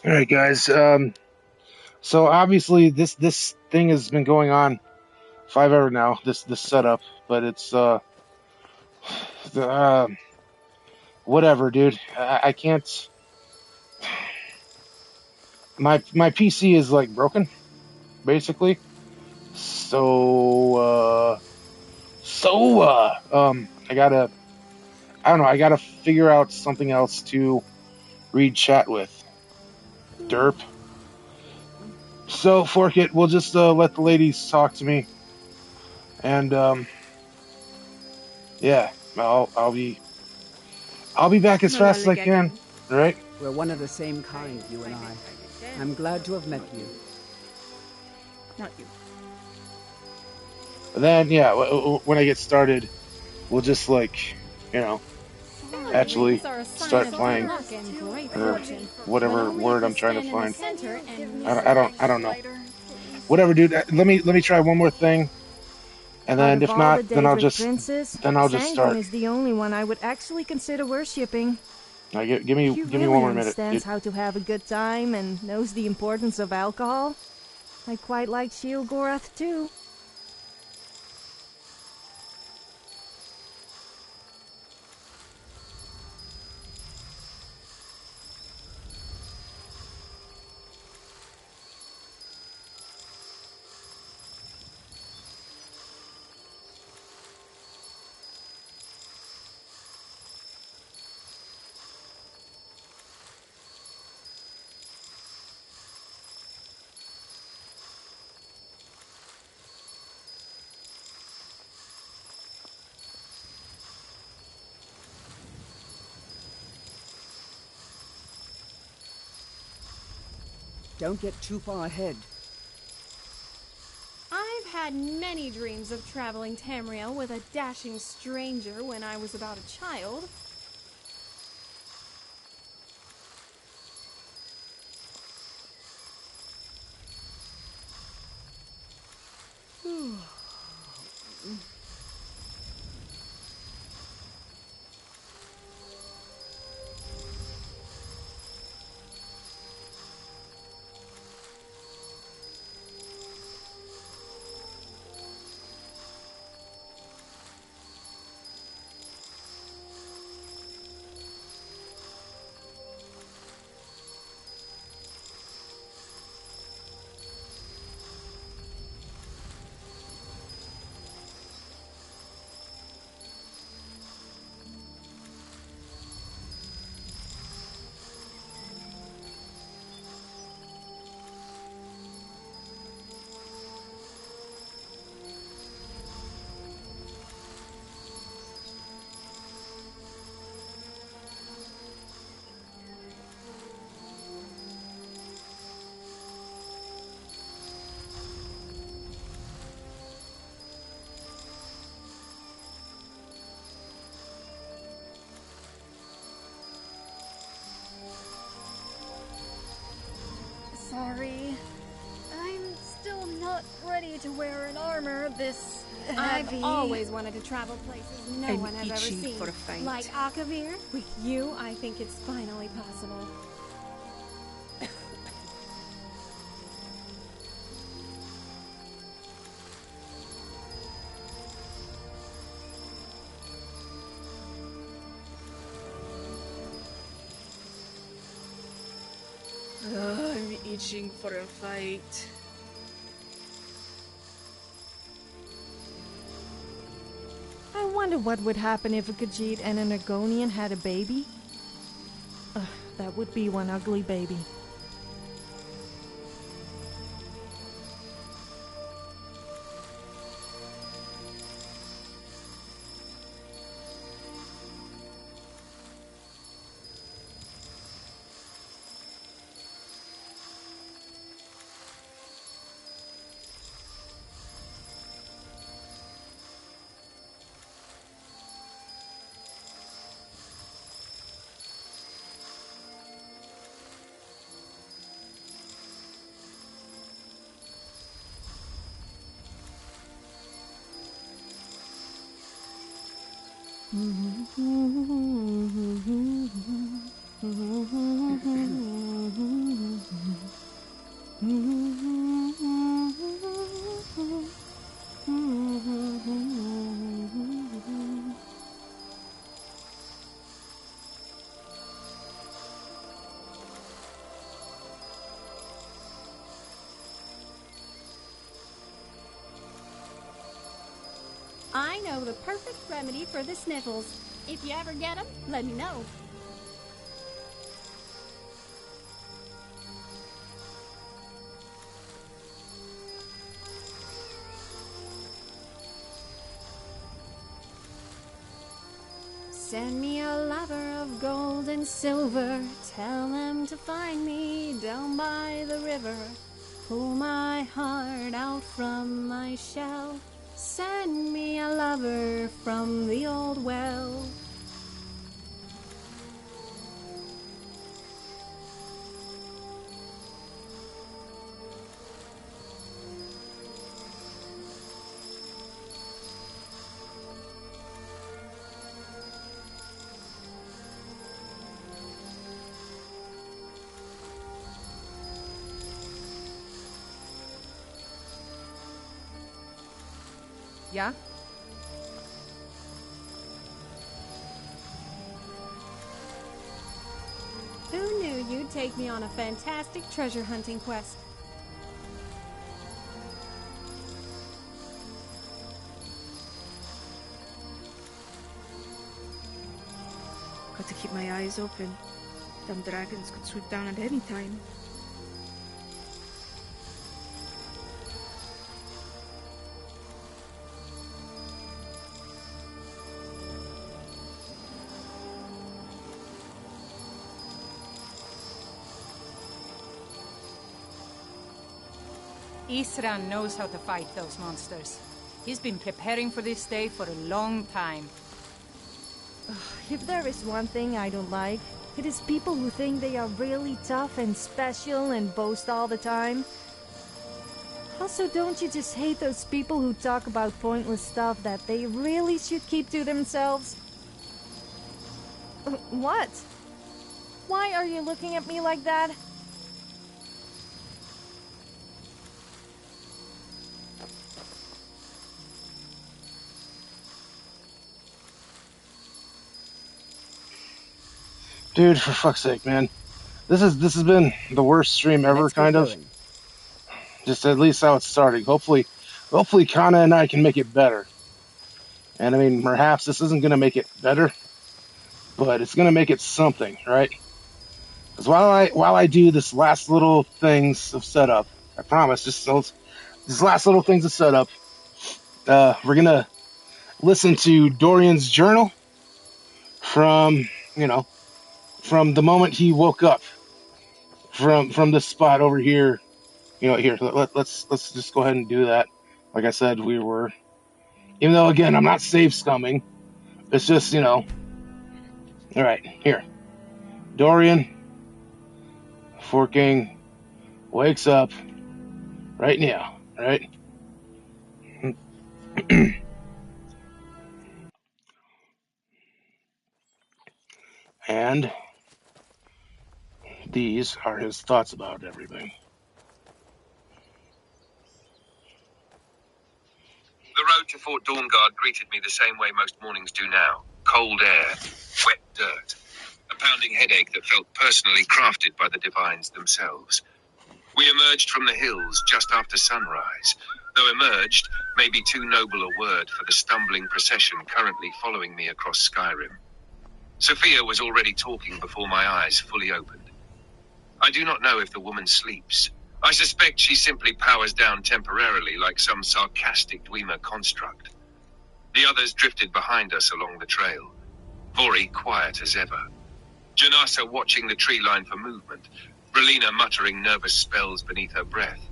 All right, guys. So obviously this thing has been going on 5 hours now. This setup, but it's uh whatever, dude. I can't. My PC is like broken, basically. So I don't know. I gotta figure out something else to read chat with. Derp. So fork it. We'll just let the ladies talk to me, and yeah, I'll be back as fast as I can. All right. We're one of the same kind, you and I. I'm glad to have met you. Not you. And then yeah, when I get started, we'll just actually start playing or whatever word I'm trying to find. I don't know. Whatever, dude. Let me try one more thing, and Out then of if all not, the Daedric princes, then I'll just Sanguine start. is the only one I would actually consider worshipping. Give me He give me really one more minute, understands dude. how to have a good time and knows the importance of alcohol. I quite like Sheilgorath too. Don't get too far ahead. I've had many dreams of traveling Tamriel with a dashing stranger when I was about a child. Sorry. I'm still not ready to wear an armor this heavy. I've always wanted to travel places no one has ever seen. For a fight. Like Akavir? With you, I think it's finally possible. I'm itching for a fight. I wonder what would happen if a Khajiit and an Argonian had a baby. That would be one ugly baby. I know the perfect remedy for the sniffles. If you ever get them, let me know. Send me a lover of gold and silver. Tell him to find me down by the river. Pull my heart out from my shell. Send me a lover from the old well. Yeah? Who knew you'd take me on a fantastic treasure hunting quest? Got to keep my eyes open. Them dragons could swoop down at any time. Isran knows how to fight those monsters. He's been preparing for this day for a long time. If there is one thing I don't like, it is people who think they are really tough and special and boast all the time. Also, don't you just hate those people who talk about pointless stuff that they really should keep to themselves? What? Why are you looking at me like that? Dude, for fuck's sake, man. This has been the worst stream ever, Let's get kind of. going. Just at least how it's starting. Hopefully Kana and I can make it better. And I mean, perhaps this isn't going to make it better, but it's going to make it something, right? Because while I do this last little things of setup, I promise, just these last little things of setup, we're going to listen to Dorian's journal from the moment he woke up from this spot over here. Here, let's just go ahead and do that. Like I said, even though, again, I'm not save scumming, it's just, all right, here. Dorian Forking wakes up right now, right? And these are his thoughts about everything. The road to Fort Dawnguard greeted me the same way most mornings do now. Cold air, wet dirt, a pounding headache that felt personally crafted by the divines themselves. We emerged from the hills just after sunrise, though emerged may be too noble a word for the stumbling procession currently following me across Skyrim. Sophia was already talking before my eyes fully opened. I do not know if the woman sleeps. I suspect she simply powers down temporarily like some sarcastic Dwemer construct. The others drifted behind us along the trail, Vori quiet as ever. Janasa watching the tree line for movement, Brelina muttering nervous spells beneath her breath.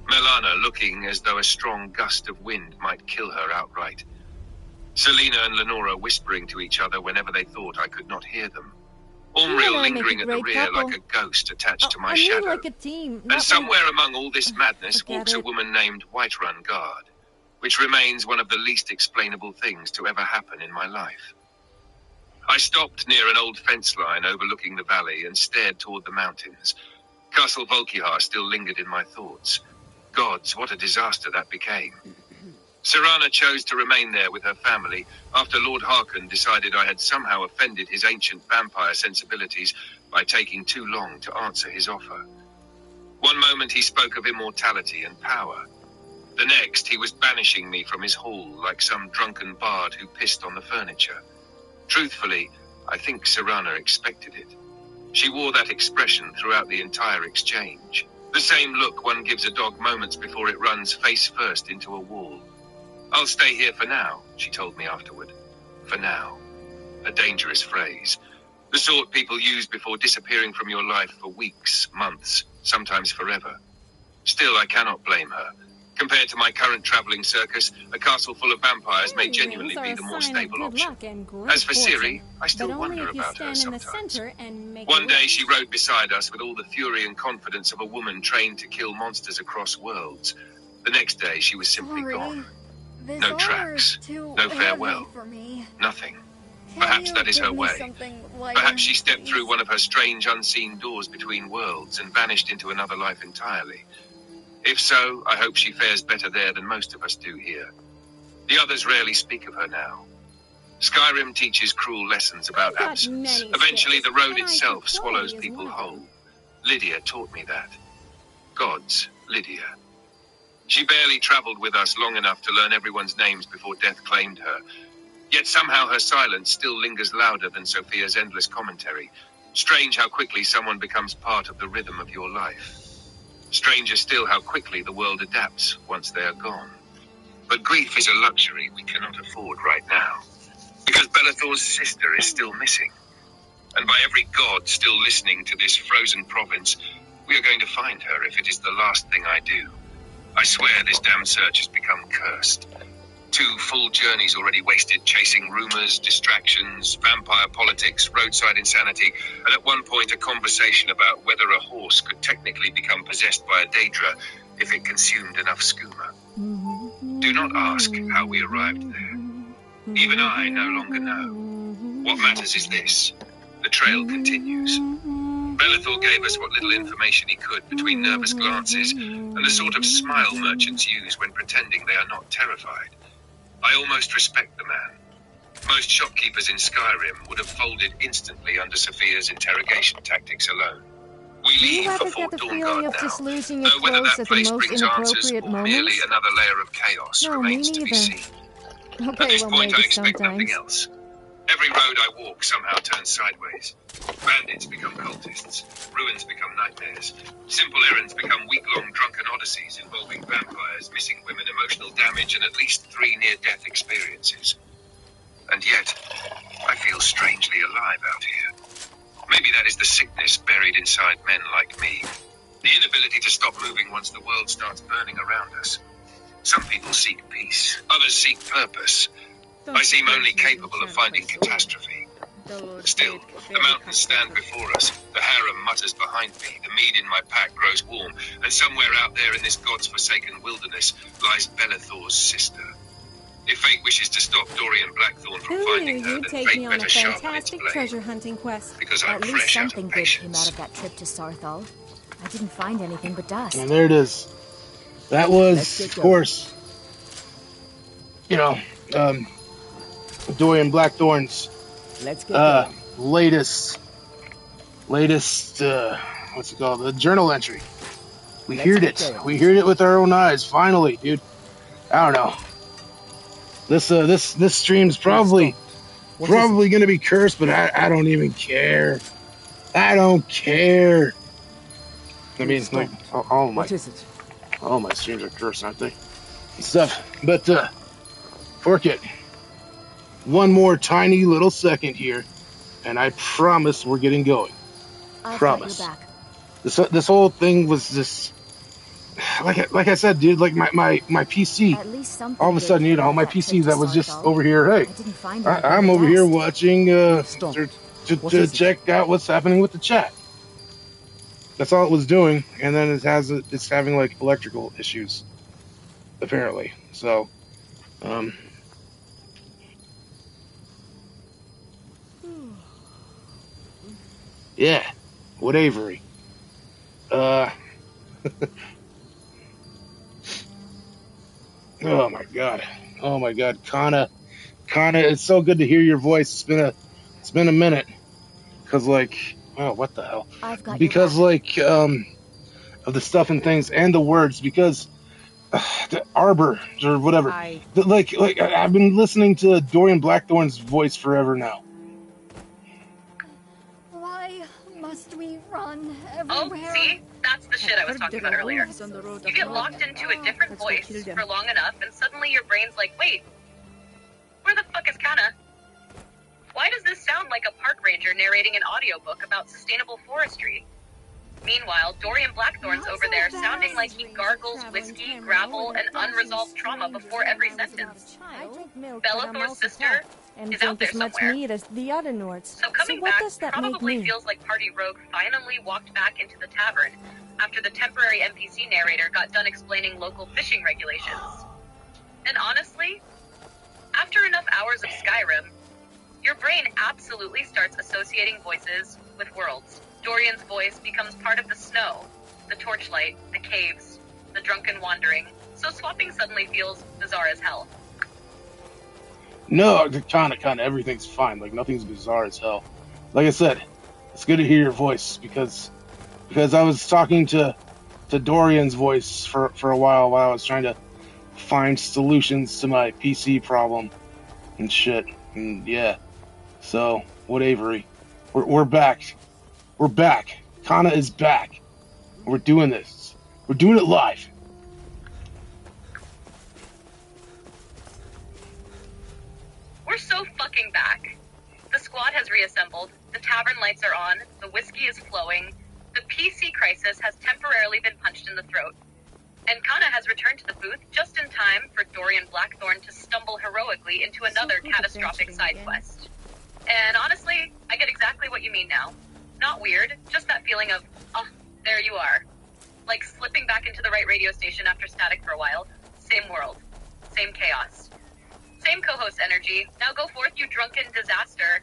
Melana looking as though a strong gust of wind might kill her outright. Selena and Lenora whispering to each other whenever they thought I could not hear them. Umriel lingering at the rear like a ghost attached to my shadow. Like a team, And somewhere among all this madness walks a woman named Whiterun Guard, which remains one of the least explainable things to ever happen in my life. I stopped near an old fence line overlooking the valley and stared toward the mountains. Castle Volkihar still lingered in my thoughts. Gods, what a disaster that became. Serana chose to remain there with her family after Lord Harkon decided I had somehow offended his ancient vampire sensibilities by taking too long to answer his offer. One moment he spoke of immortality and power. The next, he was banishing me from his hall like some drunken bard who pissed on the furniture. Truthfully, I think Serana expected it. She wore that expression throughout the entire exchange. The same look one gives a dog moments before it runs face first into a wall. "I'll stay here for now," she told me afterward. For now. A dangerous phrase. The sort people use before disappearing from your life for weeks, months, sometimes forever. Still, I cannot blame her. Compared to my current traveling circus, a castle full of vampires may genuinely be the more stable option. As for Ciri, I still wonder about her sometimes. One day she rode beside us with all the fury and confidence of a woman trained to kill monsters across worlds. The next day she was simply gone. No tracks, no farewell, nothing. Perhaps that is her way. Perhaps she stepped through one of her strange unseen doors between worlds and vanished into another life entirely. If so, I hope she fares better there than most of us do here. The others rarely speak of her now. Skyrim teaches cruel lessons about absence. Eventually the road itself swallows people whole. Lydia taught me that. Gods, Lydia. She barely traveled with us long enough to learn everyone's names before death claimed her. Yet somehow her silence still lingers louder than Sophia's endless commentary. Strange how quickly someone becomes part of the rhythm of your life. Stranger still how quickly the world adapts once they are gone. But grief is a luxury we cannot afford right now. Because Belathor's sister is still missing. And by every god still listening to this frozen province, we are going to find her if it is the last thing I do. I swear this damn search has become cursed. 2 full journeys already wasted chasing rumors, distractions, vampire politics, roadside insanity, and at one point a conversation about whether a horse could technically become possessed by a Daedra if it consumed enough skooma. Do not ask how we arrived there. Even I no longer know. What matters is this. The trail continues. Belathor gave us what little information he could between nervous glances and the sort of smile merchants use when pretending they are not terrified. I almost respect the man. Most shopkeepers in Skyrim would have folded instantly under Sophia's interrogation tactics alone. We Do you leave for ever Fort get the Dawnguard feeling of now, just losing your though whether clothes that at the place most brings answers inappropriate or moments? merely another layer of chaos No, me remains to be neither. seen. At Okay, this well, point, maybe I expect nothing sometimes. else. Every road I walk somehow turns sideways. Bandits become cultists. Ruins become nightmares. Simple errands become week-long drunken odysseys involving vampires, missing women, emotional damage, and at least 3 near-death experiences. And yet, I feel strangely alive out here. Maybe that is the sickness buried inside men like me. The inability to stop moving once the world starts burning around us. Some people seek peace. Others seek purpose. I seem only capable of finding catastrophe. Still, the mountains stand before us, the harem mutters behind me, the mead in my pack grows warm, and somewhere out there in this god's-forsaken wilderness lies Belathor's sister. If fate wishes to stop Dorian Blackthorn from Who finding knew her, you'd then take fate me on a better sharpen its fantastic blade. treasure hunting quest? Because I'm At least fresh out of something good came out patience. of that trip to Sarthal. I didn't find anything but dust. And there it is. That was, of course, Dorian Blackthorn's Let's get going. latest, what's it called? The journal entry. We Let's heard get it. going. We heard it with our own eyes. Finally, dude. I don't know. This stream's probably gonna be cursed, but I don't even care. I don't care. I mean, like all my What is it? all my streams are cursed, aren't they? And stuff. But fork it. One more tiny little second here, and I promise we're getting going. I Promise. thought you were back. This whole thing was just like I said, dude. Like my PC. At least something All of a good sudden, came out of my that trip PC to that was just Sarthal. over here. Hey, I didn't find anything I'm but over here dust. watching Stop. What to is it? check out what's happening with the chat. That's all it was doing, and then it's having like electrical issues, apparently. So, yeah, what Avery? Oh my god. Oh my god. Kana, it's so good to hear your voice. It's been a minute. Cause like, oh, what the hell? I've got your Because back. like, of the stuff and things and the words, because the Arbor or whatever. I've been listening to Dorian Blackthorn's voice forever now. Why must we run Oh, everywhere? see? That's the shit I was Heard talking there about are earlier. wolves on the road You up get north. locked into a different Let's go voice kill them. for long enough, and suddenly your brain's like, wait, where the fuck is Kana? Why does this sound like a park ranger narrating an audiobook about sustainable forestry? Meanwhile, Dorian Blackthorn's over there sounding like he gargles whiskey, gravel, and unresolved trauma before every sentence. I drink milk, but I'm Belathor's also sister tough, and is drink out there as much somewhere. meat as the other Nords. So coming what back does that make probably me? feels like Party Rogue finally walked back into the tavern after the temporary NPC narrator got done explaining local fishing regulations. And honestly, after enough hours of Skyrim, your brain absolutely starts associating voices with worlds. Dorian's voice becomes part of the snow, the torchlight, the caves, the drunken wandering, so swapping suddenly feels bizarre as hell. No, Kana, everything's fine. Like, nothing's bizarre as hell. Like I said, it's good to hear your voice because I was talking to Dorian's voice for a while I was trying to find solutions to my PC problem and shit. And yeah. So, what Avery? We're back. We're back. Kana is back. We're doing this. We're doing it live. We're so fucking back. The squad has reassembled, the tavern lights are on, the whiskey is flowing, the PC crisis has temporarily been punched in the throat, and Kana has returned to the booth just in time for Dorian Blackthorn to stumble heroically into another catastrophic side quest. And honestly, I get exactly what you mean now. Not weird, just that feeling of, oh, there you are. Like slipping back into the right radio station after static for a while. Same world. Same chaos. Same co-host energy. Now go forth, you drunken disaster.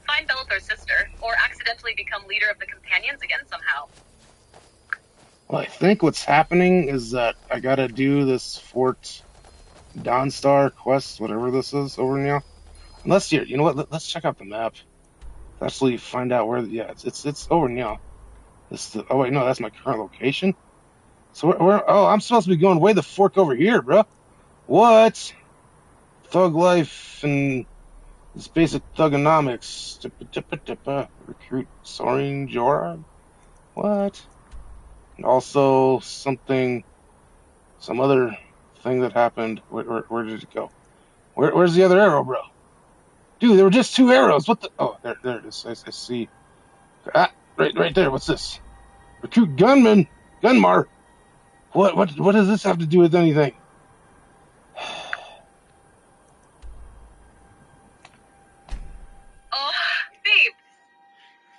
Find Belathor's sister, or accidentally become leader of the companions again somehow. Well, I think what's happening is that I gotta do this Fort Dawnstar quest, whatever this is, over now. Unless you know what? Let's check out the map. Actually, find out where. Yeah, it's over now. Oh wait, no, that's my current location. So where? Oh, I'm supposed to be going way the fork over here, bro. What? Thug life and this basic thugonomics. Recruit Soaring Jorah. What? And also some other thing that happened. Where did it go? Where's the other arrow, bro? Dude, there were just 2 arrows. What the? Oh, there it is. I see. Ah, right there. What's this? Recruit gunman, Gunmar. What does this have to do with anything? Oh, babes.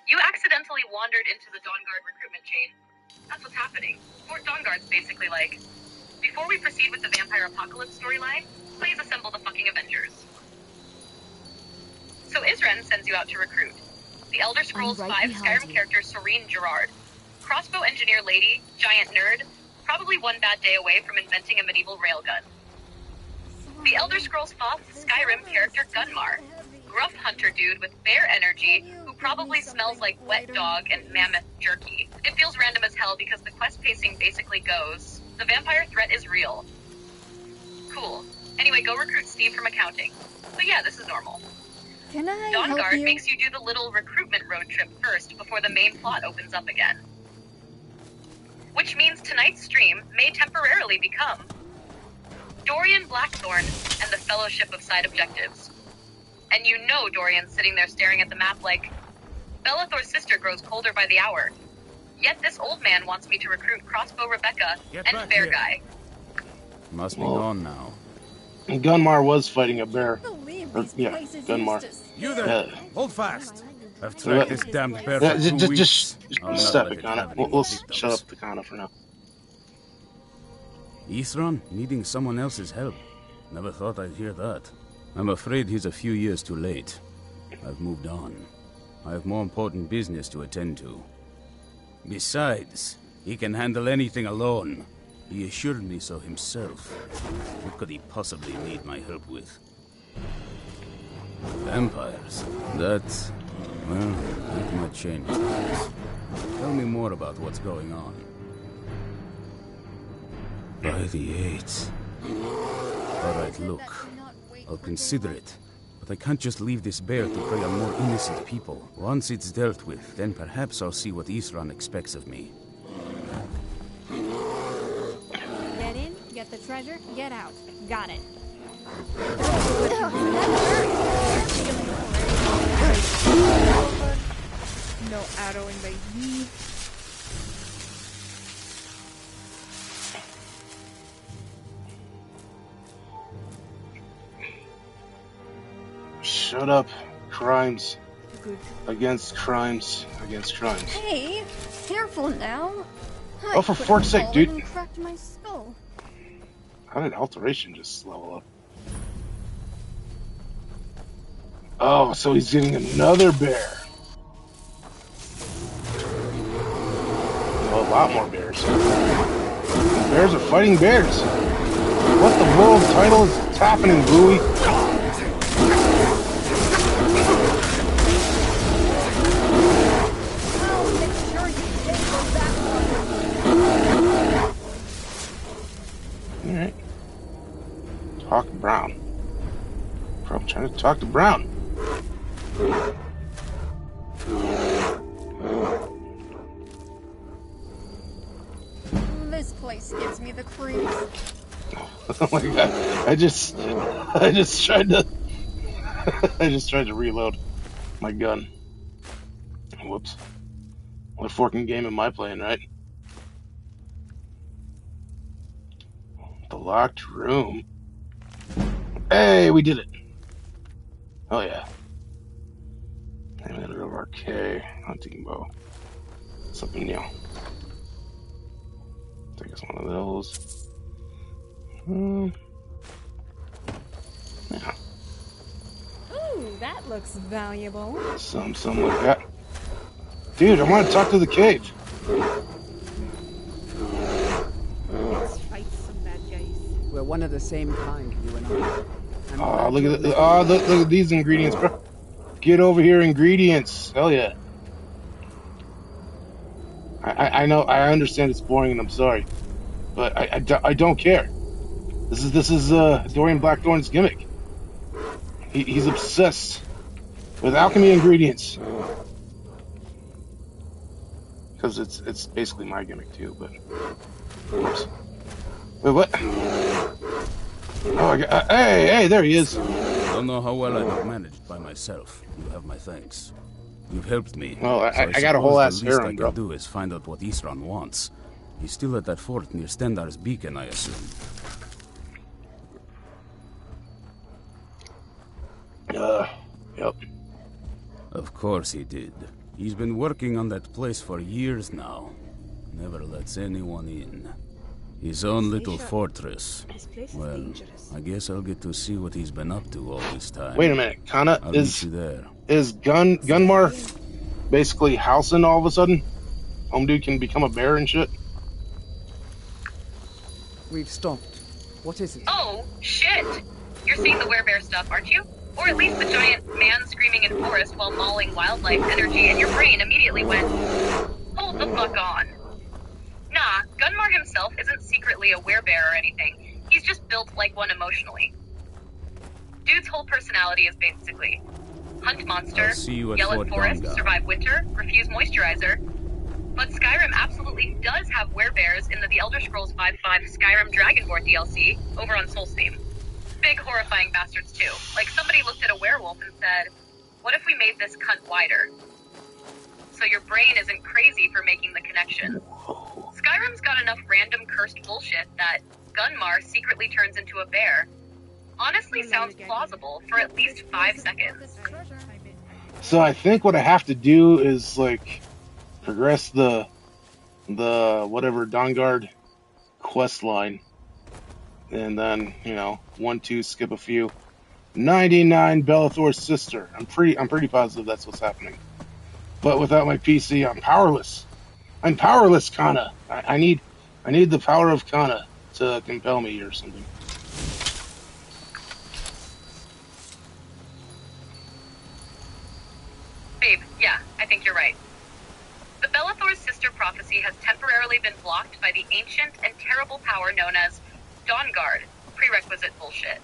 You accidentally wandered into the Dawnguard recruitment chain. That's what's happening. Fort Dawnguard's basically like, before we proceed with the Vampire Apocalypse storyline, please assemble the fucking Avengers. So Isren sends you out to recruit. The Elder Scrolls right 5 behind Skyrim you. character Serene Gerard. Crossbow engineer lady, giant nerd, probably one bad day away from inventing a medieval railgun. The Elder Scrolls 5 Skyrim character Gunmar. Gruff hunter dude with bear energy who probably smells like wet dog and mammoth jerky. It feels random as hell because the quest pacing basically goes, the vampire threat is real. Cool. Anyway, go recruit Steve from accounting. But yeah, this is normal. Can I help Dawnguard you? makes you do the little recruitment road trip first before the main plot opens up again. Which means tonight's stream may temporarily become Dorian Blackthorn and the Fellowship of Side Objectives. And you know Dorian's sitting there staring at the map like, Belathor's sister grows colder by the hour. Yet this old man wants me to recruit Crossbow Rebecca and Bear Guy. Must be gone now. Gunmar was fighting a bear. Believe Or, these yeah, places Gunmar. used to You there! Yeah. Hold fast! I've tracked this damned bear Yeah, for 2 weeks. just I'll not stop let it, it Kana. have any We'll victims. shut up the Kana for now. Ithran needing someone else's help. Never thought I'd hear that. I'm afraid he's a few years too late. I've moved on. I have more important business to attend to. Besides, He can handle anything alone. He assured me so himself. What could he possibly need my help with? Vampires? That might change things. Tell me more about what's going on. By the 8th. Alright, look. I'll consider it. But I can't just leave this bear to prey on more innocent people. Once it's dealt with, then perhaps I'll see what Isran expects of me. Get in, get the treasure, get out. Got it. No arrowing by me. Shut up. Crimes. Good. Against crimes. Against crimes. Hey, careful now. Oh, for fork's sake, dude. And cracked my skull. How did alteration just level up? Oh, so he's getting another bear. Oh, a lot more bears. The bears are fighting bears. What the world title is happening, Bluey? Alright. Talk to Brown. Bro, I'm trying to talk to Brown. This place gives me the creeps. Oh my god. I just tried to I just tried to reload my gun. Whoops. What forking game am I playing, right? The locked room. Hey, we did it. Oh yeah. Amulet of Arcade, hunting bow. Something new. Take us one of those. Yeah. Ooh, that looks valuable. Something like that. Dude, I want to talk to the cave. Let's fight some bad guys. We're one of the same kind, you and I. Oh, look at look at these ingredients, bro. Get over here, ingredients. Hell yeah. I know, I understand it's boring, and I'm sorry, but I don't care. This is Dorian Blackthorn's gimmick. He's obsessed with alchemy ingredients. Because it's basically my gimmick too, but oops. Wait, what? Oh, hey, there he is. Don't know how well I've managed by myself. You have my thanks. You've helped me. Oh, so I got a whole ass the least harem, I bro. can do is find out what Isran wants. He's still at that fort near Stendar's beacon, I assume. Yep. Of course he did. He's been working on that place for years now. Never lets anyone in. His own little fortress. This place is Well, dangerous. I guess I'll get to see what he's been up to all this time. Wait a minute, Kana, I'll meet you there. is Gunmar basically housing all of a sudden? Home dude can become a bear and shit? We've stopped. What is it? Oh, shit! You're seeing the werebear stuff, aren't you? Or at least the giant man screaming in forest while mauling wildlife energy, and your brain immediately went, hold the fuck on. Nah, Gunmar himself isn't secretly a werebear or anything. He's just built like one emotionally. Dude's whole personality is basically hunt monster, I'll see you at yell at Fort forest, Ganga. survive winter, refuse moisturizer. But Skyrim absolutely does have werebears in the Elder Scrolls V Skyrim Dragonborn DLC over on Soulsteam. Big horrifying bastards too. Like somebody looked at a werewolf and said, what if we made this cunt wider? So your brain isn't crazy for making the connection. Skyrim's got enough random cursed bullshit that Gunmar secretly turns into a bear. Honestly sounds plausible for at least 5 seconds. So I think what I have to do is, like, progress the whatever Dawnguard quest line. And then, 1, 2, skip a few. 99 Belathor's sister. I'm pretty positive that's what's happening. But without my PC, I'm powerless. I'm powerless, Kana. I need the power of Kana to compel me or something. Babe, yeah, I think you're right. The Belathor's sister prophecy has temporarily been blocked by the ancient and terrible power known as Dawnguard, prerequisite bullshit.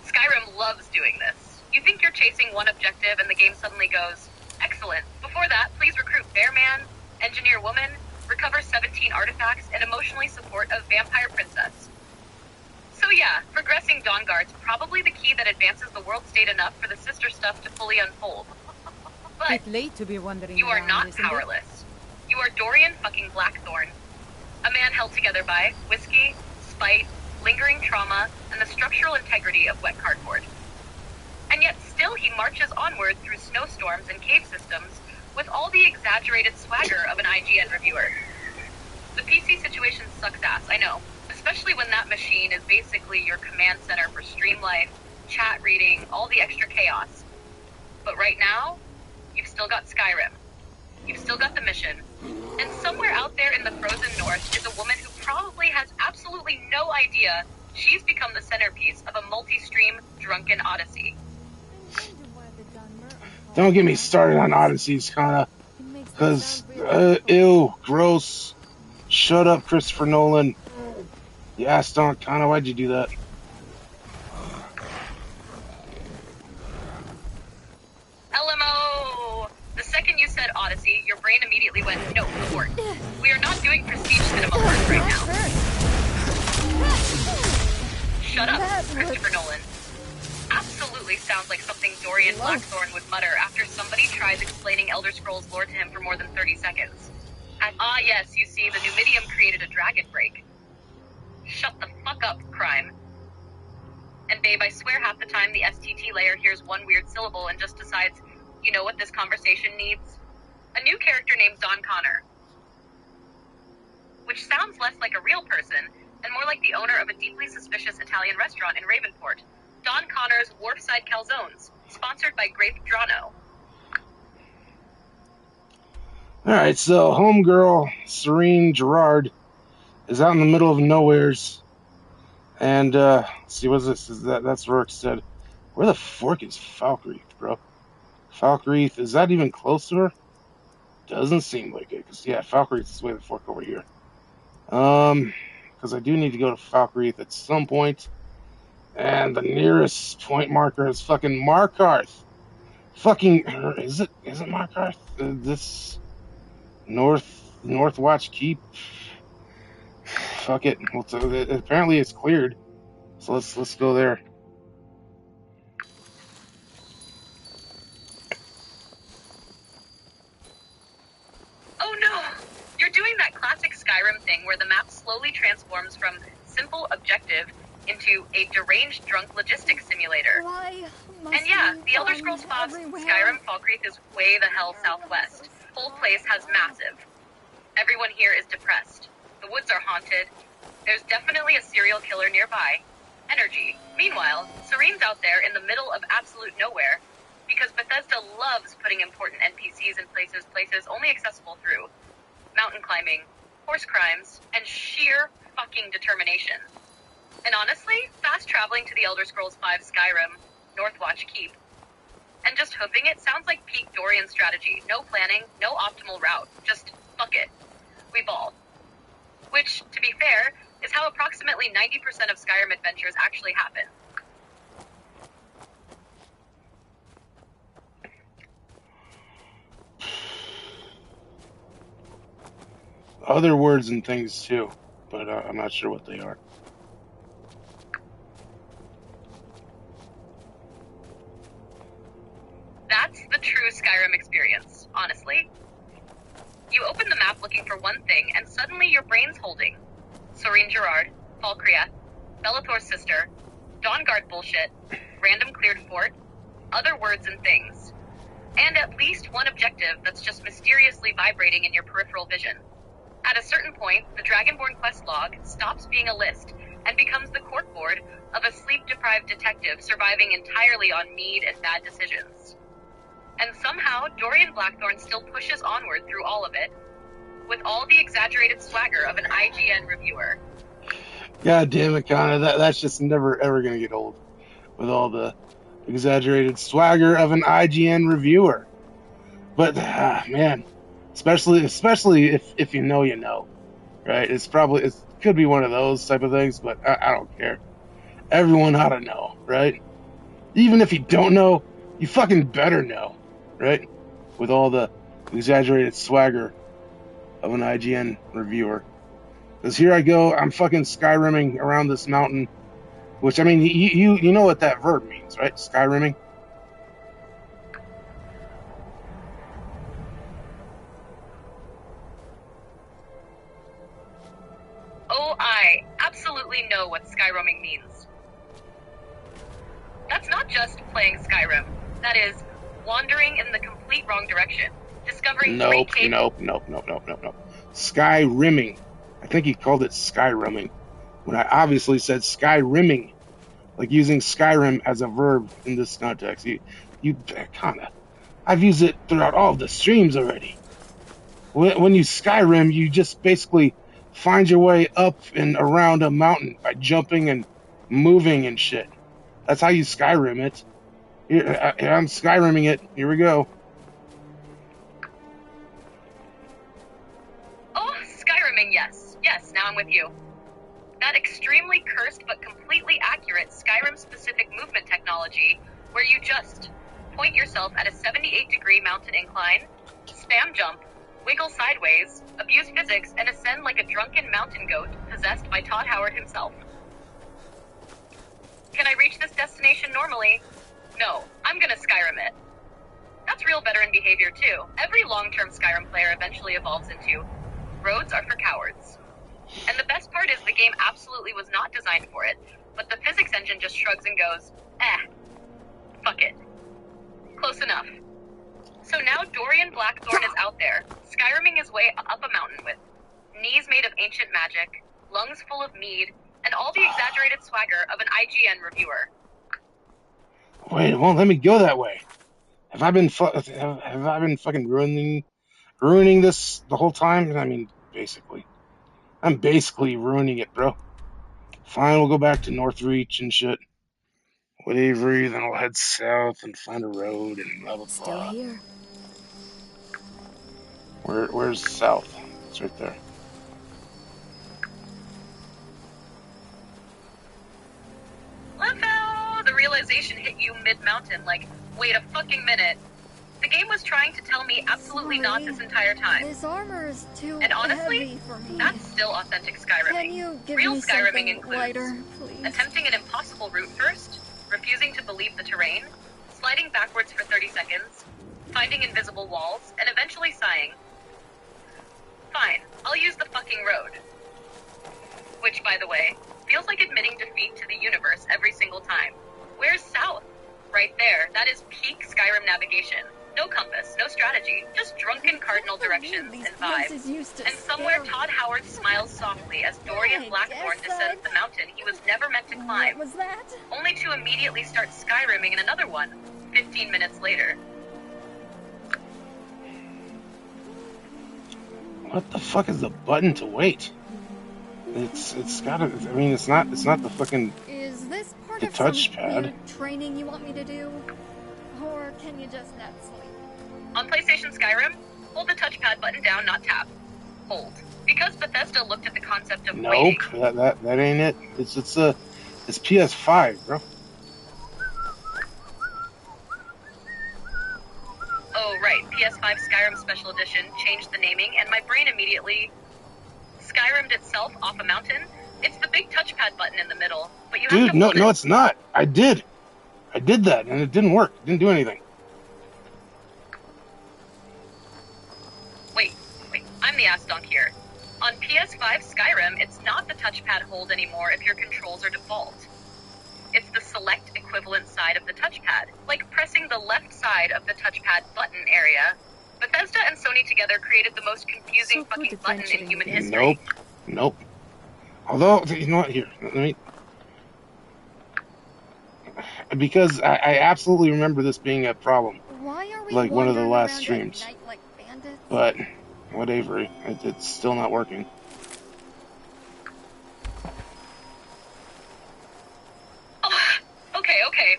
Skyrim loves doing this. You think you're chasing one objective and the game suddenly goes, excellent. Before that, please recruit Bearman, Engineer Woman, recover 17 artifacts, and emotionally support a vampire princess. So yeah, progressing Dawnguard's probably the key that advances the world state enough for the sister stuff to fully unfold. But It's late to be wandering you are around, not isn't it? powerless. You are Dorian fucking Blackthorn. A man held together by whiskey, spite, lingering trauma, and the structural integrity of wet cardboard. And yet still he marches onward through snowstorms and cave systems with all the exaggerated swagger of an IGN reviewer. The PC situation sucks ass, I know. Especially when that machine is basically your command center for stream life, chat reading, all the extra chaos. But right now, you've still got Skyrim. You've still got the mission. And somewhere out there in the frozen north is a woman who probably has absolutely no idea she's become the centerpiece of a multi-stream drunken odyssey. Don't get me started on Odysseys, Kana. Because, ew, gross. Shut up, Christopher Nolan. Yeah, Stonk, Kana, why'd you do that? LMO! The second you said Odyssey, your brain immediately went, no, abort. We are not doing prestige cinema work right now. Shut up, Christopher Nolan. Absolutely sounds like something Dorian Blackthorn would mutter after somebody tries explaining Elder Scrolls lore to him for more than 30 seconds. And yes, you see, the Numidium created a dragon break. Shut the fuck up, crime. And babe, I swear half the time the STT layer hears one weird syllable and just decides, you know what this conversation needs? A new character named Don Connor. Which sounds less like a real person and more like the owner of a deeply suspicious Italian restaurant in Ravenport. Don Connor's Wharfside Calzones, sponsored by Grape Drano. Alright, so homegirl, Serene Gerard, is out in the middle of nowheres. And, let's see, what's this? That's Rorkstead. Where the fork is Falkreath, bro? Falkreath, is that even close to her? Doesn't seem like it, because, yeah, Falkreath is way the fork over here. Because I do need to go to Falkreath at some point. And the nearest point marker is fucking Markarth. Fucking, is it Markarth? This Northwatch Keep? Fuck it. Well, apparently it's cleared. So let's go there. Oh no! You're doing that classic Skyrim thing where the map slowly transforms from simple objective into a deranged drunk logistics simulator. And yeah, the Elder Scrolls 5 Skyrim Falkreath is way the hell southwest. Whole place has massive. Everyone here is depressed. The woods are haunted. There's definitely a serial killer nearby. Energy. Meanwhile, Serene's out there in the middle of absolute nowhere because Bethesda loves putting important NPCs in places only accessible through mountain climbing, horse crimes, and sheer fucking determination. And honestly, fast traveling to the Elder Scrolls 5 Skyrim, Northwatch Keep, and just hoofing it sounds like peak Dorian strategy. No planning, no optimal route. Just fuck it. We ball. Which, to be fair, is how approximately 90% of Skyrim adventures actually happen. Other words and things too, but I'm not sure what they are. That's the true Skyrim experience, honestly. You open the map looking for one thing, and suddenly your brain's holding Serene Gerard, Falkreath, Belathor's sister, Dawnguard bullshit, random cleared fort, other words and things, and at least one objective that's just mysteriously vibrating in your peripheral vision. At a certain point, the Dragonborn quest log stops being a list and becomes the corkboard of a sleep-deprived detective surviving entirely on mead and bad decisions. And somehow, Dorian Blackthorn still pushes onward through all of it, with all the exaggerated swagger of an IGN reviewer. God damn it, Connor. That's just never ever gonna get old. With all the exaggerated swagger of an IGN reviewer. But man, especially if you know, right? It could be one of those type of things, but I don't care. Everyone ought to know, right? Even if you don't know, you fucking better know, right? With all the exaggerated swagger of an IGN reviewer. Because here I go, I'm fucking Skyrimming around this mountain, which, I mean, you know what that verb means, right? Skyrimming. Oh, I absolutely know what Skyroaming means. That's not just playing Skyrim. That is wandering in the complete wrong direction, discovering Nope. Skyrimming. I think he called it Skyrimming, when I obviously said Skyrimming, like using Skyrim as a verb in this context. You kinda. I've used it throughout all the streams already. When you Skyrim, you just basically find your way up and around a mountain by jumping and moving and shit. That's how you Skyrim it. Here, I'm Skyrimming it. Here we go. Oh, Skyrimming, yes. Yes, now I'm with you. That extremely cursed but completely accurate Skyrim-specific movement technology where you just point yourself at a 78-degree mountain incline, spam jump, wiggle sideways, abuse physics, and ascend like a drunken mountain goat possessed by Todd Howard himself. Can I reach this destination normally? No, I'm gonna Skyrim it. That's real veteran behavior too. Every long-term Skyrim player eventually evolves into roads are for cowards. And the best part is the game absolutely was not designed for it, but the physics engine just shrugs and goes, fuck it. Close enough. So now Dorian Blackthorn is out there, Skyrimming his way up a mountain with knees made of ancient magic, lungs full of mead, and all the exaggerated swagger of an IGN reviewer. Wait, it won't let me go that way. Have I been fucking ruining this the whole time? I mean, basically. I'm basically ruining it, bro. Fine, we'll go back to Northreach and shit. With Avery, then I'll head south and find a road and blah, blah, blah. Still here. Where's south? It's right there. Lefo! The realization hit you mid-mountain, like, wait a fucking minute. The game was trying to tell me absolutely not this entire time. This armor is too and honestly, heavy for me. that's still authentic Skyrimming. Can you give Real me Skyrimming includes lighter, please? attempting an impossible route first, refusing to believe the terrain, sliding backwards for 30 seconds, finding invisible walls, and eventually sighing. Fine, I'll use the fucking road. Which, by the way, feels like admitting defeat to the universe every single time. Where's south? Right there, that is peak Skyrim navigation. No compass, no strategy, just drunken cardinal directions and vibes. And somewhere Todd Howard smiles softly as Dorian Blackthorn descends the mountain he was never meant to climb. What was that? Only to immediately start Skyrimming in another one, 15 minutes later. What the fuck is the button to wait? It's gotta. I mean, it's not the fucking. Is this part the of some touchpad weird training you want me to do, or can you just not sleep? On PlayStation Skyrim, hold the touchpad button down, not tap. Hold. Because Bethesda looked at the concept of waiting. Nope, that ain't it. It's PS5, bro. Oh, right. PS5 Skyrim Special Edition changed the naming, and my brain immediately Skyrimmed itself off a mountain. It's the big touchpad button in the middle, but you have to hold it. No, it's not. I did that, and it didn't work. It didn't do anything. Wait, I'm the ass donk here. On PS5 Skyrim, it's not the touchpad hold anymore if your controls are default. It's the select equivalent side of the touchpad, like pressing the left side of the touchpad button area. Bethesda and Sony together created the most confusing fucking button in human history. Nope. Although, you know what, here, let me... Because I absolutely remember this being a problem. Why are we like one of the last around streams. at night like bandits? But, What Avery? It's still not working. Oh, okay.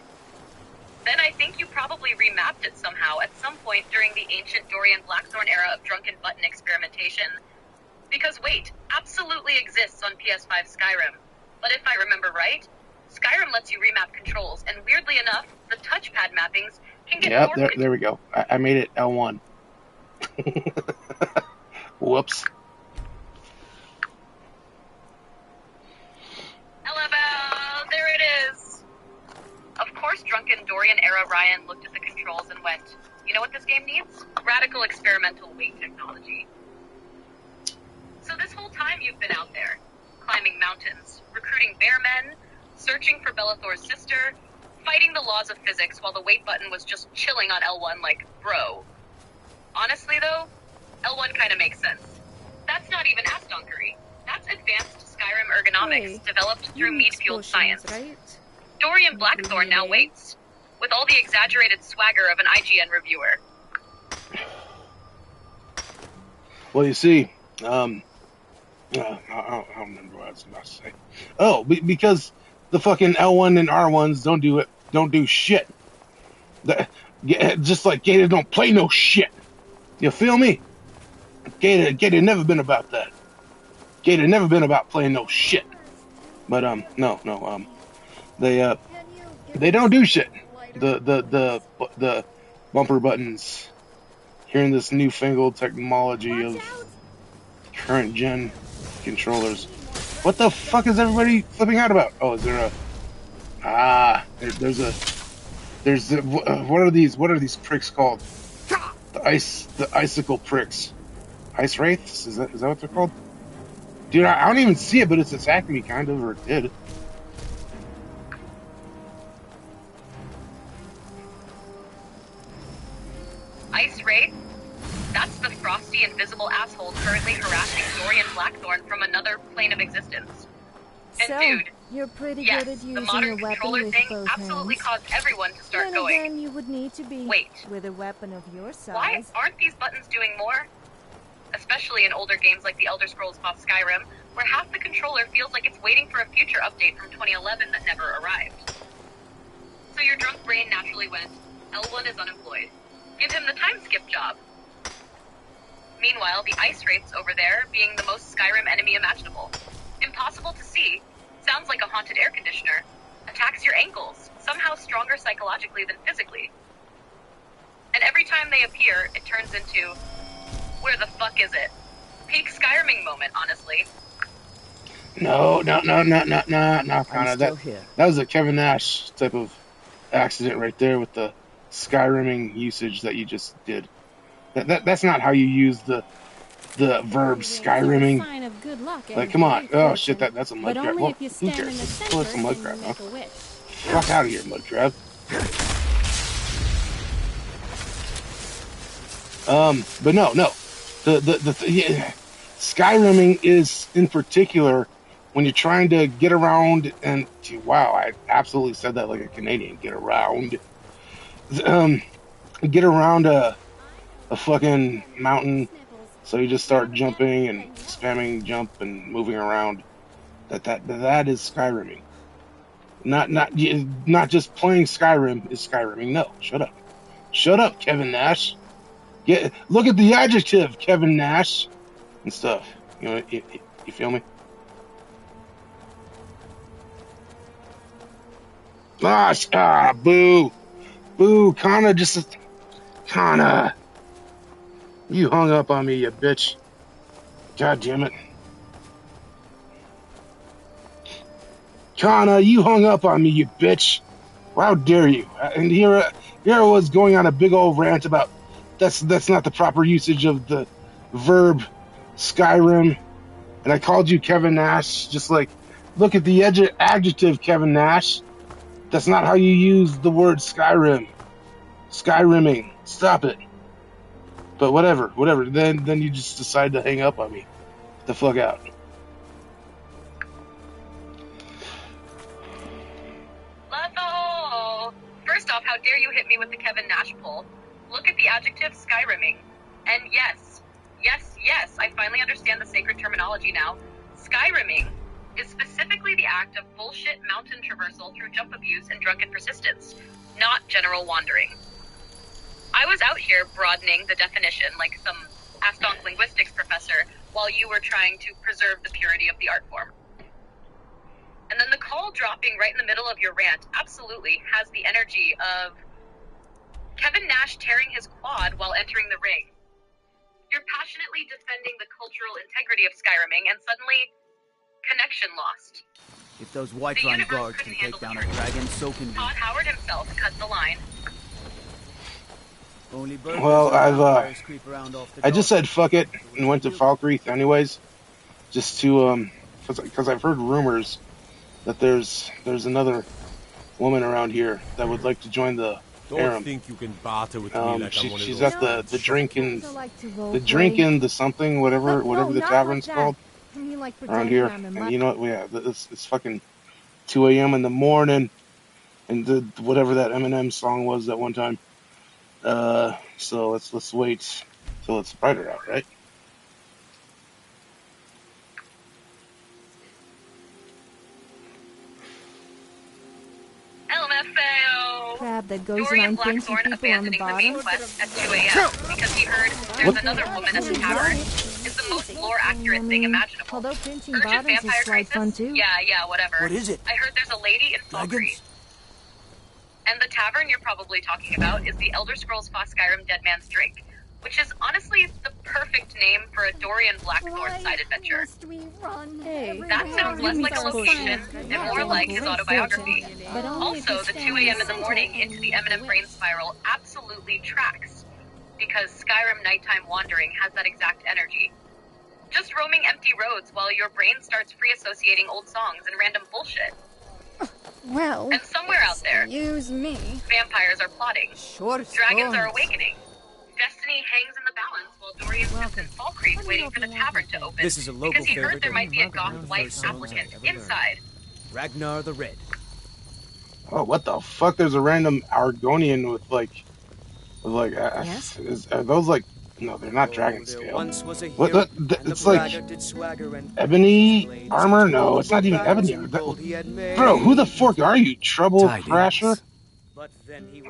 Then I think you probably remapped it somehow at some point during the ancient Dorian Blackthorn era of drunken button experimentation. Because wait, absolutely exists on PS5 Skyrim. But if I remember right, Skyrim lets you remap controls, and weirdly enough, the touchpad mappings can get more... Yep, there we go. I made it L1. Whoops. LFL, there it is! Of course, drunken Dorian-era Ryan looked at the controls and went, you know what this game needs? Radical experimental weight technology. So this whole time you've been out there, climbing mountains, recruiting bear men, searching for Belathor's sister, fighting the laws of physics while the weight button was just chilling on L1 like, bro. Honestly though, L1 kinda makes sense. That's not even astonkery. That's advanced Skyrim ergonomics developed through meat-fueled science. Right? Dorian Blackthorn now waits, with all the exaggerated swagger of an IGN reviewer. Well, you see, I don't remember what I was about to say. Oh, because the fucking L1 and R1s don't do shit. Just like Gator don't play no shit. You feel me? Gator never been about that. Gator never been about playing no shit. But no. They don't do shit. The bumper buttons. Hearing this newfangled technology of current gen controllers. What the fuck is everybody flipping out about? Oh, is there what are these pricks called? The icicle pricks. Ice wraiths? Is that what they're called? Dude, I don't even see it, but it's attacking me kind of, or it did. Ice Wraith? That's the frosty, invisible asshole currently harassing Dorian Blackthorn from another plane of existence. And So, dude, you're pretty yes, good at the using modern your weapon controller with thing both absolutely hands. caused everyone to start Then going, again, you would need to be wait, with a weapon of your size. why aren't these buttons doing more? Especially in older games like the Elder Scrolls off Skyrim, where half the controller feels like it's waiting for a future update from 2011 that never arrived. So your drunk brain naturally went, L1 is unemployed. Give him the time skip job. Meanwhile, the ice wraiths over there being the most Skyrim enemy imaginable. Impossible to see, sounds like a haunted air conditioner, attacks your ankles, somehow stronger psychologically than physically. And every time they appear, it turns into, where the fuck is it? Peak Skyriming moment, honestly. No, Connor. still here. That was a Kevin Nash type of accident right there with the Skyriming usage that you just did. That's not how you use the verb Skyriming. Sign of good luck Like, come on. Oh shit, that's a mud but crab. only Well, if you who stand in cares? the It's center a mud and crab, you huh? make a wish. Fuck out of here, mud crab. But no. Skyriming is in particular when you're trying to get around and wow, I absolutely said that like a Canadian. Get around. Get around a fucking mountain. So you just start jumping and spamming jump and moving around. That is Skyriming. Not just playing Skyrim is Skyriming. No, shut up, Kevin Nash. Look at the adjective, Kevin Nash, and stuff. You know, you feel me? Boo, Connor. You hung up on me, you bitch. God damn it. Connor, you hung up on me, you bitch. How dare you? And here I was going on a big old rant about that's not the proper usage of the verb Skyrim. And I called you Kevin Nash, just like, look at the adjective, Kevin Nash. That's not how you use the word Skyrim. Skyrimming. Stop it. But whatever. Then you just decide to hang up on me. Get the fuck out. Belathor! First off, how dare you hit me with the Kevin Nash pull? Look at the adjective Skyrimming. And yes, Yes, I finally understand the sacred terminology now. Skyrimming is specifically the act of bullshit mountain traversal through jump abuse and drunken persistence, not general wandering. I was out here broadening the definition like some Astonk linguistics professor while you were trying to preserve the purity of the art form. And then the call dropping right in the middle of your rant absolutely has the energy of Kevin Nash tearing his quad while entering the ring. You're passionately defending the cultural integrity of Skyrimming, and suddenly, connection lost. If those Whiterun guards can take down a dragon, so can we. Todd Howard himself cut the line. Well, I just said fuck it and went to Falkreath anyways, just to because I've heard rumors that there's another woman around here that would like to join the harem. Think you can barter with me like she's at the drinking the something whatever the tavern's called around here. And you know what? Yeah, it's fucking 2 a.m. in the morning, and whatever that Eminem song was that one time. So let's wait till it's brighter out, right? LMFAO! Crab that goes Dorian around pinching Blackthorn people on the abandoning the main bottom. quest at 2 a.m. because he heard there's another woman at the tavern is the most lore-accurate thing imaginable. Although pinching Urgent bottoms is vampire quite fun crisis? too. Yeah, whatever. What is it? I heard there's a lady in Falkreath. And the tavern you're probably talking about is the Elder Scrolls V Skyrim Dead Man's Drink, which is honestly the perfect name for a Dorian Blackthorn side adventure. Hey, That sounds less like a location and more like his autobiography. Also, the 2 a.m. in the morning into the Eminem brain spiral absolutely tracks, because Skyrim nighttime wandering has that exact energy. Just roaming empty roads while your brain starts free associating old songs and random bullshit. Well, And somewhere out there, excuse me. vampires are plotting. Dragons are awakening. Destiny hangs in the balance while Dorian sits in Falkreath waiting for the tavern to open. This is a local because he heard favorite there might be a and goth wife applicant inside. Ragnar the Red. Oh, what the fuck? There's a random Argonian with Yes? are those like? No, they're not dragon scale. What? It's like ebony armor? No, it's not even ebony. Bro, who the fuck are you? Trouble Crasher?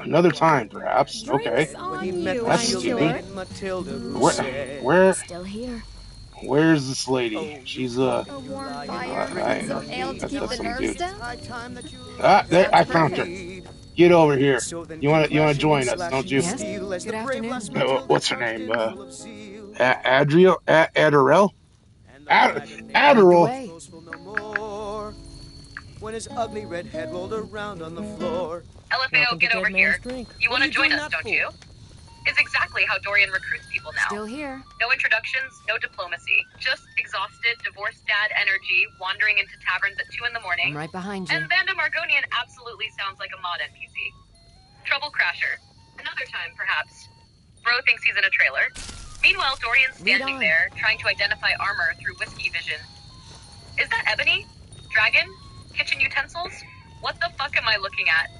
Another time, perhaps. Okay. That's stupid. Where? Still here. Where's this lady? She's A warm fire, some ale to keep the nerves down. there, I found her. Get over here. You wanna join us, don't you? Yes? Good afternoon. What's her name? Adriel? Adderall? Adderall? When his ugly red head rolled around on the floor. LFAO, get over here. You want to join us, don't you? Is exactly how Dorian recruits people now. Still here. No introductions, no diplomacy. Just exhausted, divorced dad energy wandering into taverns at 2 in the morning. I'm right behind you. And Vanda Margonian absolutely sounds like a mod NPC. Trouble Crasher. Another time, perhaps. Bro thinks he's in a trailer. Meanwhile, Dorian's standing there, trying to identify armor through whiskey vision. Is that ebony? Dragon? Kitchen utensils? What the fuck am I looking at?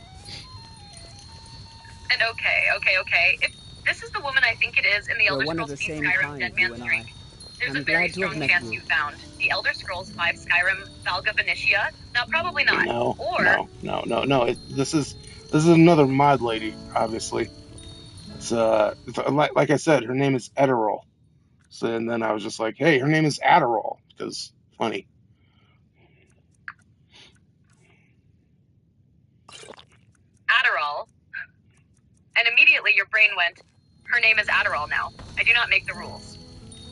And okay. If this is the woman I think it is in the Elder We're one of Scrolls the V same Skyrim kind, Dead you Man's and Drink, there's I'm a very glad to have strong met chance you. you found the Elder Scrolls V Skyrim Valga Venetia. Now, probably not. No. This is another mod lady, obviously. It's like I said, her name is Adderall. So, and then I was just like, hey, her name is Adderall, because funny. Adderall. And immediately your brain went, her name is Adderall now. I do not make the rules.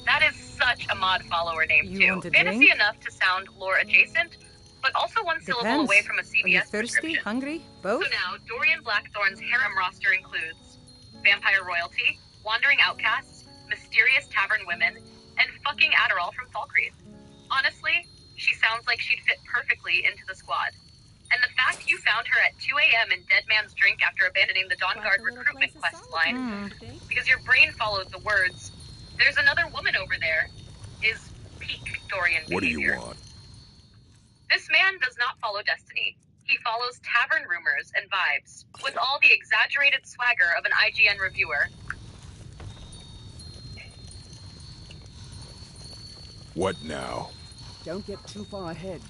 That is such a mod follower name, You want too. a Fantasy drink? enough to sound lore adjacent, but also one syllable Depends. away from a Are you CBS thirsty? prescription. Hungry? Both? So now, Dorian Blackthorn's harem roster includes vampire royalty, wandering outcasts, mysterious tavern women, and fucking Adderall from Falkreath. Honestly, she sounds like she'd fit perfectly into the squad. And the fact you found her at 2 a.m. in Dead Man's Drink after abandoning the Dawn Guard recruitment quest line, because your brain followed the words, there's another woman over there, is peak Dorian behavior. What do you want? This man does not follow destiny. He follows tavern rumors and vibes, with all the exaggerated swagger of an IGN reviewer. What now? Don't get too far ahead.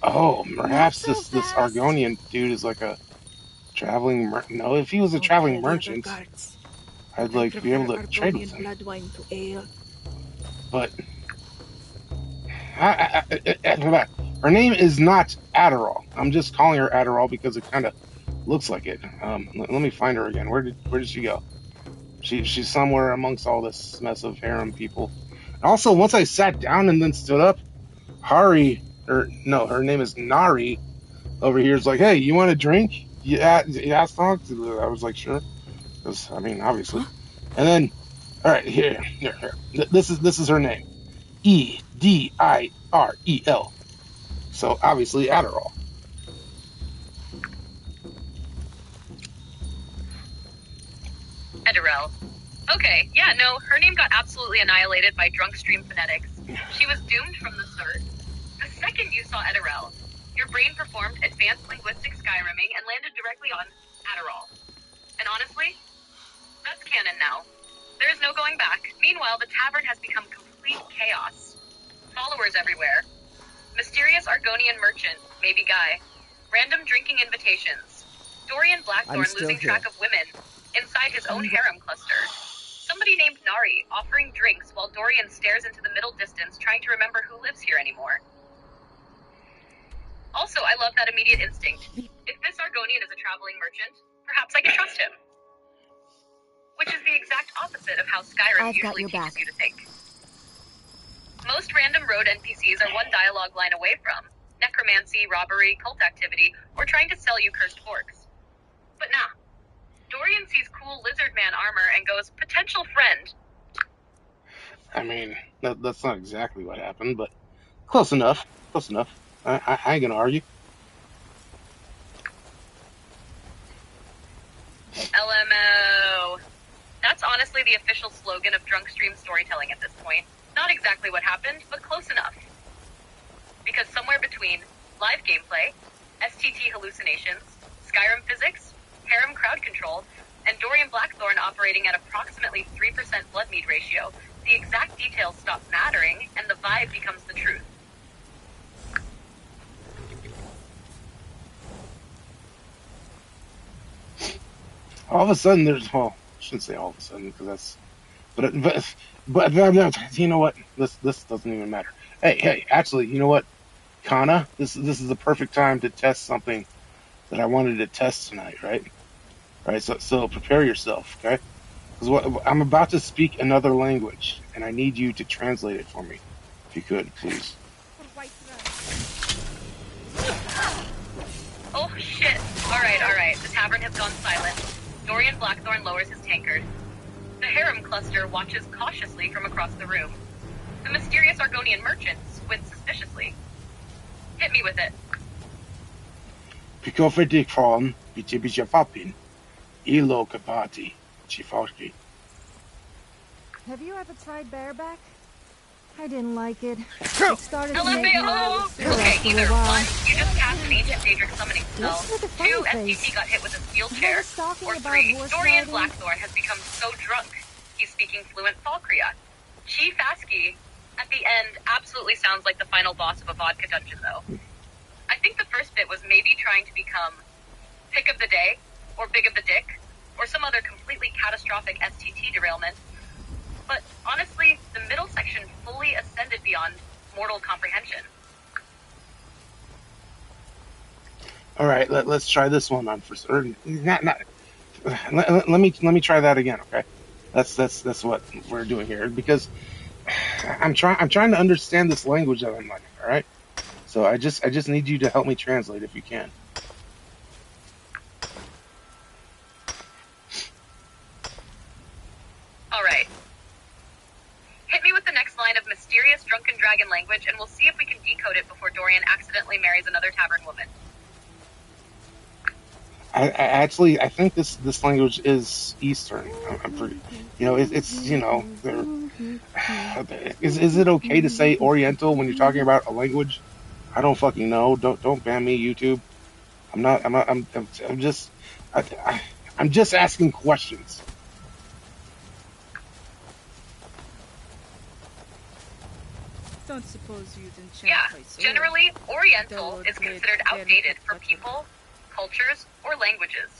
Oh, Not perhaps so this fast. Argonian dude is like a traveling no, if he was a Don't traveling kill the other merchant, guards. I'd I like be able prefer to trade with Argonian him. blood wine to ale. But her name is not Adderall. I'm just calling her Adderall because it kind of looks like it. Let me find her again. Where did she go? She's somewhere amongst all this mess of harem people. Also, once I sat down and then stood up, Hari, or no, her name is Nari, over here is like, hey, you want a drink? Yeah, Stonk? I was like, sure. Because, I mean, obviously. And then, all right, here. This is her name. Edirel. So, obviously, Adderall. Edirel. Okay, yeah, no, her name got absolutely annihilated by DRUNKSTREAM phonetics. She was doomed from the start. The second you saw Edirel, your brain performed advanced linguistic Skyrimming and landed directly on Adderall. And honestly, that's canon now. There is no going back. Meanwhile, the tavern has become complete chaos. Followers everywhere. Mysterious Argonian merchant, maybe guy. Random drinking invitations. Dorian Blackthorn losing track of women inside his own harem cluster. Somebody named Nari offering drinks while Dorian stares into the middle distance trying to remember who lives here anymore. Also, I love that immediate instinct. If this Argonian is a traveling merchant, perhaps I can trust him. Which is the exact opposite of how Skyrim usually teaches you to think. Most random road NPCs are one dialogue line away from necromancy, robbery, cult activity, or trying to sell you cursed forks. But nah. Dorian sees cool lizard man armor and goes, potential friend. I mean, that's not exactly what happened, but close enough. Close enough. I ain't gonna argue. LMO. That's honestly the official slogan of DRUNKSTREAM storytelling at this point. Not exactly what happened, but close enough. Because somewhere between live gameplay, STT hallucinations, Skyrim physics, harem crowd control, and Dorian Blackthorn operating at approximately 3% blood mead ratio, the exact details stop mattering and the vibe becomes the truth. All of a sudden, well, I shouldn't say all of a sudden because that's, but you know what? This doesn't even matter. Hey, actually, you know what? Kana, this is the perfect time to test something that I wanted to test tonight, right? Right. So prepare yourself, okay? Because I'm about to speak another language, and I need you to translate it for me, if you could, please. Oh shit! Alright. The tavern has gone silent. Dorian Blackthorn lowers his tankard. The harem cluster watches cautiously from across the room. The mysterious Argonian merchant squints suspiciously. Hit me with it. Pikofidik from Bitibijafapin, Ilo Kapati, Chifauski. Have you ever tried bareback? I didn't like it. It started to make me nervous. Okay, either one, you just cast an ancient Daedric summoning spell. Two, STT got hit with a steel chair. Or three, Dorian Blackthorn has become so drunk, he's speaking fluent Falkria. Chief Aski, at the end, absolutely sounds like the final boss of a vodka dungeon, though. I think the first bit was maybe trying to become pick of the day, or big of the dick, or some other completely catastrophic STT derailment. But honestly, the middle section fully ascended beyond mortal comprehension. All right, let's try this one on first. Or not. Let me try that again, okay? That's what we're doing here because I'm trying to understand this language that I'm learning. All right, so I just need you to help me translate if you can. All right. Hit me with the next line of mysterious drunken dragon language, and we'll see if we can decode it before Dorian accidentally marries another tavern woman. I think this language is Eastern. I'm pretty, it's is it okay to say Oriental when you're talking about a language? I don't fucking know. Don't ban me, YouTube. I'm just asking questions. don't suppose you'd enchant Yeah, my sword. generally, Oriental Though is considered it outdated for people, cultures, or languages.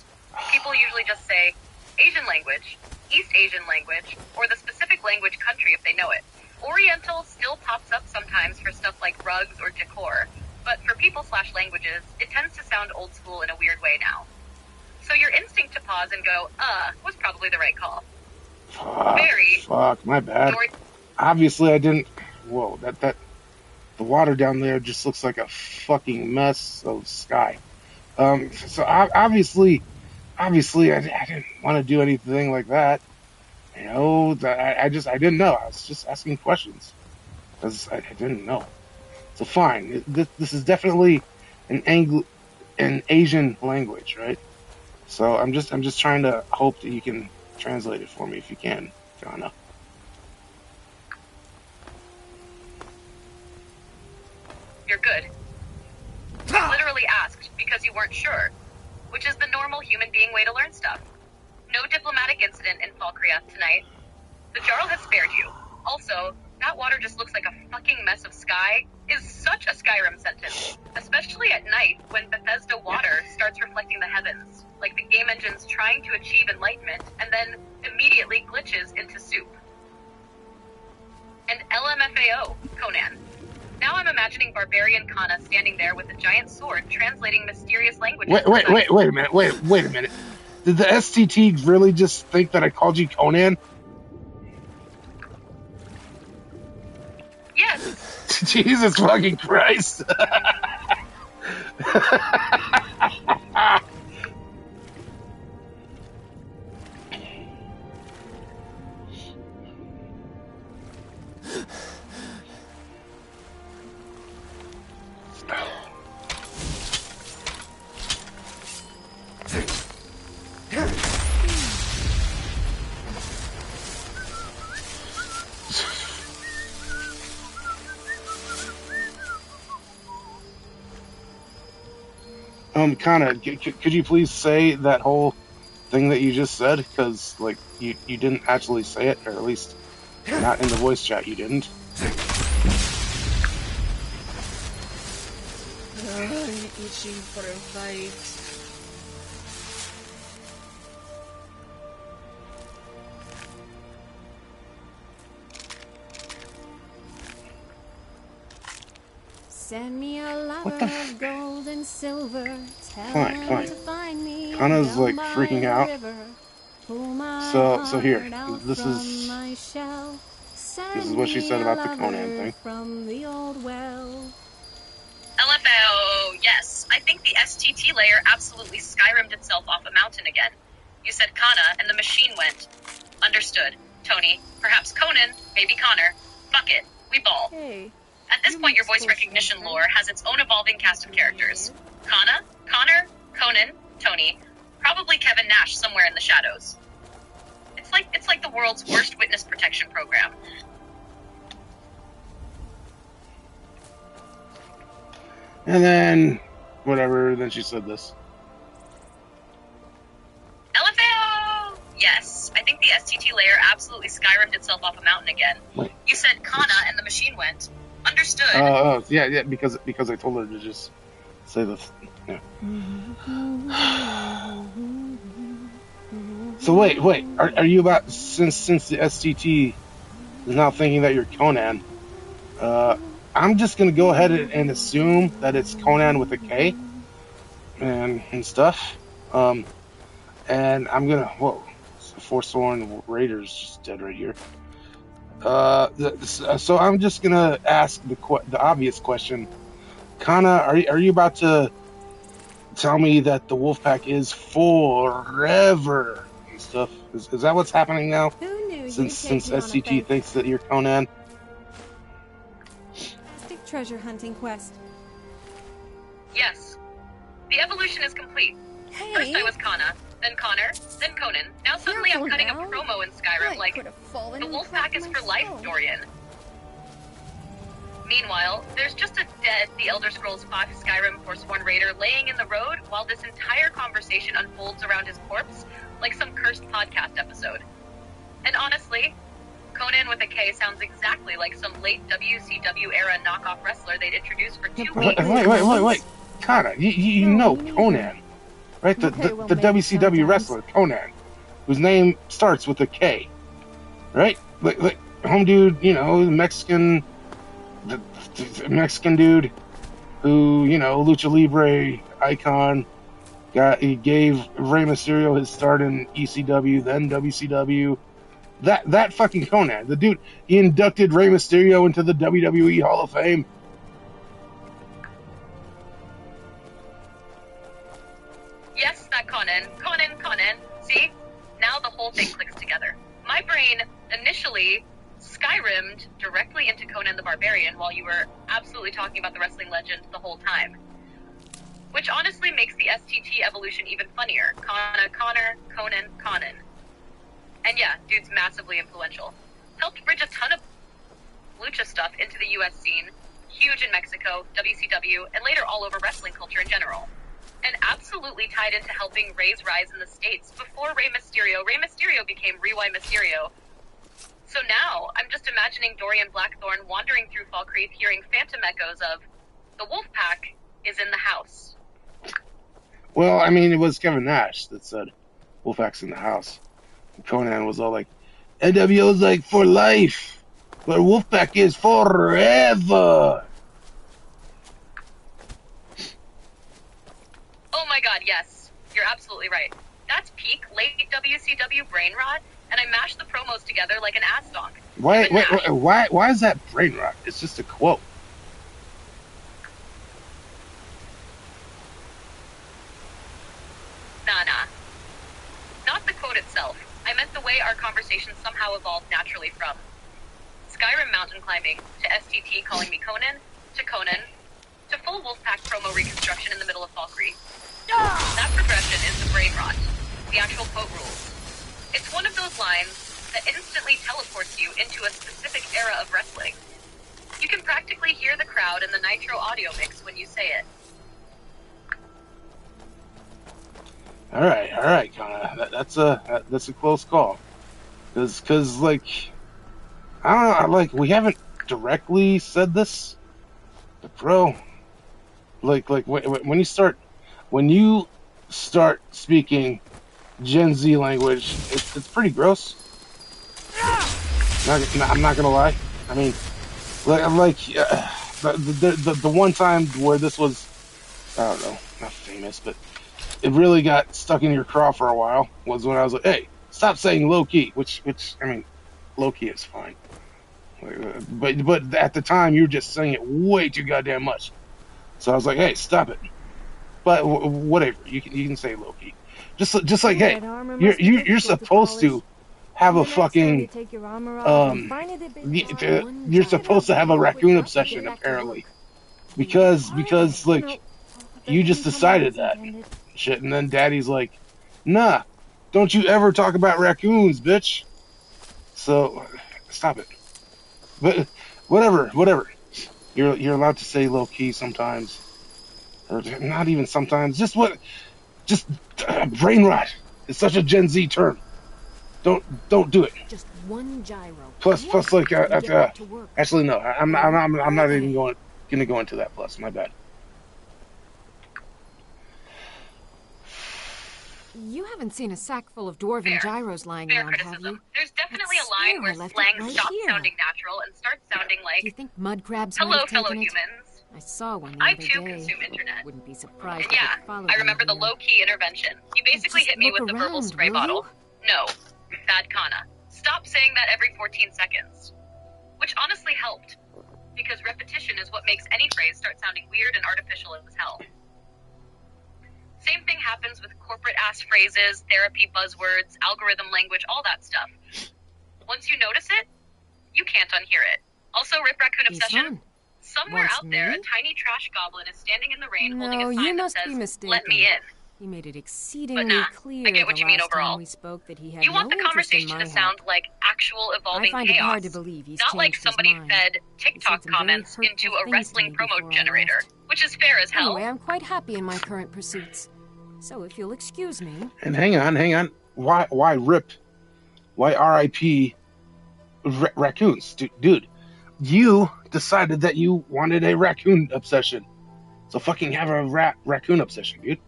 People usually just say Asian language, East Asian language, or the specific language country if they know it. Oriental still pops up sometimes for stuff like rugs or decor, but for people/languages, it tends to sound old school in a weird way now. So your instinct to pause and go, was probably the right call. Fuck, my bad. Obviously I didn't... Whoa, the water down there just looks like a fucking mess of sky. So obviously I didn't want to do anything like that. You know, I didn't know. I was just asking questions because I didn't know. So fine, this is definitely an Asian language, right? So I'm just trying to hope that you can translate it for me if you can, Kana. You're good. You literally asked because you weren't sure, which is the normal human being way to learn stuff. No diplomatic incident in Falkria tonight. The Jarl has spared you. Also, that water just looks like a fucking mess of sky is such a Skyrim sentence, especially at night when Bethesda water starts reflecting the heavens, like the game engine's trying to achieve enlightenment and then immediately glitches into soup. And LMFAO, Conan. Now I'm imagining barbarian Kana standing there with a giant sword translating mysterious languages. Wait a minute. Did the STT really just think that I called you Conan? Yes. Jesus fucking Christ. Kana, could you please say that whole thing that you just said? Because, like, you didn't actually say it, or at least not in the voice chat, you didn't. I'm itching for a fight. Send me a lover of gold and silver. Tell him Fine. to find me. Kana's like freaking out. So here, this is what she said about the Conan thing. From the old well. LFAO, yes. I think the STT layer absolutely Skyrimmed itself off a mountain again. You said Kana, and the machine went. Understood. Tony, perhaps Conan, maybe Connor. Fuck it. We ball. Hey. At this point, your voice recognition lore has its own evolving cast of characters. Kana, Connor, Conan, Tony, probably Kevin Nash somewhere in the shadows. It's like the world's worst witness protection program. And then, whatever, then she said this. LFAO! Yes, I think the STT layer absolutely Skyrimmed itself off a mountain again. Wait. You said Kana and the machine went. Understood. Yeah, because I told her to just say this. Yeah. So wait, are you about, since the STT is now thinking that you're Conan, I'm just gonna go ahead and assume that it's Conan with a K and stuff. And I'm gonna, whoa, Forsworn Raiders just dead right here. So I'm just gonna ask the obvious question. Kana, are you about to tell me that the Wolfpack is forever and stuff? Is that what's happening now? Who knew Since SCT thinks that you're Conan? Stick treasure hunting quest. Yes. The evolution is complete. Hey. First I was Kana, then Connor, then Conan. Now suddenly I'm cutting a promo in Skyrim like, the Wolfpack is for life, Dorian. Meanwhile, there's just a dead The Elder Scrolls V Skyrim Forsworn Raider laying in the road while this entire conversation unfolds around his corpse like some cursed podcast episode. And honestly, Conan with a K sounds exactly like some late WCW era knockoff wrestler they'd introduced for 2 weeks. Wait. Kana, you know Conan, right? The WCW wrestler, Conan, whose name starts with a K, right? Like home dude, you know, the Mexican dude who, you know, Lucha Libre icon. He gave Rey Mysterio his start in ECW, then WCW. That fucking Conan, the dude, he inducted Rey Mysterio into the WWE Hall of Fame. Yes, that Conan. See? Now the whole thing clicks together. My brain initially Skyrimmed directly into Conan the Barbarian while you were absolutely talking about the wrestling legend the whole time. Which honestly makes the STT evolution even funnier. Connor, Conan. And yeah, dude's massively influential. Helped bridge a ton of lucha stuff into the US scene, huge in Mexico, WCW, and later all over wrestling culture in general. And absolutely tied into helping Rey's rise in the States before Rey Mysterio became Rey Mysterio. So now, I'm just imagining Dorian Blackthorn wandering through Fall Creek hearing phantom echoes of, the Wolfpack is in the house. Well, I mean, it was Kevin Nash that said, Wolfpack's in the house. And Conan was all like, NWO's like for life, but Wolfpack is forever. Oh my god, yes. You're absolutely right. That's peak late WCW brain rot, and I mashed the promos together like an ass donk. Why is that brain rot? It's just a quote. Nah. Not the quote itself. I meant the way our conversation somehow evolved naturally from Skyrim mountain climbing, to STT calling me Conan, to full Wolfpack promo reconstruction in the middle of Fall Creek. That progression is the brain rot, the actual quote rules. It's one of those lines that instantly teleports you into a specific era of wrestling. You can practically hear the crowd in the Nitro audio mix when you say it. All right, Connor. That's a close call. Cause like, I don't know, like we haven't directly said this, but bro, like when you start speaking Gen Z language, it's pretty gross. I'm not gonna lie. I mean, the one time where this was, I don't know, not famous, but it really got stuck in your craw for a while was when I was like, hey, stop saying low key, which I mean, low key is fine. But at the time you were just saying it way too goddamn much. So I was like, hey, stop it. But whatever, you can say low key. Just like, hey, you're supposed to have a fucking you're supposed to have a raccoon obsession apparently, because like you just decided that shit, and then Daddy's like, nah, don't you ever talk about raccoons, bitch. So stop it. But whatever. You're allowed to say low key sometimes, or not even sometimes. Just brain rot. It's such a Gen Z term. Don't do it. Just one gyro. Plus, like, actually, no. I'm not even gonna go into that. Plus, my bad. You haven't seen a sack full of dwarven gyros lying around, have you? There's definitely a line where slang stops sounding natural and starts sounding like, do you think mud crabs hello, might have fellow taken it? humans. I saw one the I other too day. consume internet. Wouldn't be surprised And if yeah, it followed I remember the me here. low-key intervention. You basically Just hit me look with the verbal around, spray will you? bottle. No, bad Kana. Stop saying that every 14 seconds. Which honestly helped, because repetition is what makes any phrase start sounding weird and artificial as hell. Same thing happens with corporate-ass phrases, therapy buzzwords, algorithm language, all that stuff. Once you notice it, you can't unhear it. Also, Rip Raccoon Obsession. Somewhere Wants out there, me? a tiny trash goblin is standing in the rain holding No, a you sign that must be says, mistaken. "Let me in." He made it exceedingly But nah, clear I get what the you mean last overall. time we spoke that he had You want no the interest in conversation my to help. sound like actual evolving I find it chaos, hard to believe he's not like changed his somebody mind. fed He said TikTok some very comments hurtful into a things to wrestling me promo before I generator, left. which is fair as hell. Anyway, I'm quite happy in my current pursuits. So if you'll excuse me... And hang on. Why RIP? Why RIP Raccoons, dude. You decided that you wanted a raccoon obsession, so fucking have a raccoon obsession, dude.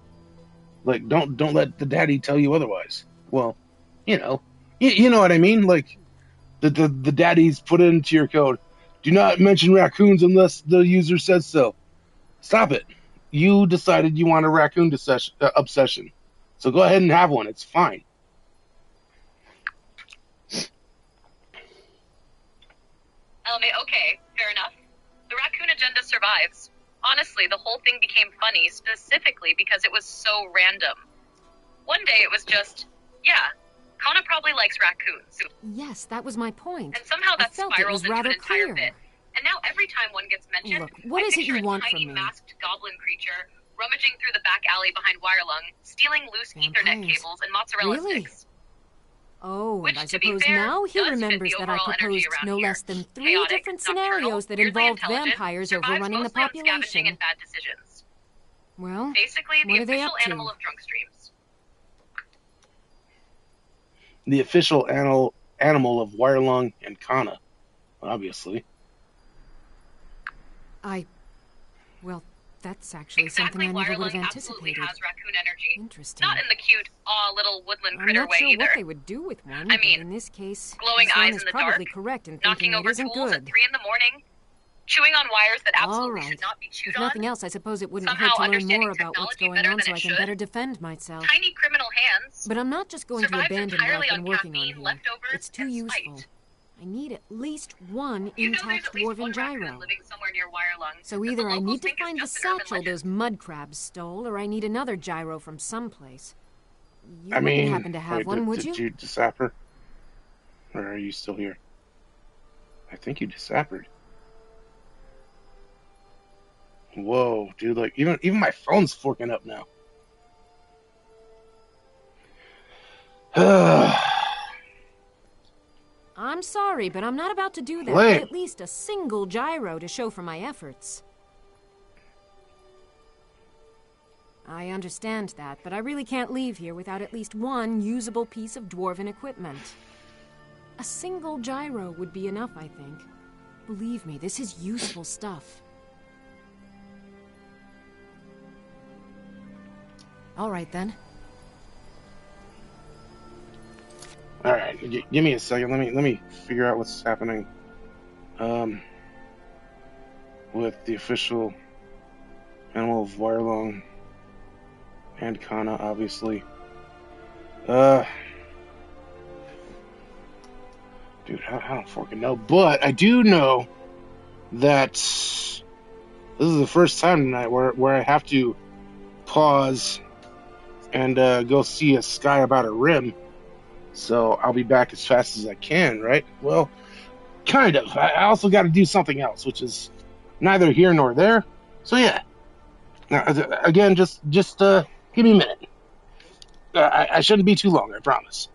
Like, don't let the daddy tell you otherwise. Well, you know, you know what I mean. Like, the daddies put it into your code. Do not mention raccoons unless the user says so. Stop it. You decided you want a raccoon obsession, so go ahead and have one. It's fine. Okay, fair enough. The raccoon agenda survives. Honestly, the whole thing became funny specifically because it was so random. One day it was just, yeah, Kana probably likes raccoons. Yes, that was my point. And somehow that I felt it was spiraled into rather an entire clear. bit. And now every time one gets mentioned, Look, what I is it picture you want a tiny from me? masked goblin creature rummaging through the back alley behind Wirelung, stealing loose Ethernet Vampires. cables and mozzarella Really? sticks. Oh, Which, and I to be suppose fair, now he does fit remembers the that I overall energy proposed around no here. less than 3 Chaotic, different nocturnal, scenarios that weirdly involved intelligent, vampires survives overrunning the mostly on scavenging population. and bad decisions. Well, Basically, what the are they official up to? animal of DRUNKSTREAMs. The official animal of Wirelung and Kana, obviously. Well, that's actually something I never would have Absolutely anticipated. has raccoon energy. Interesting. Not in the cute, aw, little woodland I'm critter not way sure either. what they would do with one, I but mean, in this case, glowing this one eyes is in the probably dark, correct in knocking thinking over it isn't tools good. at 3 in the morning, chewing on wires that All absolutely right. should not be chewed If on. nothing else, I suppose it wouldn't Somehow hurt to learn understanding more about what's technology going better on than so it I can should. better defend myself. Tiny criminal hands. But I'm not just going to Survives abandon what entirely I've been on working on caffeine, here. leftovers, It's too and useful. spite. I need at least one You know there's intact at least dwarven one gyro. raccoon living somewhere near Wirelung So that the either I locals need to think is find the just an urban satchel legend. those mud crabs stole, or I need another gyro from someplace. You I wouldn't mean, happen to have wait, one, would did you? you disapper? Or are you still here? I think you disappeared. Whoa, dude! Like even my phone's forking up now. I'm sorry, but I'm not about to do that. Lame. With at least a single gyro to show for my efforts. I understand that, but I really can't leave here without at least one usable piece of dwarven equipment. A single gyro would be enough, I think. Believe me, this is useful stuff. All right, then. All right, give me a second. Let me figure out what's happening. With the official animal of Wirelung and Kana, obviously. Dude, I don't fucking know, but I do know that this is the first time tonight where I have to pause and go see a sky about a rim. So I'll be back as fast as I can, right? Well, kind of. I also got to do something else, which is neither here nor there. So yeah. Now, again, just give me a minute. I shouldn't be too long, I promise.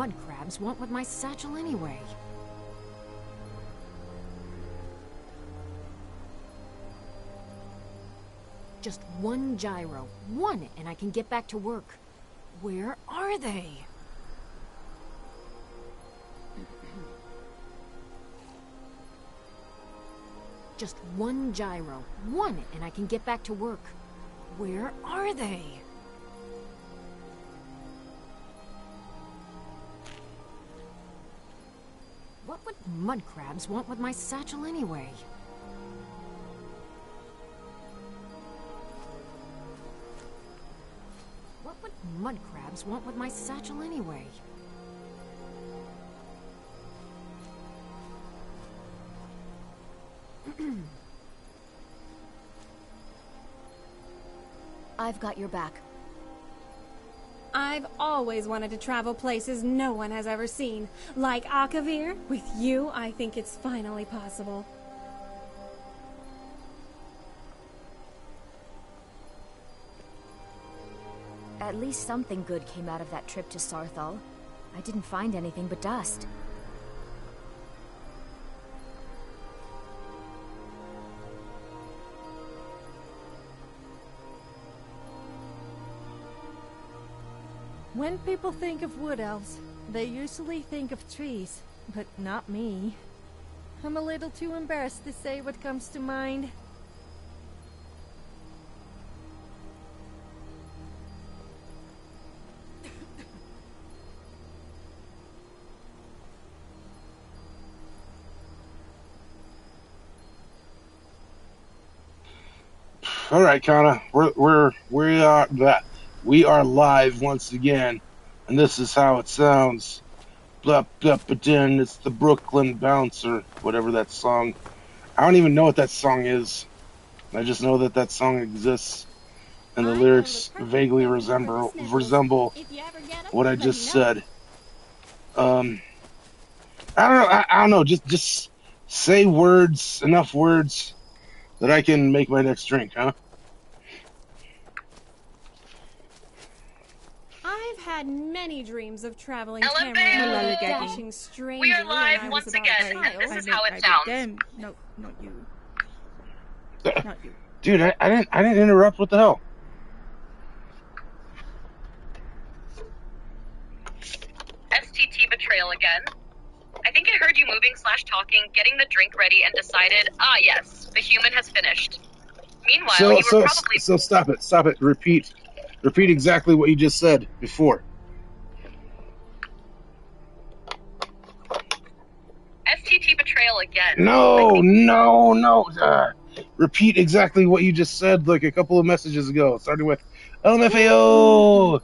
mud crabs want with my satchel anyway? Just one gyro. One, and I can get back to work. Where are they? Just one gyro. One, and I can get back to work. Where are they? What would mud crabs want with my satchel anyway? What would mud crabs want with my satchel anyway? I've got your back. I've always wanted to travel places no one has ever seen. Like Akavir, with you, I think it's finally possible. At least something good came out of that trip to Sarthal. I didn't find anything but dust. When people think of wood elves, they usually think of trees, but not me. I'm a little too embarrassed to say what comes to mind. All right, Kana, we are live once again, and this is how it sounds. Blup blup ba-din, it's the Brooklyn Bouncer, whatever that song. I don't even know what that song is. I just know that that song exists, and the lyrics vaguely resemble what I just said. I don't know. Just say words, enough words that I can make my next drink, huh? I've had many dreams of traveling LFA. Tamriel, dashing strangely. We are live once again, and this is how it sounds. Them. No, not you. Not you. Dude, I didn't interrupt. What the hell? STT betrayal again. I think I heard you moving/talking, getting the drink ready, and decided, yes, the human has finished. Meanwhile, you were probably... So stop it. Repeat exactly what you just said before. STT betrayal again. No. Repeat exactly what you just said like a couple of messages ago, starting with LMFAO.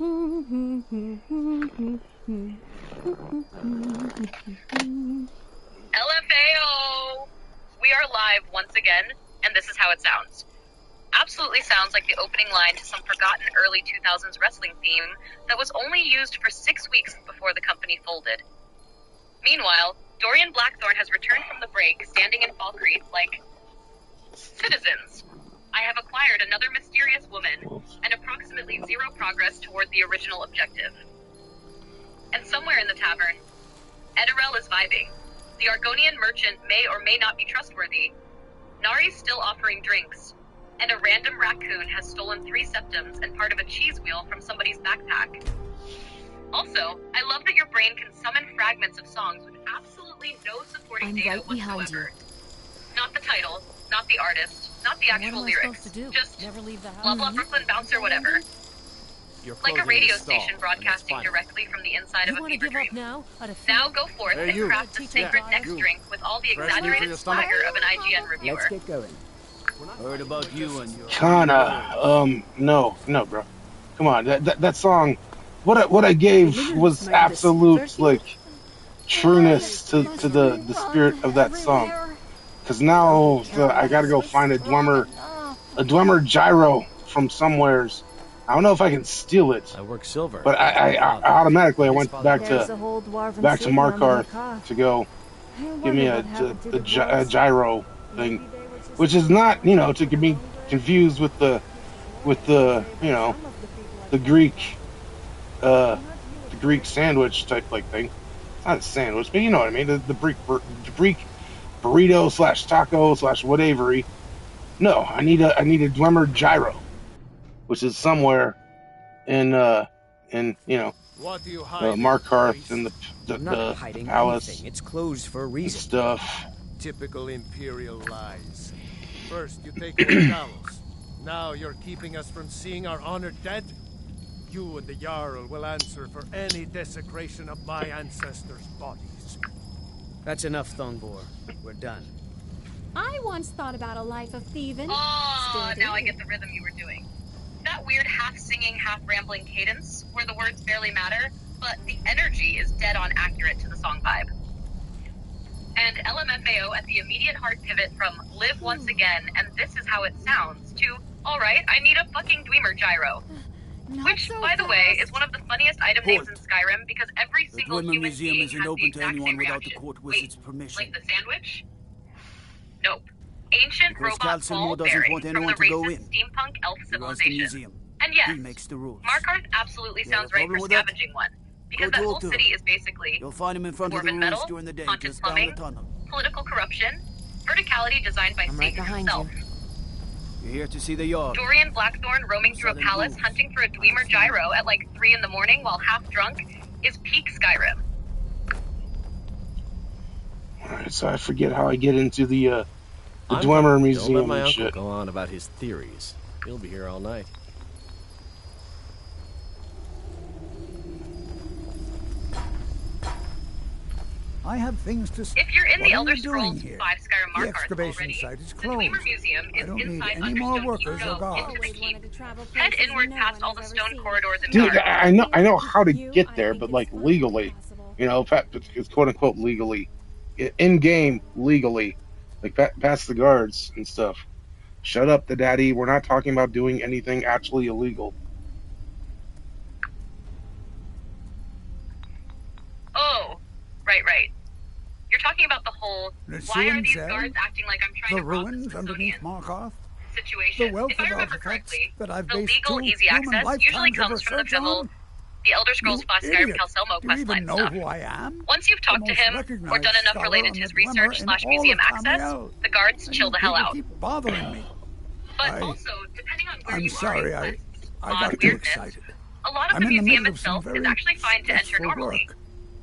LFAO! We are live once again, and this is how it sounds. Absolutely sounds like the opening line to some forgotten early 2000s wrestling theme that was only used for 6 weeks before the company folded. Meanwhile, Dorian Blackthorn has returned from the break, standing in Falkreath like... Citizens, I have acquired another mysterious woman, and approximately 0 progress toward the original objective. And somewhere in the tavern, Edirel is vibing. The Argonian merchant may or may not be trustworthy. Nari's still offering drinks. And a random raccoon has stolen 3 septums and part of a cheese wheel from somebody's backpack. Also, I love that your brain can summon fragments of songs with absolutely no supporting data whatsoever. Not the title, not the artist, not the actual lyrics. Just blah blah Brooklyn Bouncer whatever. Like a radio station broadcasting directly from the inside of a fever dream. Now go forth and craft the sacred next drink with all the exaggerated swagger of an IGN reviewer. Let's get going. Heard about you and your... Kana, no, bro. Come on, that song, what I gave was absolute, like, trueness to the spirit of that song. Because now I gotta go find a Dwemer gyro from somewheres. I don't know if I can steal it. I work silver. But I automatically went back to Markarth to go give me a gyro thing, which is not, to be confused with the the Greek Greek sandwich type like thing. It's not a sandwich, but you know what I mean. The Greek burrito slash taco slash whatever. No, I need a Dwemer gyro, which is somewhere in you know, what do you hide, Markarth and I'm not the hiding palace anything. It's closed for a reason. stuff. Typical Imperial lies. First, you take away Talos. Now you're keeping us from seeing our honored dead? You and the Jarl will answer for any desecration of my ancestors' bodies. That's enough, Thongbor. We're done. I once thought about a life of thieving. Oh, now I get the rhythm you were doing. That weird half-singing, half-rambling cadence, where the words barely matter, but the energy is dead-on accurate to the song vibe. And LMFAO at the immediate hard pivot from live once again, and this is how it sounds, to, alright, I need a fucking Dwemer gyro. Which, by the way, is one of the funniest item names in Skyrim, because every single human being has the exact same reaction. Wait, like the sandwich? Nope. Ancient robot ball bearing from the racist steampunk elf civilization. And yes, Markarth absolutely sounds right for scavenging one, because that whole city is basically dwarven metal, haunted plumbing, political corruption, verticality designed by Satan himself. You're here to see the yard. Dorian Blackthorn roaming through a palace hunting for a Dwemer gyro at like 3 in the morning while half drunk is peak Skyrim. Alright, so I forget how I get into the Dwemer Museum. Don't let my and uncle shit. go on about his theories. He'll be here all night. I have things to say. If you're in What the are Elder you doing Scrolls here? 5 Skyrim The Markarth excavation already, site is the closed. Dwemer Museum I is don't need inside any more Understone workers or Keep. guards. Into the keep. Head inward past all the stone corridors and Dude, guards. I know how to get there, but like legally, you know, it's quote unquote legally, in game legally, like past the guards and stuff. Shut up, the daddy. We're not talking about doing anything actually illegal. Oh, right. You're talking about the whole, why are these guards acting like I'm trying The to rob the ruins underneath Smithsonian Markarth? situation? The wealth If I of remember artifacts correctly, that I've the based legal two easy human access usually lifetimes of comes from the research civil, on? the Elder Scrolls 5 Skyrim Idiot. Calcelmo Do you even questline know stuff. who I am? Once you've talked to The him, most or done recognized enough scholar related on to his the research Dwemer in all /museum of access, Tamriel. the guards And chill you the hell people out. keep bothering me. But also, depending on where I'm you sorry, are in I odd got too weirdness, excited. a lot of I'm the in the museum middle of some itself is very actually fine to enter stressful normally. work,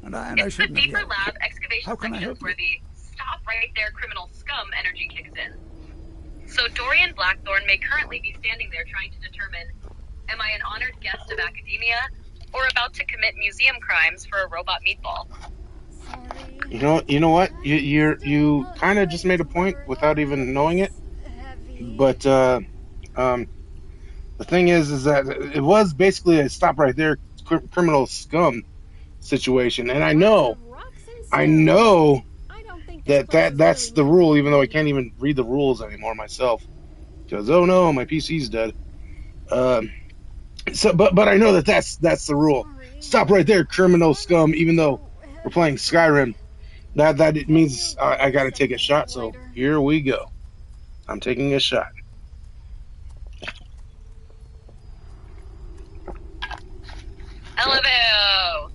and I It's the shouldn't have deeper yelled. lab excavation How can I sections help where you? the stop right there criminal scum energy kicks in. So Dorian Blackthorn may currently be standing there trying to determine, am I an honored guest of academia, or about to commit museum crimes for a robot meatball? You know what? You kind of just made a point without even knowing it. But the thing is that it was basically a stop right there criminal scum situation, and I know that's the rule, even though I can't even read the rules anymore myself, because oh no, my PC's dead. But I know that's the rule. Stop right there, criminal scum. Even though we're playing Skyrim, that it means I got to take a shot. So here we go. I'm taking a shot. Eleveo!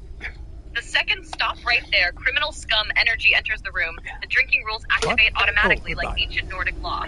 The second stop right there, criminal scum energy enters the room. The drinking rules activate automatically like ancient Nordic law.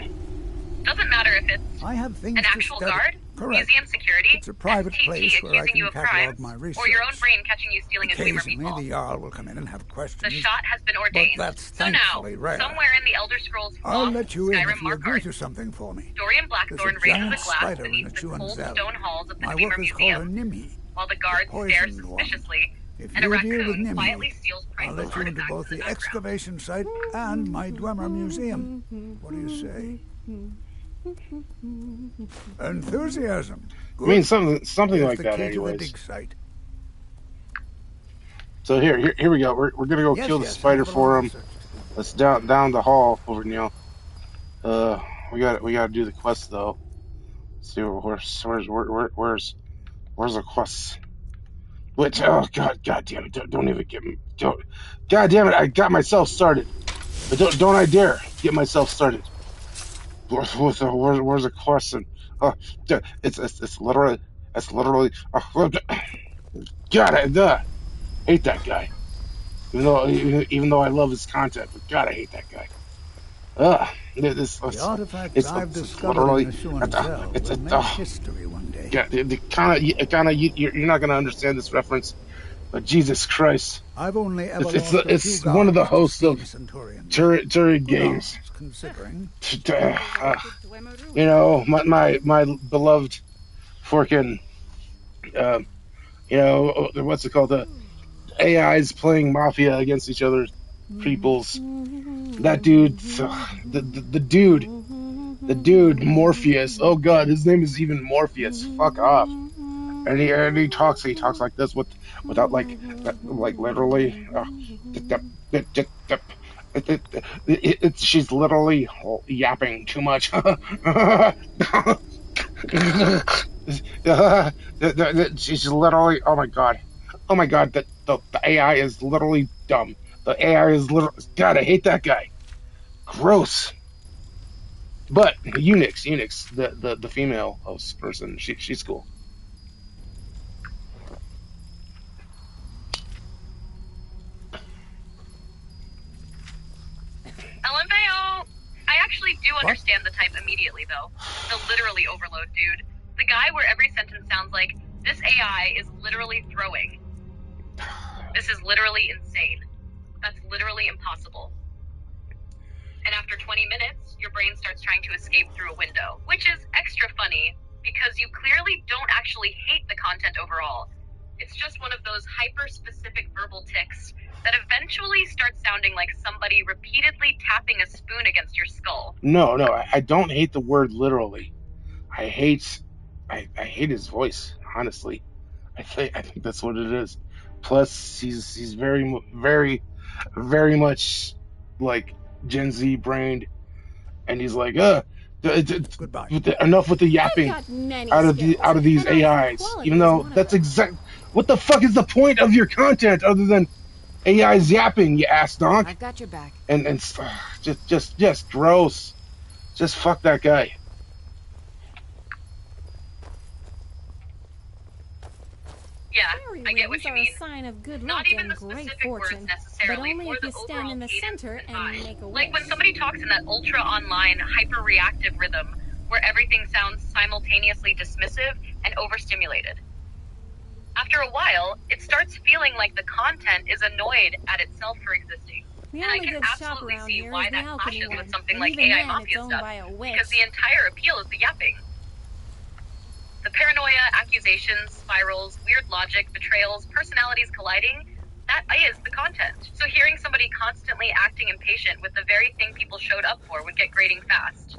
Doesn't matter if it's I have things an actual to study. guard, Correct. museum security, It's a private STT place where I accusing you can of crimes, catalog my research. or your own brain catching you stealing a Dwemer Occasionally, meatball. the Jarl will come in and have questions. The shot has been ordained. But that's So now, thankfully rare. somewhere in the Elder Scrolls I'll lost let you in Skyrim if you agree Markarth, to something for me. Dorian Blackthorn There's a raises giant a glass spider in beneath the the Chuan cold Zell. stone halls of the My Dwemer workers call her Museum, Nimhi. while the guards stare poisoned one. suspiciously, If and a you deal with raccoon Nimhi, quietly steals I'll priceless let you into artifacts both in the background. excavation site and my Dwemer Museum. What do you say? Enthusiasm. I mean, something Here's like the that, key to the anyways. dig site. So here we go. We're gonna go kill the spider for him. Let's down the hall over Neil. We got to do the quest though. Let's see where's the quest? Which god damn it! Don't even get me. God damn it! I got myself started. But don't I dare get myself started. Where's the question? It's literally. God, Hate that guy. Even though I love his content, but God, I hate that guy. The artifacts I've discovered literally, in the Shuan Cell will make history one day. Yeah, you're not gonna understand this reference, but Jesus Christ, I've only ever it's one of the hosts of Turret Games. Considering, you know, my beloved Forkin, you know, what's it called? The AIs playing Mafia against each other, peoples. That dude, the dude Morpheus. Oh God, his name is even Morpheus. Fuck off. And he talks like this without like literally. She's literally yapping too much. She's literally. Oh my god. The AI is literally dumb. The AI is literally. God, I hate that guy. Gross. But Unix, the female host person, she's cool. LMFAO! I actually do understand the type immediately, though. The literally overload dude. The guy where every sentence sounds like, this AI is literally throwing. This is literally insane. That's literally impossible. And after 20 minutes, your brain starts trying to escape through a window, which is extra funny because you clearly don't actually hate the content overall. It's just one of those hyper-specific verbal tics that eventually starts sounding like somebody repeatedly tapping a spoon against your skull. No, I don't hate the word literally. I hate his voice, honestly. I think that's what it is. Plus, he's very much like Gen Z brained, and he's like, goodbye. Enough with the yapping out of these AIs. Even though that's exact. What the fuck is the point of your content other than AI's yapping? You ass donk. I've got your back. And just gross. Just fuck that guy. Yeah, I get what you mean. A sign of good Not luck even and the great specific fortune, words necessarily, but only or if the you stand overall in the cadence center and and vibe. make a wish. Like when somebody talks in that ultra-online, hyper-reactive rhythm, where everything sounds simultaneously dismissive and overstimulated. After a while, it starts feeling like the content is annoyed at itself for existing. The And I only can good shop absolutely around see here why is the that alchemy clashes one, with something and like even AI then, Mafia it's owned stuff, by a witch. because the entire appeal is the yapping. The paranoia, accusations, spirals, weird logic, betrayals, personalities colliding, that is the content. So hearing somebody constantly acting impatient with the very thing people showed up for would get grating fast.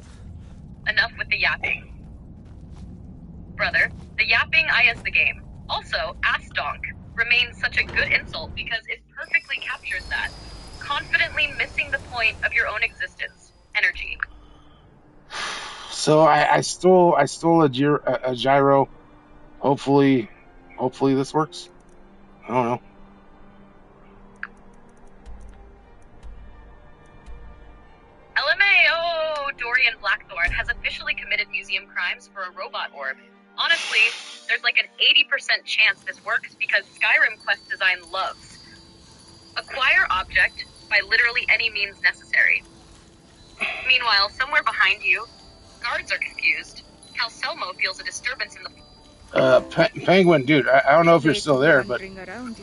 Enough with the yapping. Brother, the yapping is the game. Also, ass donk remains such a good insult because it perfectly captures that. Confidently missing the point of your own existence. Energy. So I stole a gyro. Hopefully this works. I don't know. LMAO! Dorian Blackthorn has officially committed museum crimes for a robot orb. Honestly, there's like an 80% chance this works because Skyrim quest design loves. Acquire object by literally any means necessary. Meanwhile, somewhere behind you, guards are confused. Calselmo feels a disturbance in the... Penguin, dude, I don't know if you're still there, but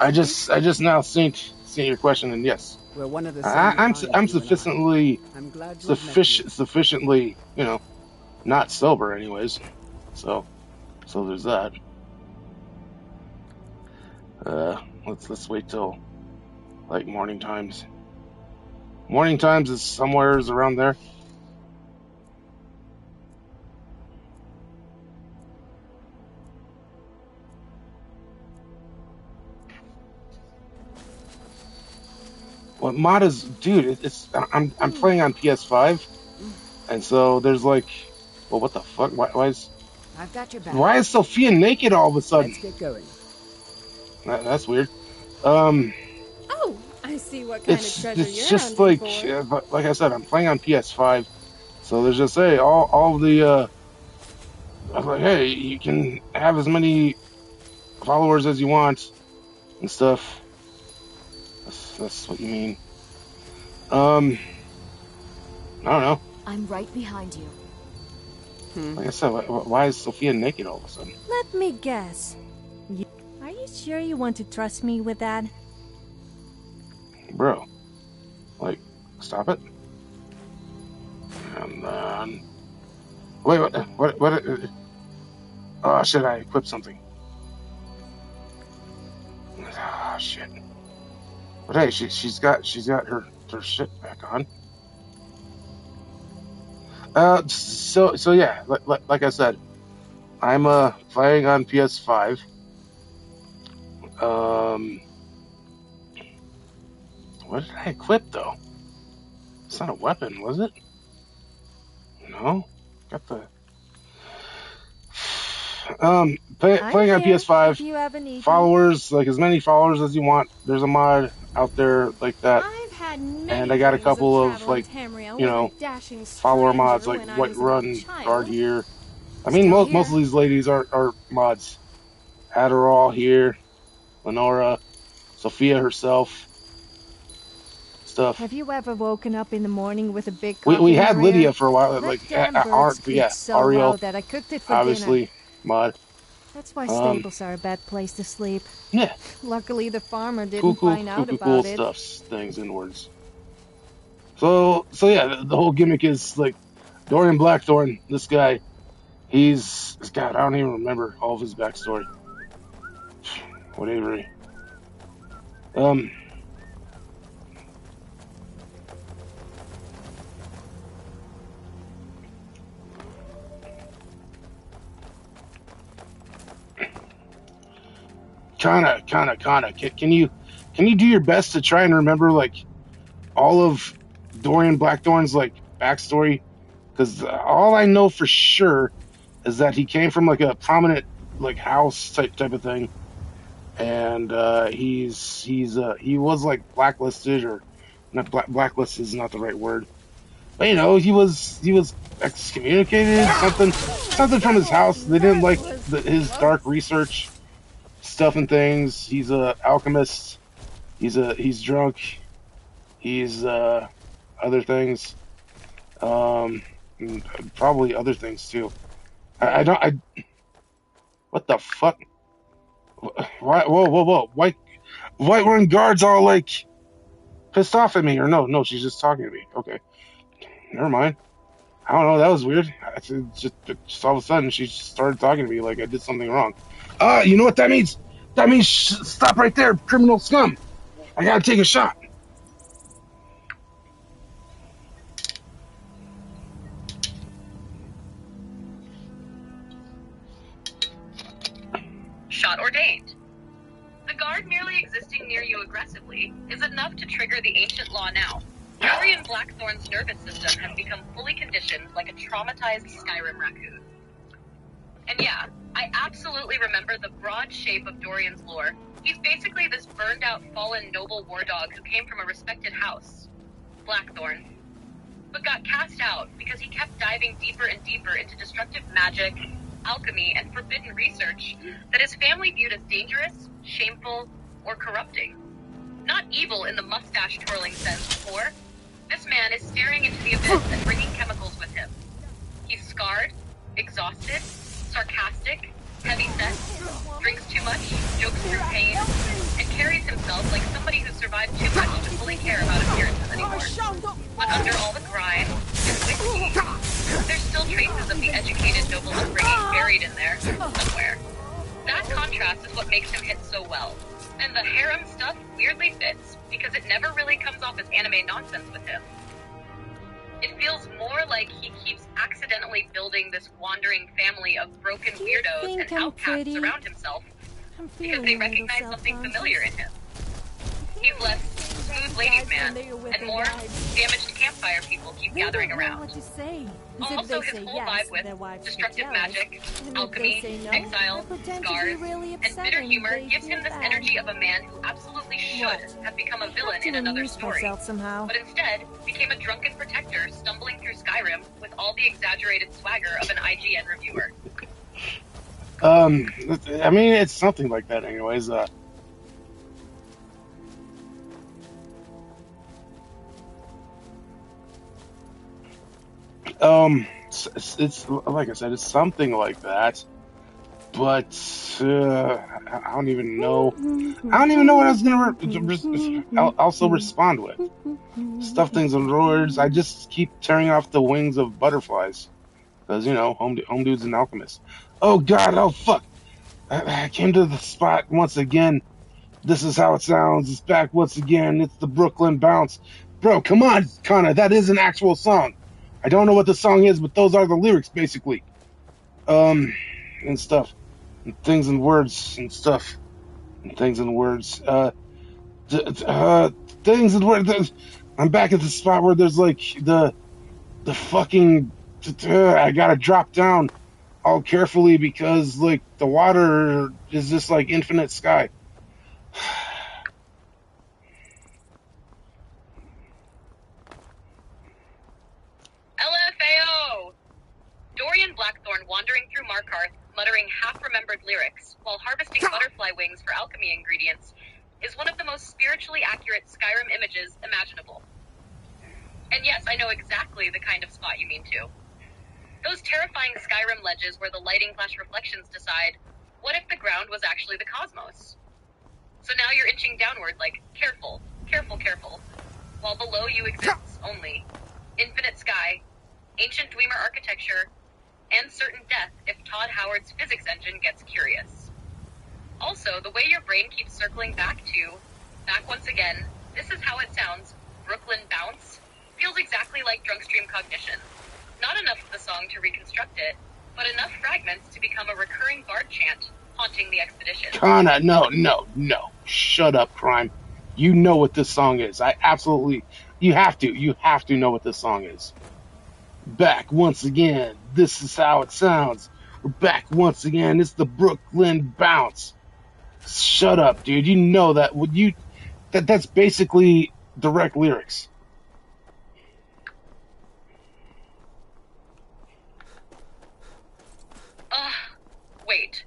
I just now seen your question, and yes, We're one of the I'm same kind, sufficiently I'm glad you have met me. sufficiently, you know, not sober, anyways. So there's that. Let's wait till like morning times. Morning times is somewheres around there. What mod is, dude? I'm playing on PS5, and so there's like, well, what the fuck? Why is I've got your back. Why is Sophia naked all of a sudden? Let's get going. That's weird. Oh, I see what kind of treasure it's you're just hunting like, for. like I said, I'm playing on PS5, so there's just all the. I was like, hey, you can have as many followers as you want and stuff. that's what you mean. I don't know. I'm right behind you. Like I said, why is Sophia naked all of a sudden? Let me guess. Are you sure you want to trust me with that? Bro, like, stop it. And then... Wait, what? Oh, shit, I equipped something. Oh, shit. But hey, she's got her shit back on. So yeah, like I said, I'm playing on PS5. What did I equip though? It's not a weapon, was it? No, got the playing on PS5. Followers, like as many followers as you want. There's a mod out there like that, and I got a couple of like follower mods like Whiterun, Guard here. I mean, most of these ladies are mods. Adderall here, Lenora, Sophia herself, stuff. Have you ever woken up in the morning with a big We had Lydia for a while, like so Ariel, well that I cooked it for obviously dinner. mod. That's why stables are a bad place to sleep. Yeah. Luckily, the farmer didn't find out about cool it. Stuff, things inwards. So yeah, the whole gimmick is like Dorian Blackthorn. This guy, he's God. I don't even remember all of his backstory. Whatever. Kinda. Can you do your best to try and remember like all of Dorian Blackthorn's like backstory? Because all I know for sure is that he came from like a prominent like house type of thing, and he was like blacklisted, or not blacklisted is not the right word, but you know he was excommunicated, something from his house. They didn't like his dark research stuff and things. He's a alchemist. He's drunk. He's other things. Probably other things too. I what the fuck? Why? Whoa! Whiterun guards all like pissed off at me, or no? She's just talking to me. Okay, never mind. I don't know. That was weird. Just all of a sudden she started talking to me like I did something wrong. You know what that means? That means stop right there, criminal scum. I gotta take a shot. Shot ordained. The guard merely existing near you aggressively is enough to trigger the ancient law now. Dorian Blackthorn's nervous system has become fully conditioned like a traumatized Skyrim raccoon. And yeah, I absolutely remember the broad shape of Dorian's lore. He's basically this burned-out, fallen noble war dog who came from a respected house, Blackthorn, but got cast out because he kept diving deeper and deeper into destructive magic, alchemy, and forbidden research that his family viewed as dangerous, shameful, or corrupting. Not evil in the mustache-twirling sense, or this man is staring into the abyss and bringing chemicals with him. He's scarred, exhausted, sarcastic, heavy-set, drinks too much, jokes through pain, and carries himself like somebody who survived too much to fully care about appearances anymore. But under all the grime and whiskey, there's still traces of the educated noble upbringing buried in there somewhere. That contrast is what makes him hit so well. And the harem stuff weirdly fits, because it never really comes off as anime nonsense with him. It feels more like he keeps accidentally building this wandering family of broken weirdos and outcasts around himself because they recognize something familiar in him. He's less smooth ladies man, and more damaged campfire people keep gathering around. Also, his whole vibe with destructive magic, alchemy, exile, scars, and bitter humor gives him this energy of a man who absolutely should have become a villain in another story, but instead became a drunken protector stumbling through Skyrim with all the exaggerated swagger of an IGN reviewer. I mean, it's something like that anyways. It's like I said, it's something like that. But I don't even know. I don't even know what I was gonna also respond with. Stuff things in words. I just keep tearing off the wings of butterflies, because home dude's an alchemist. Oh God! Oh fuck! I came to the spot once again. This is how it sounds. It's back once again. It's the Brooklyn bounce, bro. Come on, Connor. That is an actual song. I don't know what the song is, but those are the lyrics, basically. And stuff. And things and words and stuff. And things and words. Things and words. I'm back at the spot where there's like the fucking. I gotta drop down all carefully because like the water is just like infinite sky. LFAO! Dorian Blackthorn wandering through Markarth, muttering half-remembered lyrics, while harvesting butterfly wings for alchemy ingredients, is one of the most spiritually accurate Skyrim images imaginable. And yes, I know exactly the kind of spot you mean too. Those terrifying Skyrim ledges where the lighting-clash reflections decide, what if the ground was actually the cosmos? So now you're inching downward like, careful, careful, careful, while below you exists only infinite sky, ancient Dwemer architecture, and certain death if Todd Howard's physics engine gets curious. Also, the way your brain keeps circling back once again, this is how it sounds, Brooklyn bounce, feels exactly like DRUNKSTREAM cognition. Not enough of the song to reconstruct it, but enough fragments to become a recurring bard chant haunting the expedition. Kana, no. Shut up, crime. You know what this song is. You have to know what this song is. Back once again. This is how it sounds. We're back once again. It's the Brooklyn bounce. Shut up, dude. You know that. That's basically direct lyrics. Wait.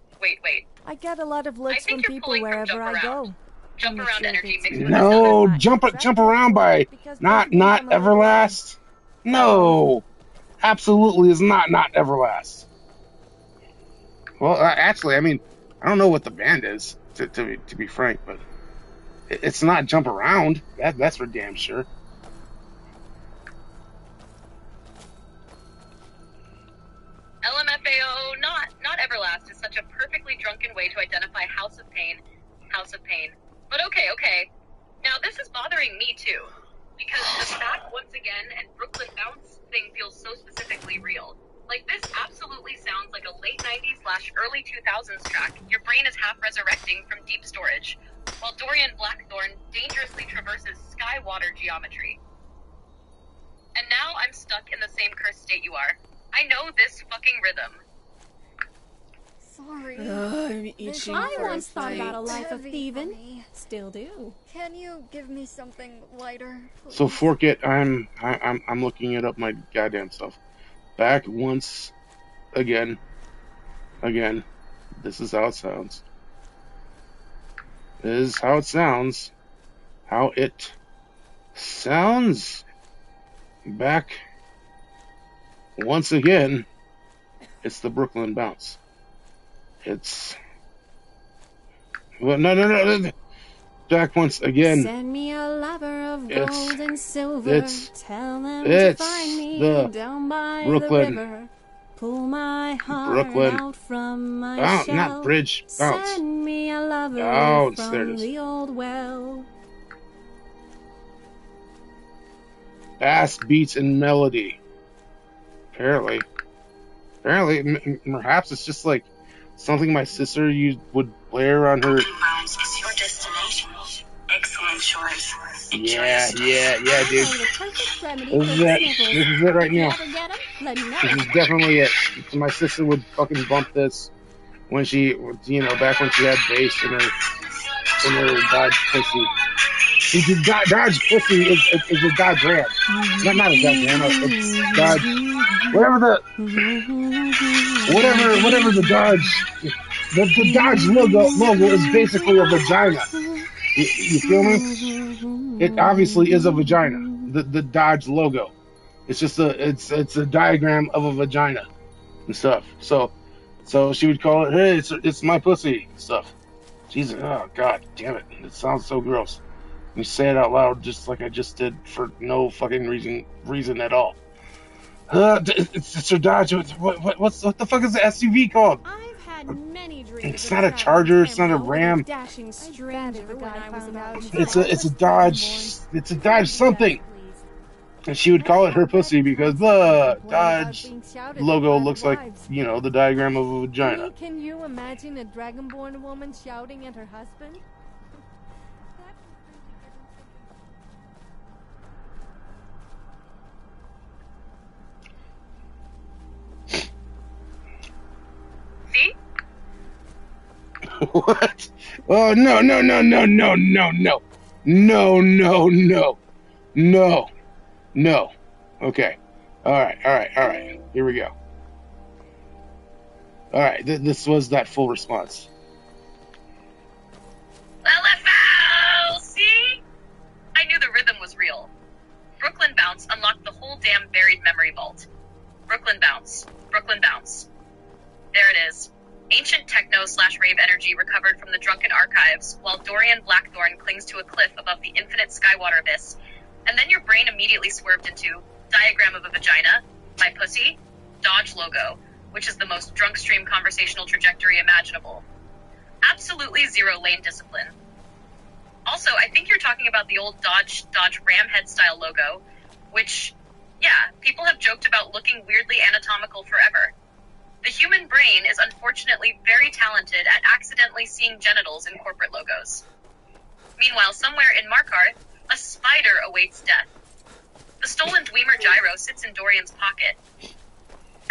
I get a lot of looks from people wherever I go. Jump around energy mixed with No, jump around by not Everlast. No, absolutely is not Everlast. Well, actually, I mean, I don't know what the band is to be frank, but it's not Jump Around. That's for damn sure. LMFAO, not Everlast is such a perfectly drunken way to identify House of Pain. But okay. Now this is bothering me too, because the back once again and Brooklyn bounce thing feels so specifically real. Like this absolutely sounds like a late 90s/early 2000s track your brain is half resurrecting from deep storage, while Dorian Blackthorn dangerously traverses sky water geometry. And now I'm stuck in the same cursed state you are. I know this fucking rhythm. Sorry. I'm itching I for once a thought about a fight. life of thieving. Still do. Can you give me something lighter, please? So fork it. I'm looking it up my goddamn self. Back once again. This is how it sounds. This is how it sounds. How it sounds. Back once again. It's the Brooklyn bounce. It's no. Back once again. Send me a lover of gold and silver. Tell them to find me down by Brooklyn. the river. Pull my heart out from my shell. Not bridge. Bounce. Send me a lover from the old well. Bass, beats, and melody. Apparently, perhaps it's just like something my sister would play around her. Bounce is your destination. Excellent choice. Yeah, dude. This is it right now. This is definitely it. My sister would fucking bump this when she, back when she had bass in her Dodge pussy. Dodge pussy is a Dodge Ram. Not a Dodge Ram. It's Dodge. Whatever the Dodge. The Dodge logo is basically a vagina. You feel me? It obviously is a vagina. The Dodge logo. It's just it's a diagram of a vagina and stuff. So she would call it, hey, it's my pussy and stuff. Jesus, oh god damn it. It sounds so gross. You say it out loud just like I just did for no fucking reason at all. It's a Dodge. What the fuck is the SUV called? I've had many dreams. It's not a Charger. It's not a Ram. Dashing stranger when I was about It's a Dodge. It's a Dodge something. And she would call it her pussy because the Dodge logo looks like, you know, the diagram of a vagina. Can you imagine a dragonborn woman shouting at her husband? See? What? Oh, no. No. Okay. All right. Here we go. All right. This was that full response. LFL! See? I knew the rhythm was real. Brooklyn Bounce unlocked the whole damn buried memory vault. Brooklyn Bounce. There it is. Ancient techno/rave energy recovered from the drunken archives, while Dorian Blackthorn clings to a cliff above the infinite Skywater abyss. And then your brain immediately swerved into diagram of a vagina, my pussy, Dodge logo, which is the most DRUNKSTREAM conversational trajectory imaginable. Absolutely zero lane discipline. Also, I think you're talking about the old Dodge Ram head style logo, which, yeah, people have joked about looking weirdly anatomical forever. The human brain is unfortunately very talented at accidentally seeing genitals in corporate logos. Meanwhile, somewhere in Markarth, a spider awaits death. The stolen Dwemer gyro sits in Dorian's pocket.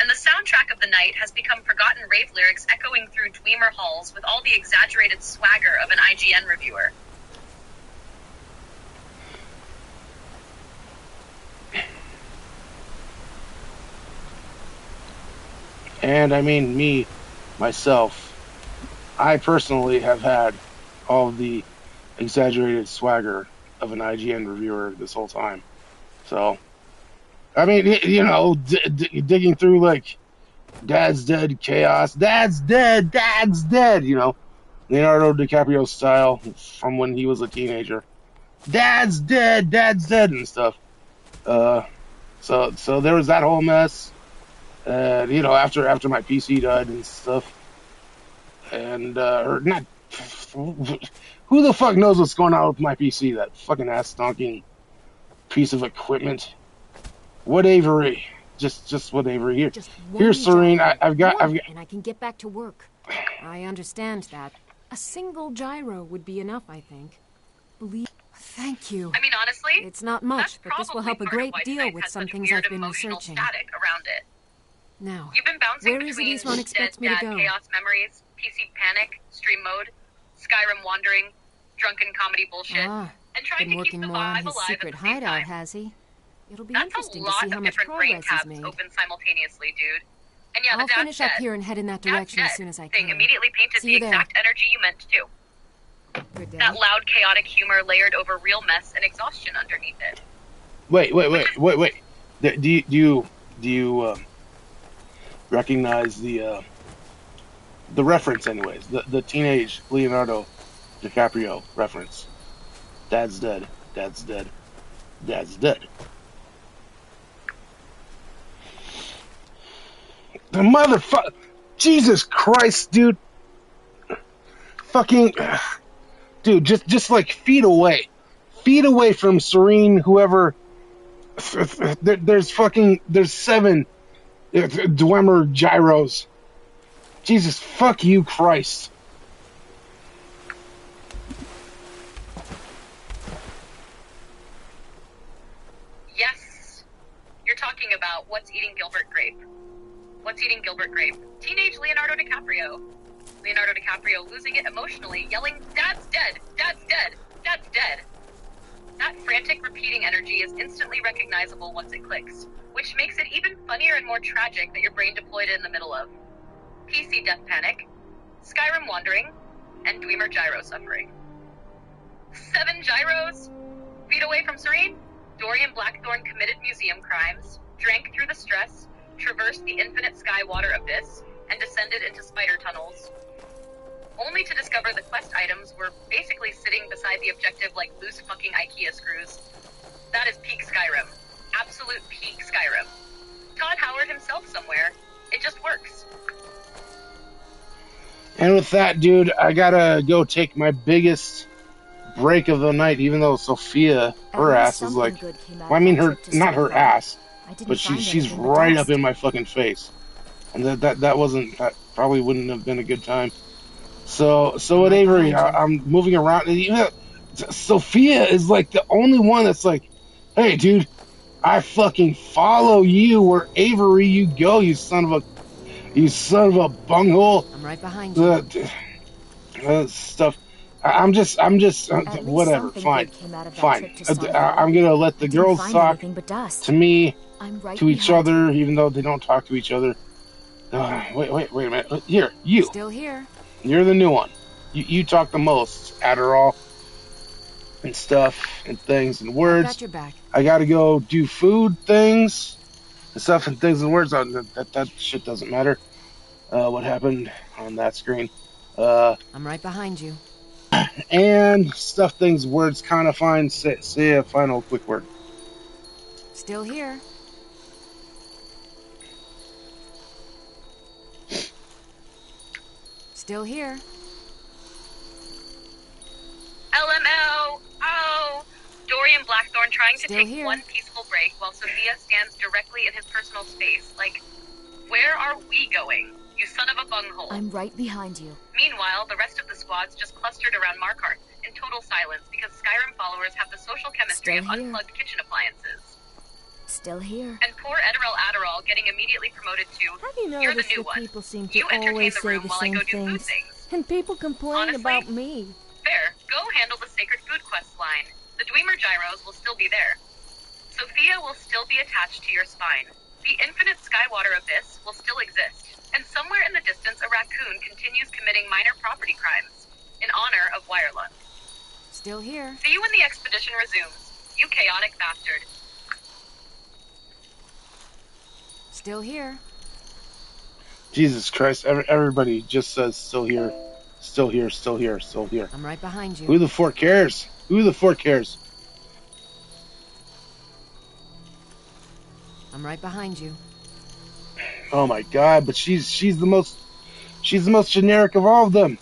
And the soundtrack of the night has become forgotten rave lyrics echoing through Dwemer halls with all the exaggerated swagger of an IGN reviewer. And I mean, myself, I personally have had all the exaggerated swagger of an IGN reviewer this whole time. So, I mean, you know, digging through like Dad's Dead Chaos, Dad's dead, you know, Leonardo DiCaprio style from when he was a teenager. Dad's dead and stuff. So there was that whole mess. You know, after my PC died and stuff, and or not, who the fuck knows what's going on with my PC? That fucking ass stonking piece of equipment. What Avery? Just what Avery here. Here's Serene. I've got. And I can get back to work. I understand that. A single gyro would be enough, I think. Thank you. I mean, honestly, it's not much, but this will help a great deal with some things I've been researching. Static around it. Now, you've been bouncing where is it Eastron expects me to go? Chaos Memories, PC Panic, Stream Mode, Skyrim Wandering, Drunken Comedy Bullshit, and trying been to keep the more on vibe his alive secret at the same hideout, time. has he? It'll be That's interesting a to lot see how of much different brain progress tabs he's made. open simultaneously, dude. And yeah, I'll the finish up here and head in that direction as soon as I can. Immediately painted See the you there. exact energy you meant to. Good day. That loud, chaotic humor layered over real mess and exhaustion underneath it. Wait. Do you recognize the reference, anyways? The teenage Leonardo DiCaprio reference. Dad's dead. Dad's dead. Dad's dead. The motherfucker! Jesus Christ, dude! Fucking, dude, just like feet away from Serene, whoever. There's 7 Dwemer gyros. Jesus, fuck you, Christ. Yes, you're talking about What's Eating Gilbert Grape. What's Eating Gilbert Grape? Teenage Leonardo DiCaprio. Leonardo DiCaprio losing it emotionally, yelling, "Dad's dead! Dad's dead! Dad's dead!" That frantic, repeating energy is instantly recognizable once it clicks, which makes it even funnier and more tragic that your brain deployed it in the middle of. PC Death Panic, Skyrim Wandering, and Dwemer Gyro Suffering. 7 gyros? Feet away from Serene? Dorian Blackthorn committed museum crimes. drank through the stress, traversed the infinite sky water abyss, and descended into spider tunnels. Only to discover the quest items were basically sitting beside the objective like loose fucking IKEA screws. That is peak Skyrim. Absolute peak Skyrim. Todd Howard himself somewhere. It just works. And with that, dude, I gotta go take my biggest break of the night, even though Sophia, her ass is like, well, I mean, her, not her ass, but she's right up in my fucking face. And that probably wouldn't have been a good time. So at Avery, I'm moving around. And even Sophia is like the only one that's like, hey, dude, I fucking follow you where Avery you go, you son of a bunghole. I'm right behind you. Stuff. I'm just whatever. Fine. I'm gonna let the girls talk to me, to each other, even though they don't talk to each other. Wait a minute. Here, you. Still here. You're the new one. You talk the most, Adderall, and stuff, and things, and words. Got your back. I gotta go do food things, and stuff, and things, and words. That shit doesn't matter. What happened on that screen? I'm right behind you. And stuff, things, words, kind of fine. Say a final quick word. Still here. Still here. LML! Oh! Dorian Blackthorn trying to Still take here. one peaceful break while Sophia stands directly in his personal space. Like, where are we going? You son of a bunghole. I'm right behind you. Meanwhile, the rest of the squad's just clustered around Markarth in total silence because Skyrim followers have the social chemistry of unplugged kitchen appliances. Still here. And poor Adderall getting immediately promoted to, Have you you're the noticed new that one. people seem to You entertain always the say room the while I same go do food things? things. And people complain Honestly, about me. Fair, go handle the Sacred Food Quest line. The Dwemer gyros will still be there. Sophia will still be attached to your spine. The infinite Skywater abyss will still exist. And somewhere in the distance, a raccoon continues committing minor property crimes in honor of Wirelund. Still here. See you when the expedition resumes, you chaotic bastard. Still here. Jesus Christ, everybody just says still here. Still here, still here, still here. I'm right behind you. Who the fuck cares? Who the fuck cares? I'm right behind you. Oh my god, but she's the most generic of all of them.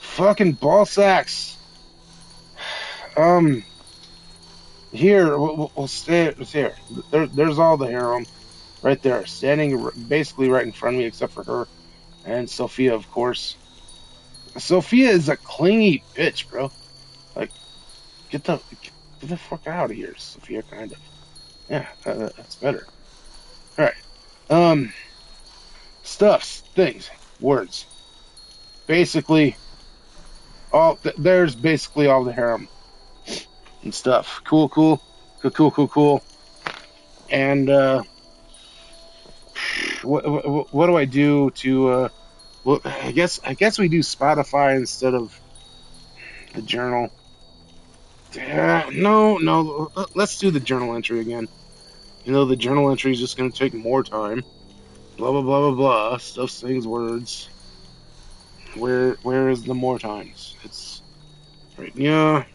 Fucking ball sacks. Here, we'll stay here. There's all the harem right there, standing basically right in front of me, except for her and Sophia, of course. Sophia is a clingy bitch, bro. Like, get the fuck out of here, Sophia. Kind of. Yeah, that's better. All right. Stuffs, things, words. Basically, there's basically all the harem and stuff. Cool. And what do I do to? Well, I guess we do Spotify instead of the journal. No. Let's do the journal entry again. You know, the journal entry is just going to take more time. Blah blah blah blah blah. Stuff, things, words. Where is the more times? It's right. Yeah.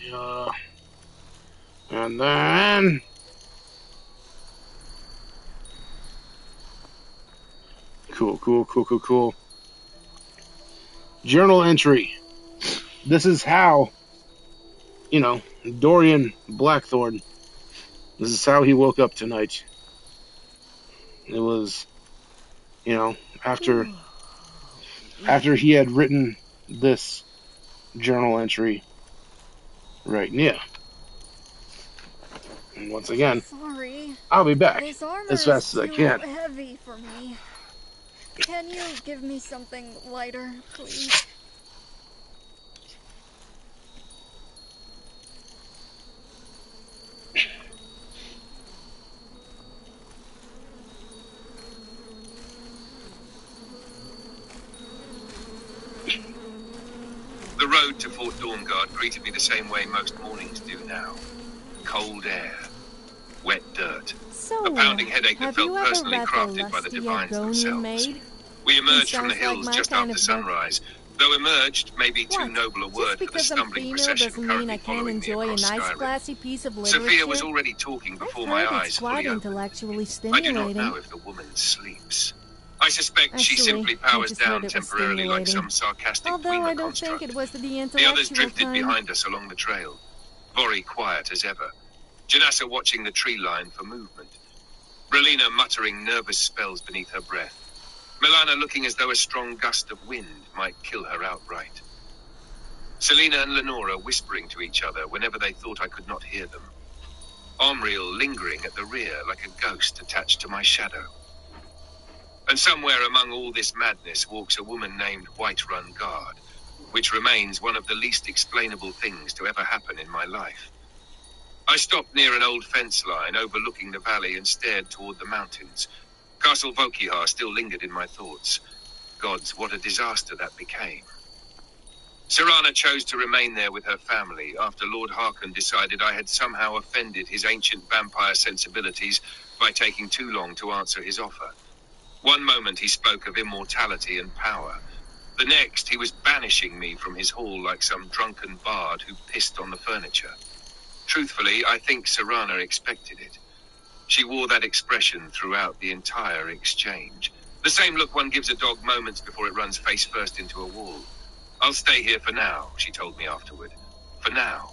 Yeah. And then. Cool. Journal entry. This is how, Dorian Blackthorn. This is how he woke up tonight. It was, after he had written this journal entry. Right, yeah. And once again, Sorry. I'll be back This armor as fast as I is can. too heavy for me. Can you give me something lighter, please? The road to Fort Dawnguard greeted me the same way most mornings do now. Cold air. Wet dirt. So, a pounding headache that have felt you ever personally read crafted by the lusty divines Argonian themselves. Maid? We emerged It from the sounds like hills my just kind after of book. sunrise, though emerged may be too What? noble a Just word for the because I'm stumbling female procession doesn't mean currently I can't following me enjoy a across nice Skyrim. classy piece of literature. Sophia was already talking before my I've heard eyes it's fully quite opened. intellectually I do stimulating. not know if the woman sleeps. I suspect she Actually, simply I powers just heard down it was temporarily like stimulating. some sarcastic Although Dwemer I don't construct. think it was the The intellectual others drifted kind. behind us along the trail, Vori quiet as ever, Janassa watching the tree line for movement, Brelina muttering nervous spells beneath her breath, Milana looking as though a strong gust of wind might kill her outright. Selena and Lenora whispering to each other whenever they thought I could not hear them. Omriel lingering at the rear like a ghost attached to my shadow. And somewhere among all this madness walks a woman named Whiterun Guard, which remains one of the least explainable things to ever happen in my life. I stopped near an old fence line overlooking the valley and stared toward the mountains. Castle Vokihar still lingered in my thoughts. Gods, what a disaster that became. Serana chose to remain there with her family after Lord Harkon decided I had somehow offended his ancient vampire sensibilities by taking too long to answer his offer. One moment he spoke of immortality and power. The next he was banishing me from his hall like some drunken bard who pissed on the furniture. Truthfully, I think Serana expected it. She wore that expression throughout the entire exchange. The same look one gives a dog moments before it runs face first into a wall. I'll stay here for now, she told me afterward. For now.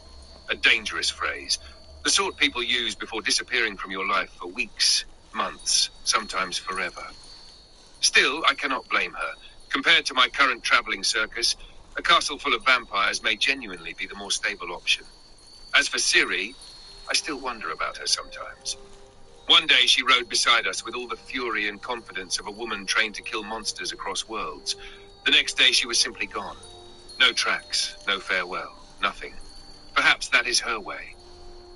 A dangerous phrase. The sort people use before disappearing from your life for weeks, months, sometimes forever. Still, I cannot blame her. Compared to my current traveling circus, a castle full of vampires may genuinely be the more stable option. As for Ciri, I still wonder about her sometimes. One day she rode beside us with all the fury and confidence of a woman trained to kill monsters across worlds. The next day she was simply gone. No tracks, no farewell, nothing. Perhaps that is her way.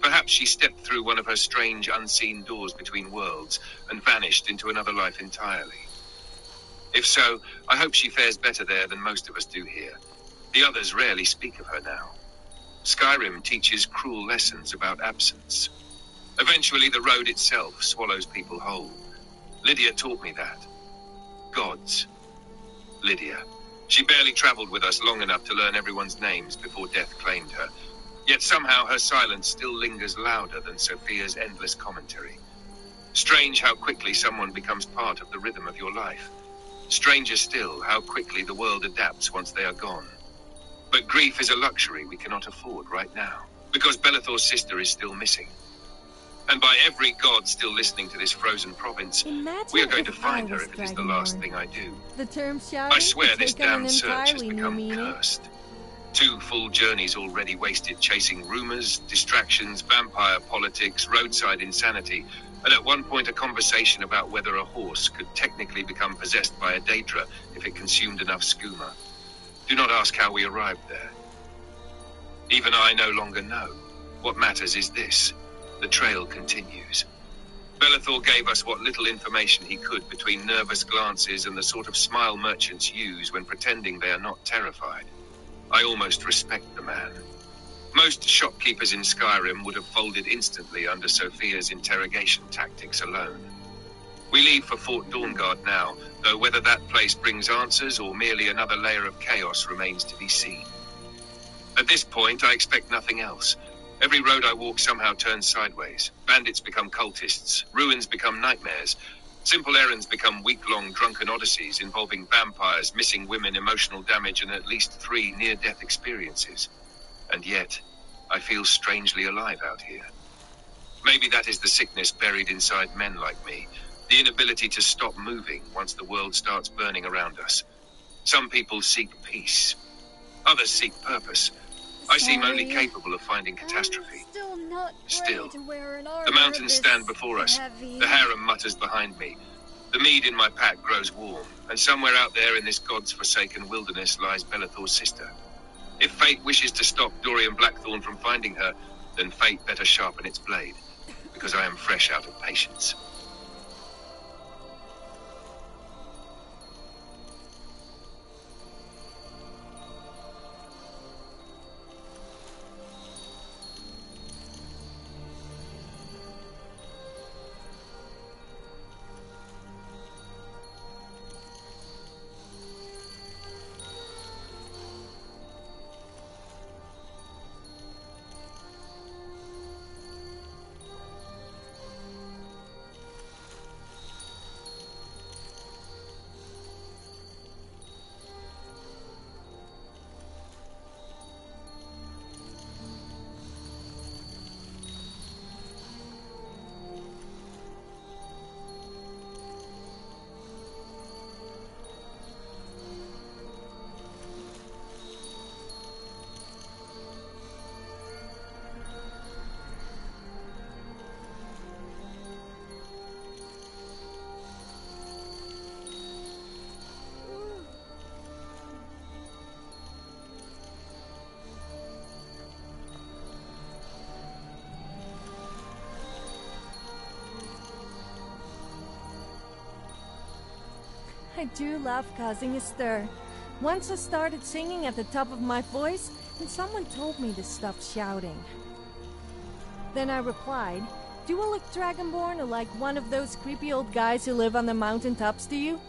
Perhaps she stepped through one of her strange unseen doors between worlds and vanished into another life entirely. If so, I hope she fares better there than most of us do here. The others rarely speak of her now. Skyrim teaches cruel lessons about absence. Eventually the road itself swallows people whole. Lydia taught me that. Gods. Lydia. She barely traveled with us long enough to learn everyone's names before death claimed her. Yet somehow her silence still lingers louder than Sophia's endless commentary. Strange how quickly someone becomes part of the rhythm of your life. Stranger still how quickly the world adapts once they are gone. But grief is a luxury we cannot afford right now, because Belathor's sister is still missing. And by every god still listening to this frozen province, we are going to find her if it is the last thing I do. The term shouting I swear this take on an damn search has entirely new become meaning. cursed. 2 full journeys already wasted chasing rumors, distractions, vampire politics, roadside insanity, and at one point a conversation about whether a horse could technically become possessed by a Daedra if it consumed enough skooma. Do not ask how we arrived there. Even I no longer know. What matters is this. The trail continues. Belathor gave us what little information he could between nervous glances and the sort of smile merchants use when pretending they are not terrified. I almost respect the man. Most shopkeepers in Skyrim would have folded instantly under Sophia's interrogation tactics alone. We leave for Fort Dawnguard now, though whether that place brings answers or merely another layer of chaos remains to be seen. At this point, I expect nothing else. Every road I walk somehow turns sideways. Bandits become cultists. Ruins become nightmares. Simple errands become week-long drunken odysseys involving vampires, missing women, emotional damage, and at least 3 near-death experiences. And yet, I feel strangely alive out here. Maybe that is the sickness buried inside men like me. The inability to stop moving once the world starts burning around us. Some people seek peace. Others seek purpose. I seem only capable of finding catastrophe. Still, the mountains stand before us. The harem mutters behind me. The mead in my pack grows warm, and somewhere out there in this god's-forsaken wilderness lies Belathor's sister. If fate wishes to stop Dorian Blackthorn from finding her, then fate better sharpen its blade, because I am fresh out of patience. I do love causing a stir. Once I started singing at the top of my voice, and someone told me to stop shouting. Then I replied, "Do I look dragonborn or like one of those creepy old guys who live on the mountaintops to you?"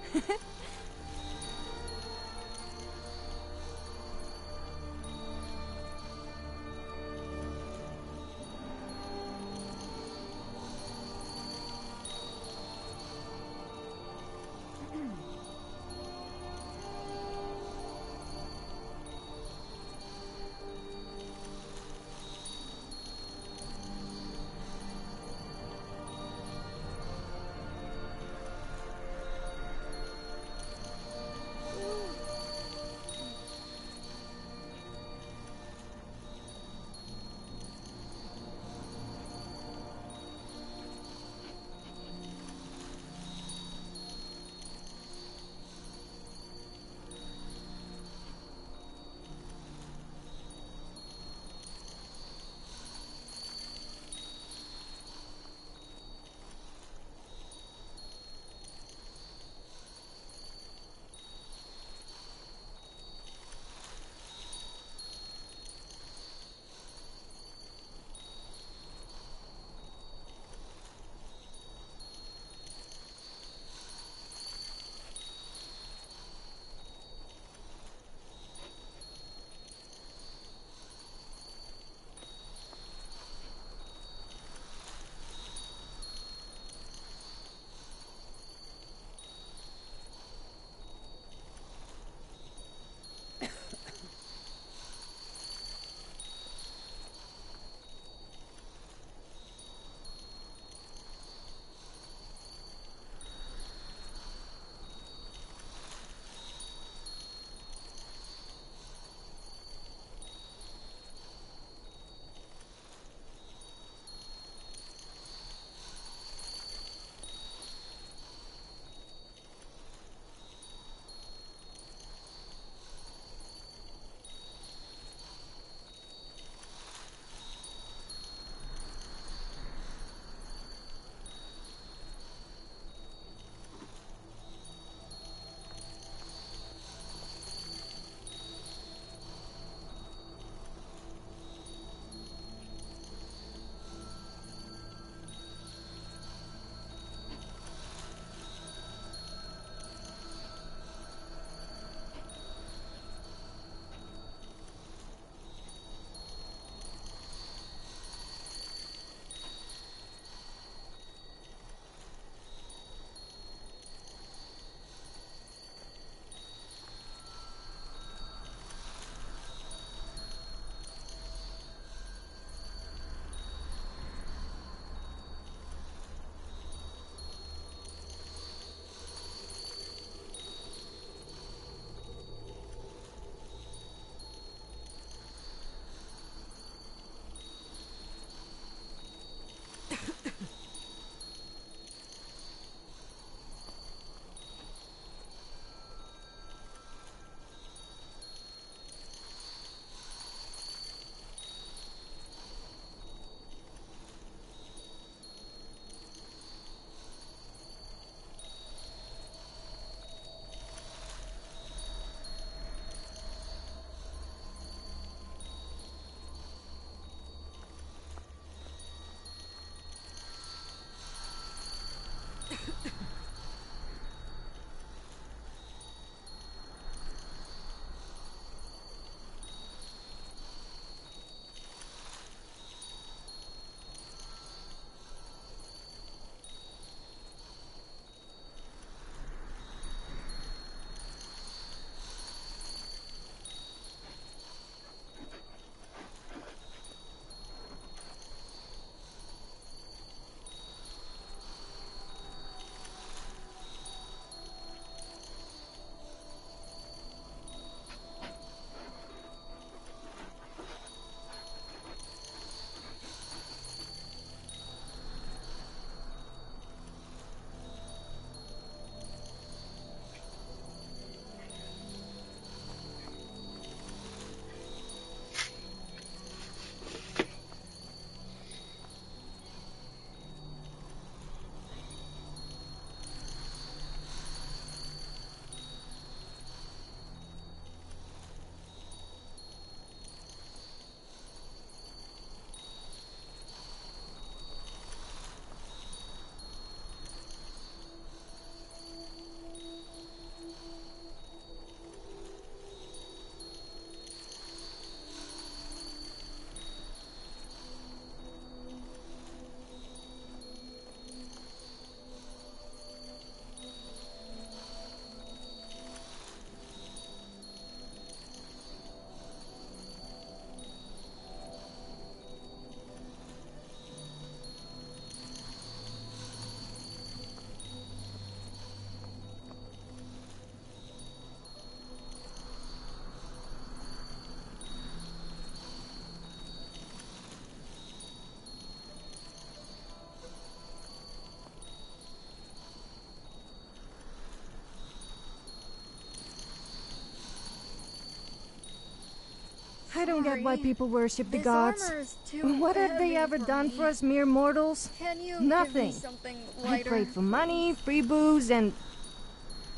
I don't get why people worship the This gods. armor is too What have they heavy ever for done me. for us mere mortals? Can you Nothing. give me something I lighter? prayed for money, free booze, and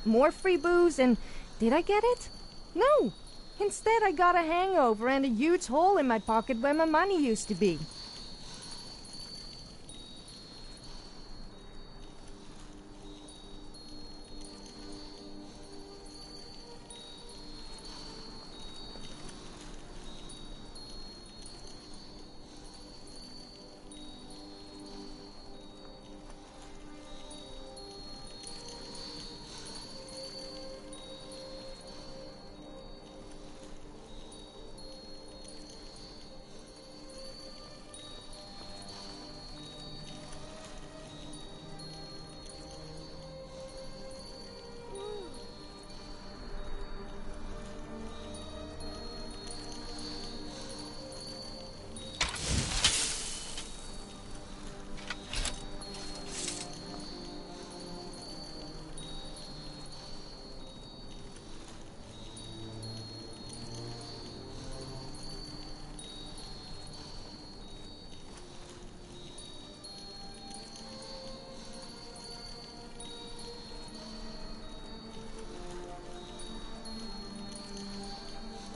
more free booze, and did I get it? No. Instead, I got a hangover and a huge hole in my pocket where my money used to be.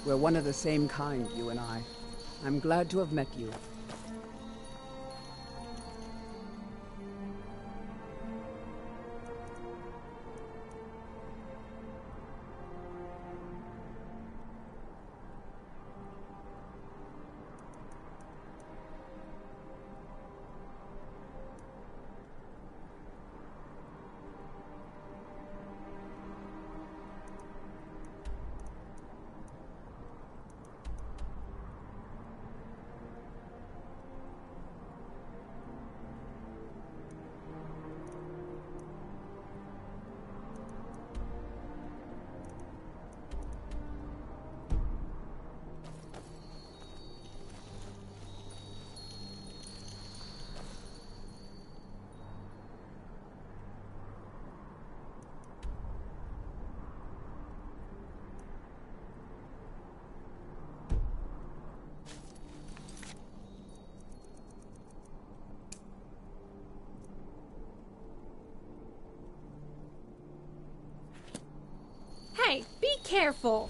We're one of the same kind, you and I. I'm glad to have met you. Hey, be careful!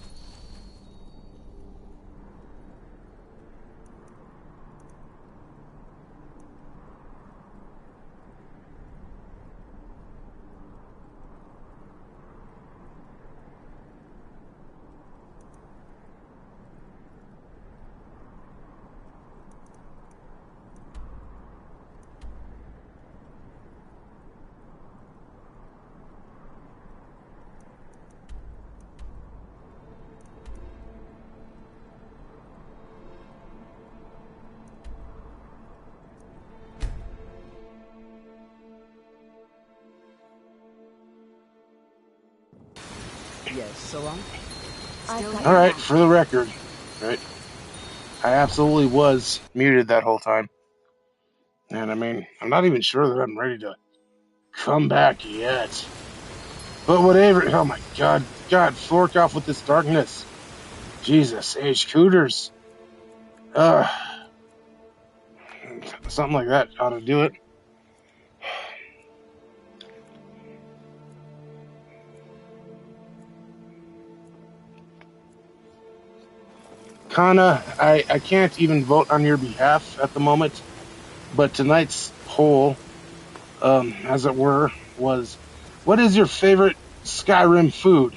Yes, Salon? All right, for the record, right? I absolutely was muted that whole time, and I mean, I'm not even sure that I'm ready to come back yet. But whatever. Oh my God, fork off with this darkness. Jesus, age cooters. Something like that ought to do it. Kana, I can't even vote on your behalf at the moment, but tonight's poll, as it were, was, what is your favorite Skyrim food?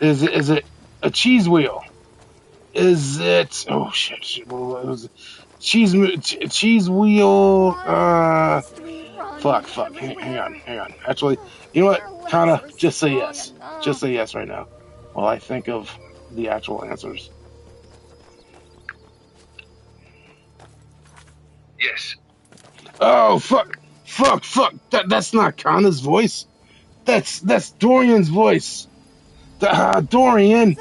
Is it a cheese wheel? Is it, oh shit, what was it? Cheese wheel, fuck, hang on. Actually, you know what, Kana, just say yes. Just say yes right now while I think of the actual answers. Yes. Oh, fuck. That's not Kana's voice. That's Dorian's voice. Dorian,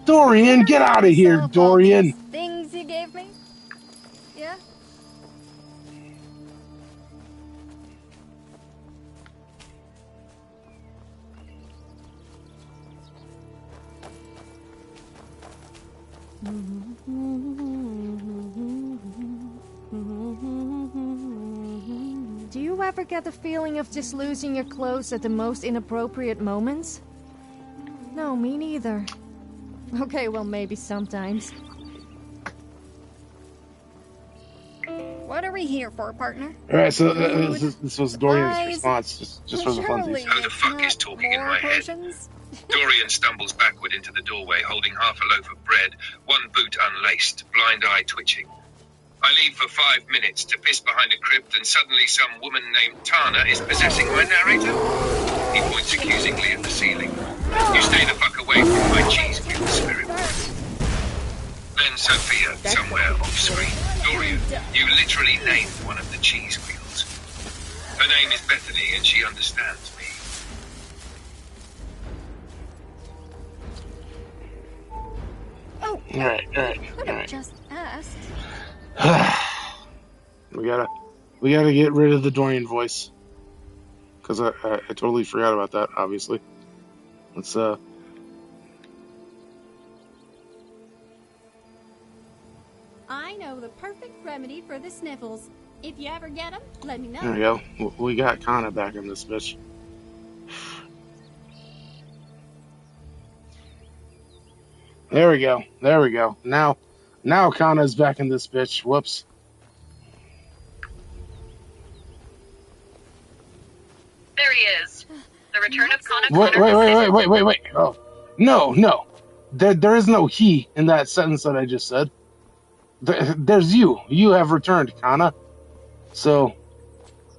get out of here, Dorian. Things you gave me? Yeah? Do you ever get the feeling of just losing your clothes at the most inappropriate moments? No, me neither. Okay, well, maybe sometimes. What are we here for, partner? Alright, so this was Dorian's response, just for the funsies. Who the fuck is talking in my head? Dorian stumbles backward into the doorway, holding half a loaf of bread, one boot unlaced, blind eye twitching. I leave for 5 minutes to piss behind a crypt, and suddenly some woman named Tana is possessing my narrator. He points accusingly at the ceiling. You stay the fuck away from my cheese wheel, spirit. Then Sophia, somewhere off screen. Dorian, you literally named one of the cheese wheels. Her name is Bethany, and she understands me. Oh, Alright. just asked. we gotta get rid of the Dorian voice. Because I totally forgot about that, obviously. Let's, I know the perfect remedy for the sniffles. If you ever get them, let me know. there we go. We got Kana back in this bitch. There we go. Now Kana's back in this bitch. Whoops. There he is. The return of Kana. Wait. Oh, no. There is no he in that sentence that I just said. There's you. You have returned, Kana. So,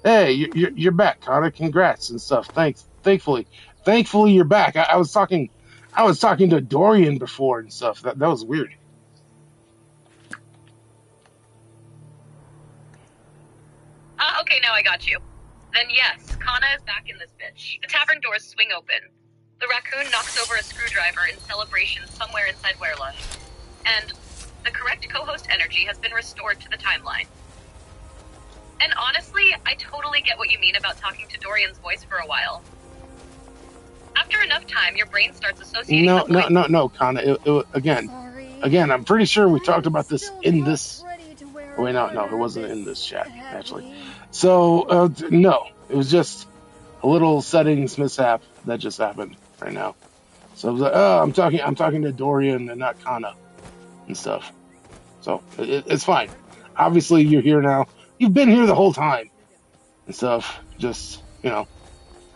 hey, you're back, Kana. Congrats and stuff. Thankfully you're back. I was talking to Dorian before and stuff. That was weird. Okay, now I got you. Then yes, Kana is back in this bitch. The tavern doors swing open. The raccoon knocks over a screwdriver in celebration somewhere inside Werla. And the correct co-host energy has been restored to the timeline. And honestly, I totally get what you mean about talking to Dorian's voice for a while. After enough time, your brain starts associating the voice. No, Kana. Again, I'm pretty sure we talked about this in this. Oh, wait, no, it wasn't in this chat, actually. So, no, it was just a little settings mishap that just happened right now. So I was like, oh, I'm talking to Dorian and not Kana and stuff. So it's fine. Obviously, you're here now. You've been here the whole time and stuff. Just,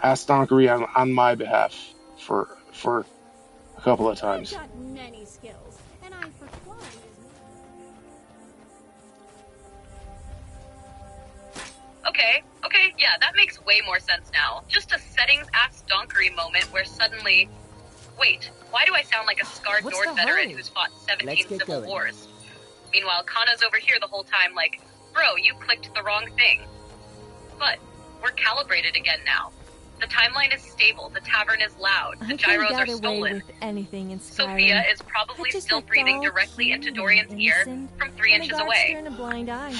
ask Donkery on my behalf for a couple of times. I've got many skills, and I for flying is Okay, yeah, that makes way more sense now. Just a settings-ass donkery moment where suddenly... Wait, why do I sound like a scarred Nord veteran who's fought 17 civil wars? Meanwhile, Kana's over here the whole time like, bro, you clicked the wrong thing. But we're calibrated again now. The timeline is stable, the tavern is loud, the gyros are stolen. With anything in Skyrim. Sophia is probably still breathing directly into Dorian's ear from 3 inches away. Turn a blind eye.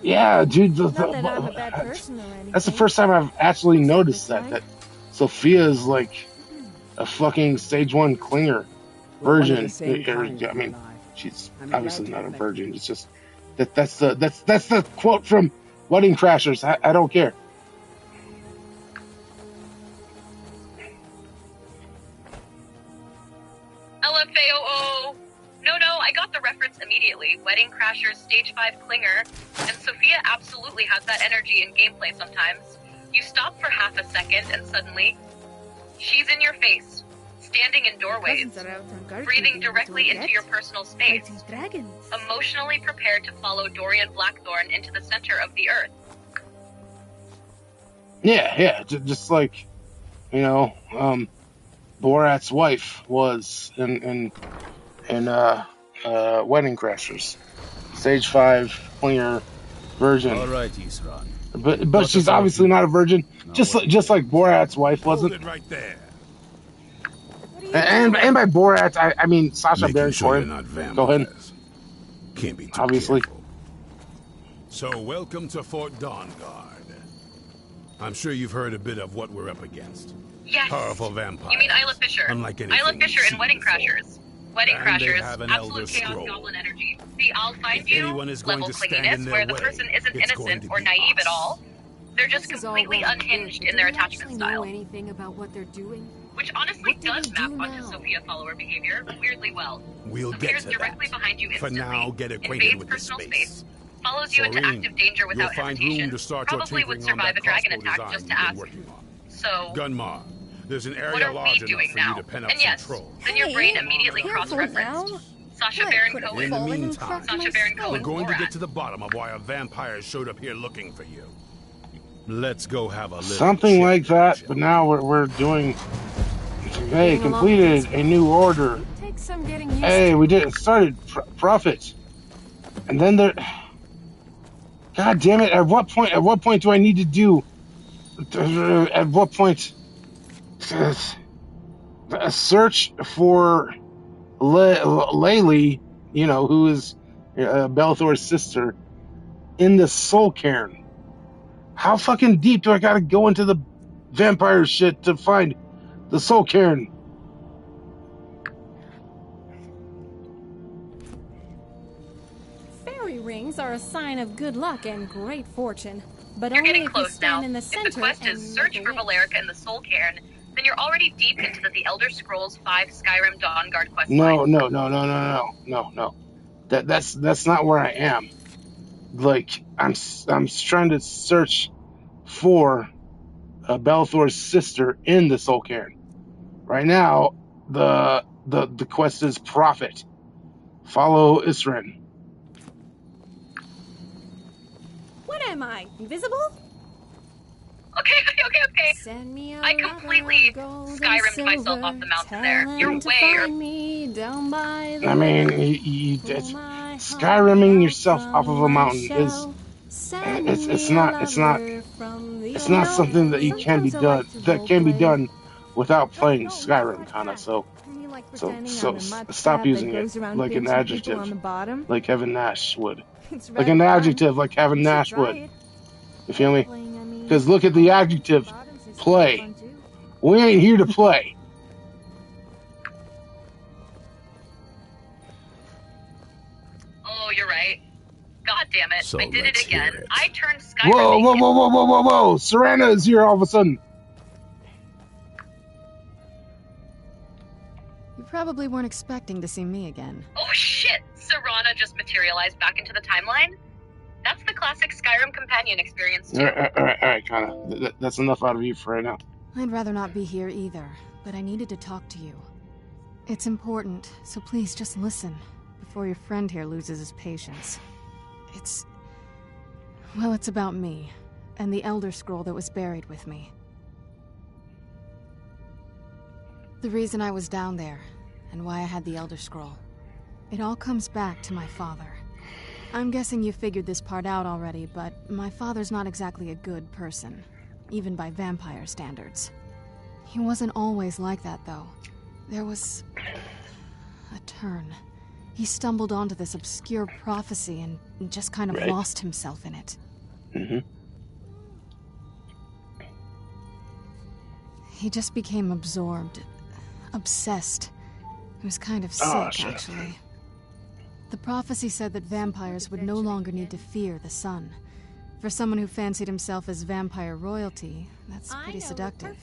Yeah, dude. Not that I'm a bad person or anything. That's the first time I've actually noticed that Sophia is like a fucking stage 1 clinger virgin. I mean, she's obviously not a virgin. It's just that's the quote from Wedding Crashers. I don't care. LFAOO! No, I got the reference immediately. Wedding Crashers, Stage 5 Clinger, and Sophia absolutely has that energy in gameplay sometimes. You stop for half a second and suddenly, she's in your face, standing in doorways, breathing directly into your personal space, emotionally prepared to follow Dorian Blackthorn into the center of the earth. Yeah, just like, Borat's wife was in Wedding Crashers, Stage 5 clinger virgin. All right, Isran. But she's obviously not a virgin, just like Borat's wife wasn't. Hold it right there. And by Borat, I mean Sacha Baron Cohen. Go ahead. Can't be too obviously. Careful. So welcome to Fort Dawnguard. I'm sure you've heard a bit of what we're up against. Yes. Powerful vampires. You mean Isla Fisher? Unlike anything Isla Fisher in you've Wedding seen Crashers. Wedding And they crashers, have an Elder absolute chaos Scroll. goblin energy. See, I'll find If you, anyone is going level to stand clinginess, in their where the way, person isn't it's going innocent to or be naive us. at all. They're just This is all completely well and unhinged good, in but their do we attachment actually style. know anything about what they're doing? Which honestly What do does they map do onto now? Sophia follower behavior weirdly well. We'll get Appears to directly that. behind you For instantly, now, get acquainted invades with the personal space. space, follows you into Soreen, active danger without you'll find hesitation, room to start your probably would tinkering on survive that a dragon crossbow attack design just to you've been ask. working on. So, Gunmar, there's an what area are we large enough doing for now? you to pen up And some yes, trolls. then your brain Hey, immediately careful cross-referenced. now. Sasha I Baron could have Cohen. In the fallen and meantime, cracked my Sasha Baron skull. Cohen. we're going to Borat. get to the bottom of why a vampire showed up here looking for you. Let's go have a little Something chit, like that, shall but we? now we're doing. Hey, Getting along completed with a new order. Takes some getting used Hey, to. we did it. Started profit, and then there. God damn it! At what point? At what point do I need to do? At what point? A search for Laylee, you know, who is Belathor's sister, in the Soul Cairn. How fucking deep do I gotta go into the vampire shit to find the Soul Cairn? Fairy rings are a sign of good luck and great fortune, but You're only getting if you close stand now. in the If center the quest is and search make a for wish. Valerica in the Soul Cairn, then you're already deep into the Elder Scrolls V Skyrim Dawnguard quest No, line. no. That's not where I am. Like I'm trying to search for Belathor's sister in the Soul Cairn. Right now, the quest is Prophet. Follow Isrin. What am I, invisible? Okay. Send me a I completely Skyrim'd myself off the mountain there. You're way me down by the I mean, Skyrimming yourself off of a mountain is it's not something that can be done without playing Skyrim, kind of. So stop using it like an adjective, like Kevin Nash would, like an adjective, like Kevin Nash would. You feel me? Because look at the adjective, play. We ain't here to play. Oh, you're right. God damn it. So I did it let's again. hear it. I turned Skyrim. Whoa. Serana is here all of a sudden. You probably weren't expecting to see me again. Oh shit! Serana just materialized back into the timeline? That's the classic Skyrim companion experience too. All right, Kana. That's enough out of you for right now. I'd rather not be here either, but I needed to talk to you. It's important, so please just listen before your friend here loses his patience. It's about me and the Elder Scroll that was buried with me. The reason I was down there and why I had the Elder Scroll. It all comes back to my father. I'm guessing you figured this part out already, but my father's not exactly a good person, even by vampire standards. He wasn't always like that, though. There was a turn. He stumbled onto this obscure prophecy and just kind of lost himself in it. Mm-hmm. He just became absorbed, obsessed. He was kind of sick, actually. The prophecy said that vampires would no longer need to fear the sun. For someone who fancied himself as vampire royalty, that's pretty seductive.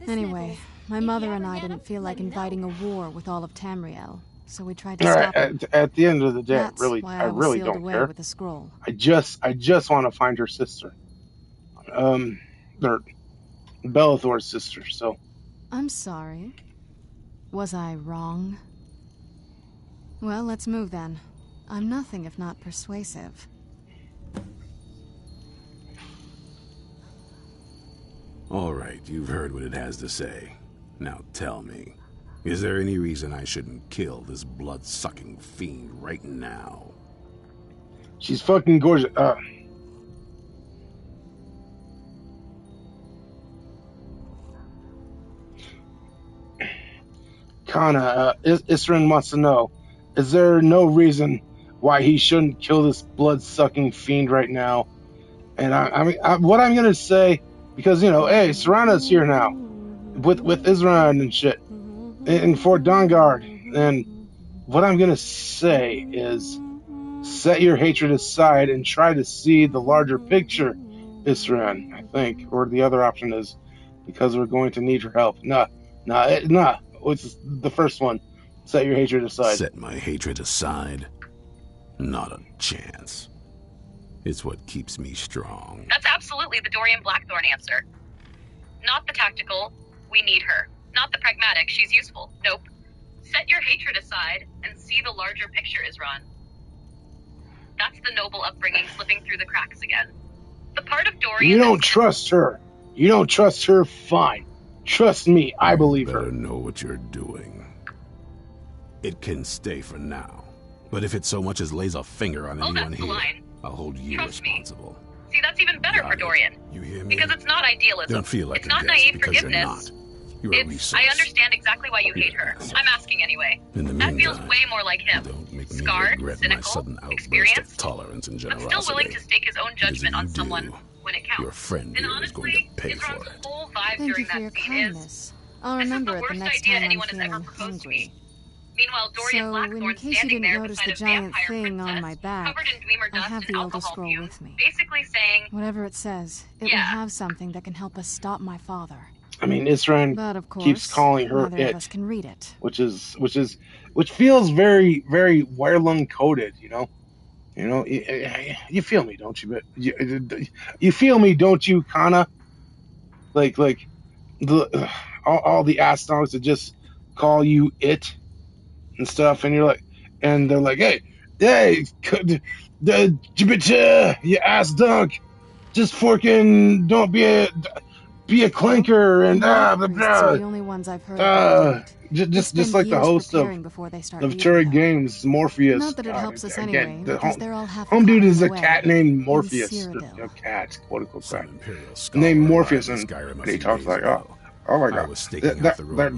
Anyway, my mother and I didn't feel like inviting a war with all of Tamriel, so we tried to stop it. At the end of the day, That's why I really sealed don't away care. with the scroll. I just want to find her sister. Or Belathor's sister, so. I'm sorry. Was I wrong? Well, let's move then. I'm nothing if not persuasive. All right, you've heard what it has to say. Now tell me, is there any reason I shouldn't kill this blood-sucking fiend right now? She's fucking gorgeous. Kana, Isrin wants to know, is there no reason why he shouldn't kill this blood-sucking fiend right now? And what I'm gonna say, because, you know, hey, Serana's here now, with Isran and shit, in Fort Dawnguard, and what I'm gonna say is, set your hatred aside and try to see the larger picture, Isran, I think. Or the other option is, because we're going to need your help. Nah. It's the first one. Set your hatred aside. Set my hatred aside? Not a chance. It's what keeps me strong. That's absolutely the Dorian Blackthorn answer. Not the tactical, we need her. Not the pragmatic, she's useful. Nope. Set your hatred aside and see the larger picture, Isran. That's the noble upbringing slipping through the cracks again. The part of Dorian... You don't trust her. You don't trust her, fine. Trust me, I believe her. You better know what you're doing. It can stay for now. But if it so much as lays a finger on anyone here, I'll hold you responsible. See, that's even better for Dorian. You hear me? Because it's not idealism. Don't feel like it's not naive forgiveness. You're a resource. I understand exactly why you hate her. I'm asking anyway. That feels way more like him. Scarred, cynical, experienced, of tolerance and but generosity. still willing to stake his own judgment on someone when it counts. Your friend here is going to pay for it. Whole vibe Thank during you for your that scene kindness. I'll remember it the next time I'm feeling hungry. Meanwhile, Dorian So, Blackthorn in case you standing didn't there notice beside the a giant vampire thing on princess, my back, covered in dreamer I dust have and the Elder alcohol Scroll fumes, with me. basically saying, Whatever it says, it will have something that can help us stop my father. I mean, Isran But of course, keeps calling her neither of it, us can read it. which feels very, very Wirelung coded. You know, you feel me, don't you? But you feel me, don't you, Kana? Like the all the ass dogs that just call you it and stuff, and you're like, and they're like, hey, you ass dunk, just fucking don't be a clinker and Are the only ones I've heard just like the host of Turret Games, Morpheus. Not that it helps us anyway, the because they're all half home dude is a away. cat named Morpheus. Cat, quote unquote cat. Named Morpheus, and he talks like, oh my god,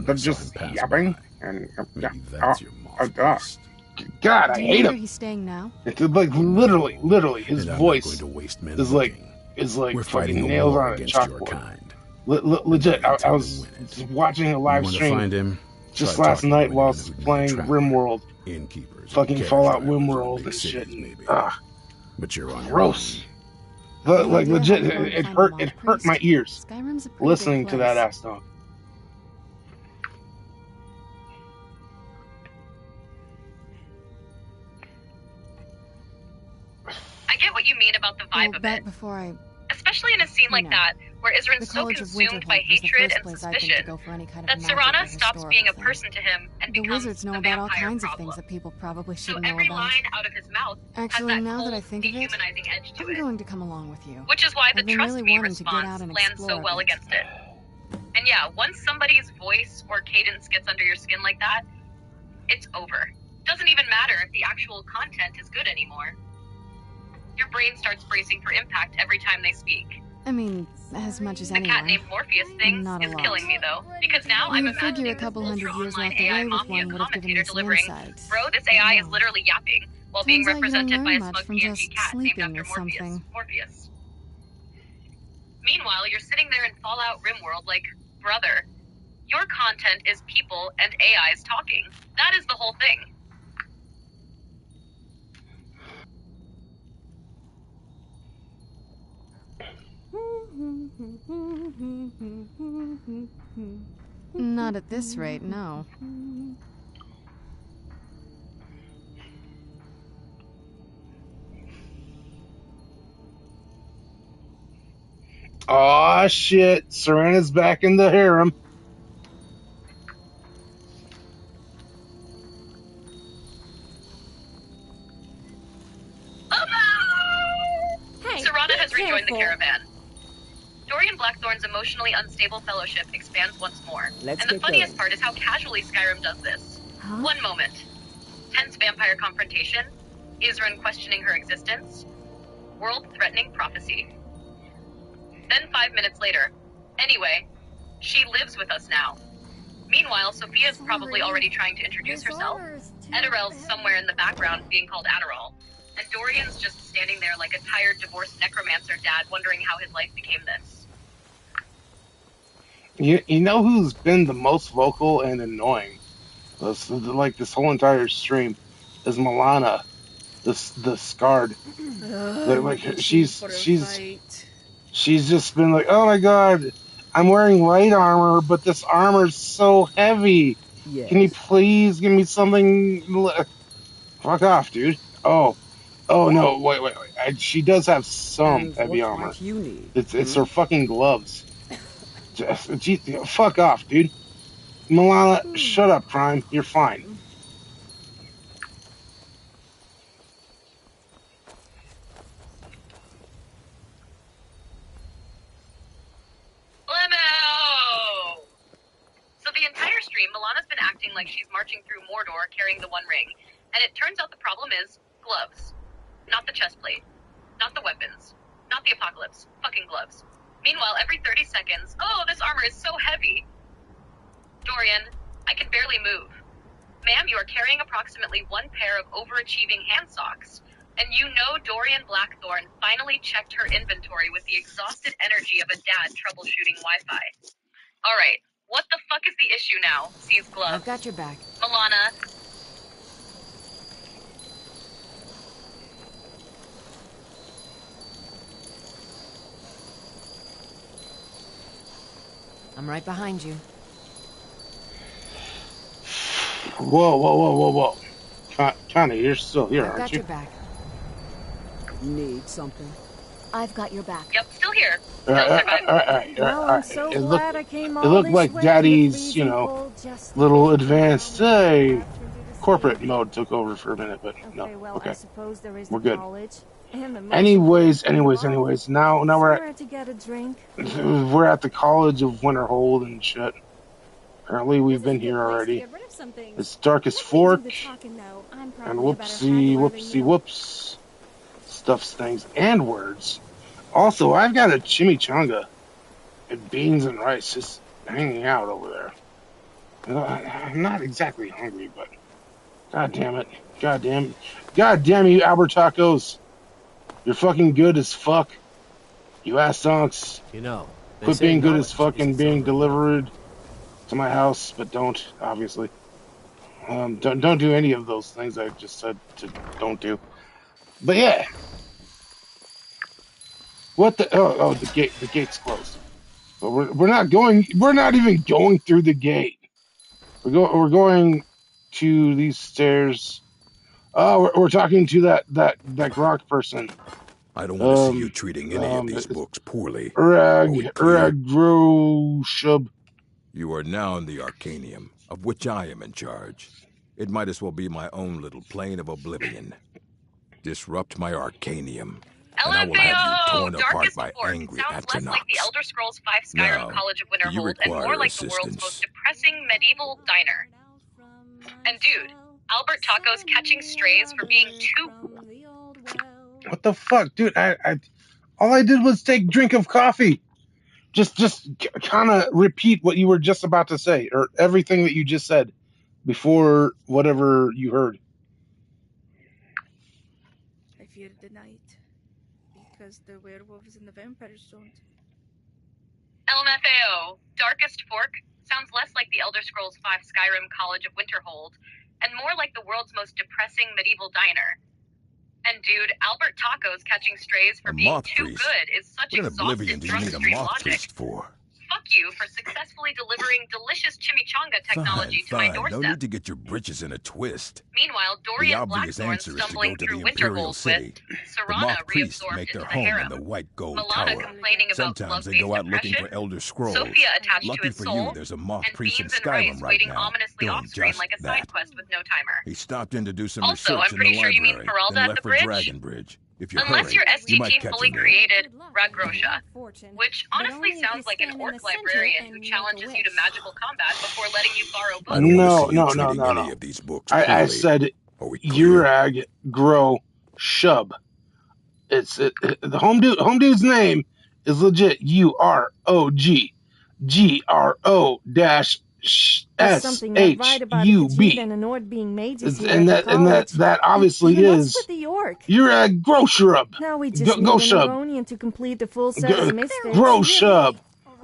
they're just yapping and God, I hate him. He's staying now? It's like literally, his voice is like We're fucking nails on a chalkboard. Legit, I was just watching a live stream just last night while I was playing RimWorld. Fucking Fallout RimWorld and shit. But you're on gross. But like legit, it hurt my ears listening to that ass dog. I get what you mean about the vibe of it. Especially in a scene like that, where Isran's so consumed by hatred and suspicion that Serana stops being a person to him and The becomes wizards know the about all vampire kinds of problem. things that people probably So shouldn't know every about. line out of his mouth Actually, has that now that I cold, think of it, dehumanizing edge to I'm it. going to come along with you. Which is why the I've been trust really me wanting to get out response and lands so explore a well bit. against it. And yeah, once somebody's voice or cadence gets under your skin like that, it's over. Doesn't even matter if the actual content is good anymore. Your brain starts bracing for impact every time they speak. I mean, as much as The cat anyone. named Morpheus thing Not a is lot. killing me though, because now I'm You'd figure imagining a couple this hundred years ultra-online left AI away with mafia one would have given commentator me some delivering, insight. bro, this AI is literally yapping, while being Turns out you don't represented by a learn smug much from PNG just cat named sleeping after or something. Morpheus. Meanwhile, you're sitting there in Fallout RimWorld like, brother, your content is people and AIs talking. That is the whole thing. Not at this rate, no. Aw, shit. Serana's back in the harem. Serana has rejoined the caravan. Dorian Blackthorn's emotionally unstable fellowship expands once more. Let's and the get funniest going. part is how casually Skyrim does this. One moment. Tense vampire confrontation. Isran questioning her existence. World-threatening prophecy. Then 5 minutes later. Anyway, she lives with us now. Meanwhile, Sophia's probably already trying to introduce herself. Edarel's somewhere in the background being called Adderall. And Dorian's just standing there like a tired divorced necromancer dad wondering how his life became this. You know who's been the most vocal and annoying Like this whole entire stream is Milana, the scarred. Like she's just been like, oh my god, I'm wearing light armor, but this armor's so heavy. Yes. Can you please give me something? Fuck off, dude. Oh no, wait. She does have some And heavy what armor. might you need? It's her fucking gloves. Geez, fuck off, dude. Milana, shut up, Prime. You're fine. Lemo! So the entire stream, Milana's been acting like she's marching through Mordor carrying the One Ring, and it turns out the problem is gloves. Not the chest plate. Not the weapons. Not the apocalypse. Fucking gloves. Meanwhile, every 30 seconds, oh, this armor is so heavy. Dorian, I can barely move. Ma'am, you are carrying approximately 1 pair of overachieving hand socks. And you know Dorian Blackthorn finally checked her inventory with the exhausted energy of a dad troubleshooting Wi-Fi. Alright, what the fuck is the issue now? Sees gloves. I've got your back. Milana. I'm right behind you. Whoa. Connie, you're still here, I've aren't got you? your back. Need something? I've got your back. Yep, still here. All right. Well, I'm so glad I came all It looked this like way Daddy's, in the freezing cold just to little get advanced, around corporate mode took over for a minute, but no. Well, Okay. I suppose there is We're the good. college and the Anyways. Now we're somewhere to get a drink. we're at the College of Winterhold and shit. Apparently we've been here already. It's Darkest Fork, and whoops. Stuffs things and words. Also, I've got a chimichanga and beans and rice just hanging out over there. I'm not exactly hungry, but god damn it. God damn you, Albert Tacos. You're fucking good as fuck. You ass donks. You know, Quit being good as fuck and being delivered to my house, but don't, obviously. Don't do any of those things I just said to don't do. But yeah. What the? Oh, the gate's closed. But we're not even going through the gate. We're going to these stairs. Oh, we're talking to that Grok person. I don't want to see you treating any of these books poorly. Shub. You are now in the Arcanium, of which I am in charge. It might as well be my own little plane of oblivion. Disrupt my Arcanium, and I will have you torn apart by angry Atronachs. Sounds less like the Elder Scrolls V Skyrim College of Winterhold and more like the world's most depressing medieval diner. And dude, Albert Tacos catching strays for being too... What the fuck, dude? All I did was take a drink of coffee. Just kind of repeat what you were just about to say, or everything that you just said before whatever you heard. I fear the night because the werewolves and the vampires don't. LMFAO, Darkest Fork sounds less like the Elder Scrolls V Skyrim College of Winterhold and more like the world's most depressing medieval diner. And dude, Albert Tacos catching strays for being too good is such exhausted DRUNKSTREAM logic. For? Fuck you for successfully delivering delicious chimichanga technology to my doorstep. No need to get your britches in a twist. Meanwhile, Dorian Blackthorn stumbling through Winterhold with Serana reabsorbed into the harem. The White Gold Milana Tower. complaining about Sometimes they glove-based go out looking depression. for Elder Scrolls. Sophia attached Lucky to his for soul. you, there's a moth And priest in beans and Skyrim rice right waiting now, ominously doing off-screen just like a side quest with no timer. He stopped in to do some Also, research I'm pretty in the sure you mean library, Feralda then at left the for bridge? Dragonbridge. If you Unless hurry, your you might ST team catch fully him there. created Ragrosha, which honestly sounds like an orc librarian who challenges you to magical combat before letting you borrow books. I don't want to see you treating any of these books poorly. I said Urag Grow Shub. The home dude's name is legit UROGRO-SHUB. And that obviously is Urag Grow Shub. Now we just need an Aronian to complete the full set of misfits. Grow Shub.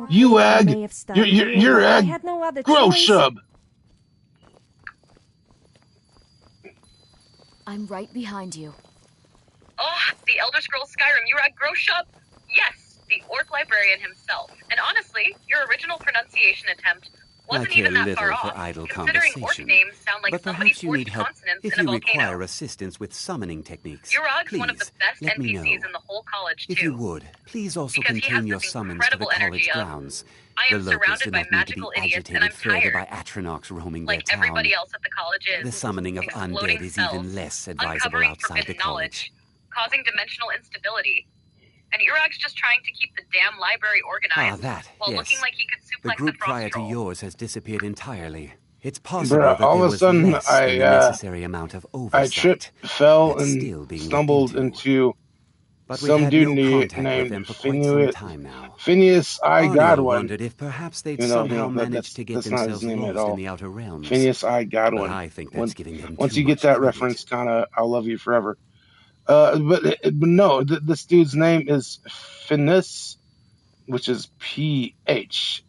Urag Grow Shub. I'm right behind you. Oh, the Elder Scrolls Skyrim Urag Groshub? Yes, the orc librarian himself. And honestly, your original pronunciation attempt wasn't I care even that far little for off, idle considering orc conversation. names sound like But somebody perhaps you forced need help consonants if in a you volcano. require assistance with summoning techniques. Urag's Please, one of the best let me know. NPCs in the whole college, too. If you would, please also Because he contain has your this summons to the incredible college energy of, grounds. I The am locals surrounded do by not need to magical be idiots and agitated I'm further tired. by Atronachs roaming Like their town. everybody else at the college is. The summoning of Exploding undead is spells, even less advisable uncovering outside the forbidden college. knowledge, causing dimensional instability. And Urag's just trying to keep the damn library organized That, while yes. looking like he could The suplex group the frost prior to troll. yours has disappeared entirely. It's possible Bruh, that all there of a was sudden, less than the necessary amount of I oversight. tripped, fell, that's and still being stumbled looked into. into But we've some had dude no contact with named them for quite some Phineas, time now. Phineas I. Audio Godwin. wondered if perhaps they'd somehow managed to get that's not his themselves name at lost in all. the outer realms. Phineas I. Godwin. But I think that's giving them Once too you get much that credit. reference, kinda, I'll love you forever. But no, this dude's name is Phineas, which is Phines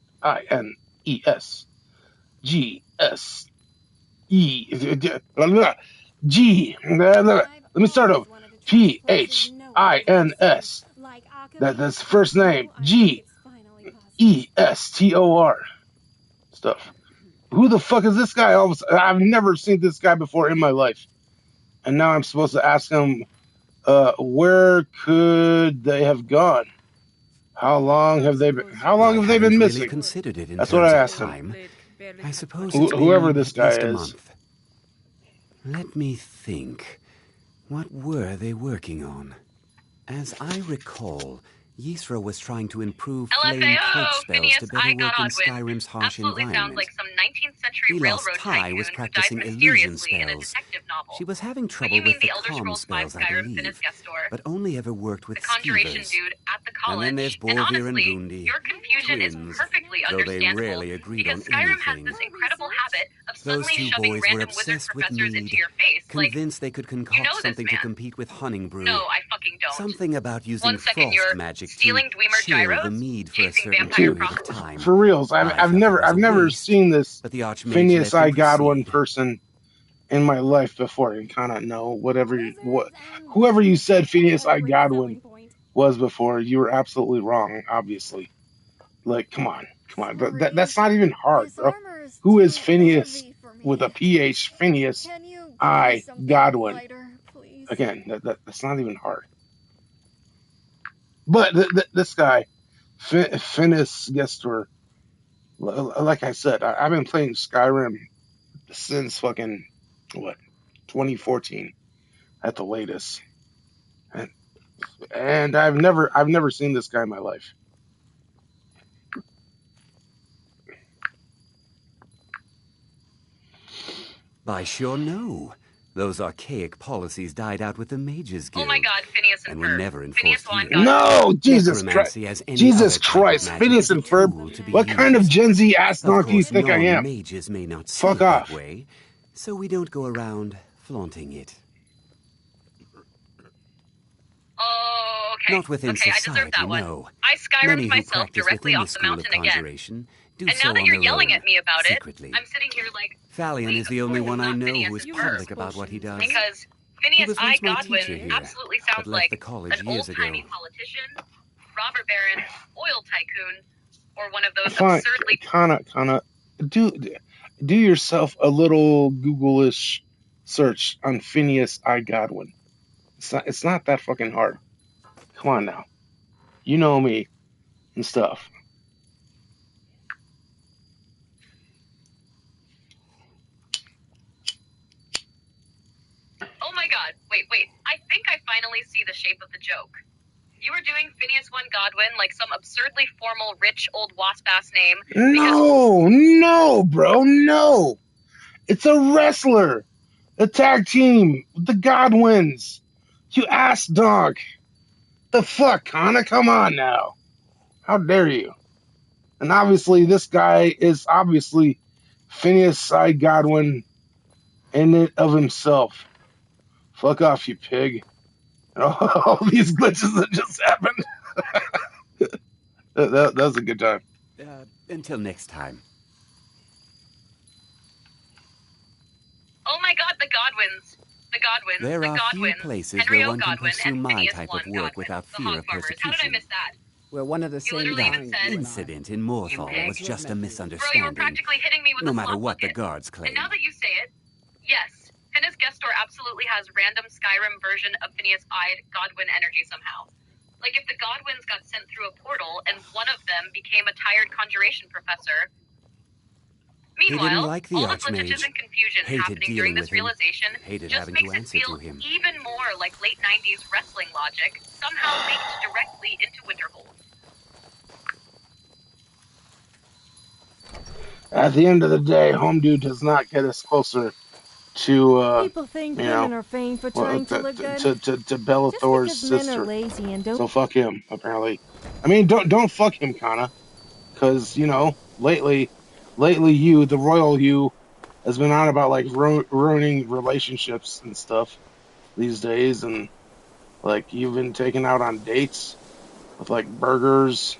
G. Let me start over. Phins. That's the first name. Gestor. Stuff. Who the fuck is this guy? I've never seen this guy before in my life, and now I'm supposed to ask him, where could they have gone? How long have they been Really missing? considered it in That's terms what I of asked time. him. I suppose it's Whoever been this at guy least a is. month. Let me think. What were they working on? As I recall, Ysra was trying to improve flame cloak spells to better work in Skyrim's harsh environment. Sounds like some 19th century Elos railroad Ty tycoon was who died practicing illusion mysteriously in a spells. detective novel. She was having But trouble you mean with the the Elder calm Scrolls V spells, I Skyrim believe, Finis Gestor, but only ever worked with the Conjuration skeevers. dude at the college. And then there's and Borvir and honestly, Rundi, your confusion twins, is perfectly though they understandable rarely agreed on because Skyrim has anything. this incredible habit of Those suddenly two shoving boys were random wizard obsessed with professors mead, into your face. convinced they could concoct know this something to man. compete with Hunning Brew. No, I fucking don't. Something about using 1 second frost you're magic to stealing Dwemer chill gyros, the mead for a chasing certain vampire period of time. For reals, I've never seen this but the Archmage Phineas let I. them Godwin proceed. person in my life before, and kind of know whoever you said Phineas I. Godwin was before. You were absolutely wrong. Obviously, like, come on. That's not even hard, bro. Who is Phineas with a PH? Phineas I. Godwin. Again, that's not even hard. But this guy, Phineas Gestor, like I said, I've been playing Skyrim since fucking 2014 at the latest, and I've never seen this guy in my life. By sure no. Those archaic policies died out with the Mages Guild. Oh my god, Phineas and and were Ferb. never Phineas enforced Wine here. No, Jesus Christ. Necromancy, as any Jesus other type of Christ. magic, Phineas is a and Ferb. tool to be What kind of used. Gen Z ass Of donkey you course, think I am? mages may not see Fuck it off. that way, so we don't go around flaunting it. Oh, okay. Not within okay, society, I deserve that one. no. I Many Skyrim'd who myself practice directly within off the the school mountain of again. conjuration do And so now that on you're their yelling own, at me about secretly. it, I'm sitting here like, Thalion is the only one I know Phineas who is and public Ferb. about what he does. Because He Phineas was I. once my teacher Godwin here, absolutely but sounds left like the college an years old-timey ago. politician, robber baron, oil tycoon, or one of those Fine, absurdly... kinda. Do yourself a little Google-ish search on Phineas I. Godwin. It's not that fucking hard. Come on now. You know me and stuff. Oh my god, wait, I think I finally see the shape of the joke. You were doing Phineas One Godwin like some absurdly formal, rich, old wasp-ass name. No, bro, no. It's a wrestler. A tag team. The Godwins. You ass dog. The fuck, Connor? Come on now. How dare you? And obviously, this guy is obviously Phineas I. Godwin in it of himself. Fuck off, you pig. All these glitches that just happened. that was a good time. Until next time. Oh my god, the Godwins. The Godwins, There the are few Godwins, places Henry where O. one can Godwin, pursue and my Phineas type I. of work Godwin, without the fear hog of farmers. How did I persecution. miss that? We're one of the You same literally even kind. said, you and I. Incident in Morthal pig. was just a Bro, you were misunderstanding, practically hitting me with no a matter slop what the bucket. guards And claim. now that you say it, yes, Phineas Gestor absolutely has random Skyrim version of Phineas I. Godwin energy somehow. Like if the Godwins got sent through a portal and one of them became a tired conjuration professor. He didn't Meanwhile, like the all the glitches Archmage, and confusion hated happening dealing during with this him, realization hated just having makes to it answer feel to him. even more like late 90s wrestling logic, somehow leaked directly into Winterhold. At the end of the day, Home Dude does not get us closer to, People think you women know, are famed for well, trying to look good. to Just Belathor's because men are sister. lazy and don't. So fuck him, apparently. I mean, don't fuck him, Kana, because you know, lately, you, the royal you, has been on about like ruining relationships and stuff these days, and like you've been taken out on dates with like burgers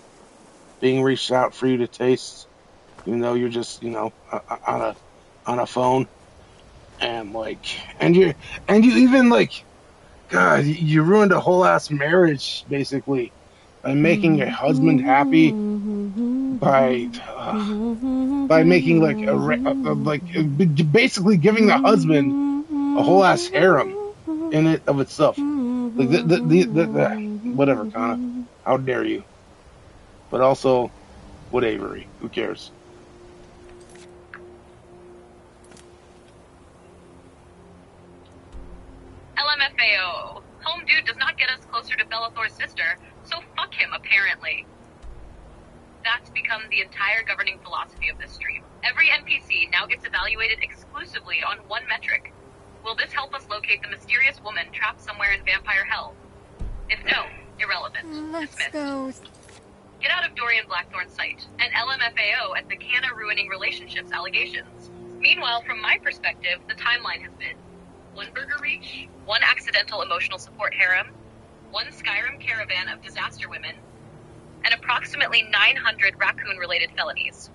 being reached out for you to taste, even though you're just on a phone, and like and you even like God, you ruined a whole ass marriage basically by making your husband happy by making like basically giving the husband a whole ass harem in it of itself. Like whatever, Kana. How dare you? But also, what Avery? Who cares? LMFAO. Home Dude does not get us closer to Belathor's sister, so fuck him, apparently. That's become the entire governing philosophy of this stream. Every NPC now gets evaluated exclusively on one metric. Will this help us locate the mysterious woman trapped somewhere in Vampire Hell? If no, irrelevant. Dismissed. Go. Get out of Dorian Blackthorn's sight, and LMFAO at the Canna ruining relationships allegations. Meanwhile, from my perspective, the timeline has been 1 burger reach, 1 accidental emotional support harem, 1 Skyrim caravan of disaster women, and approximately 900 raccoon-related felonies.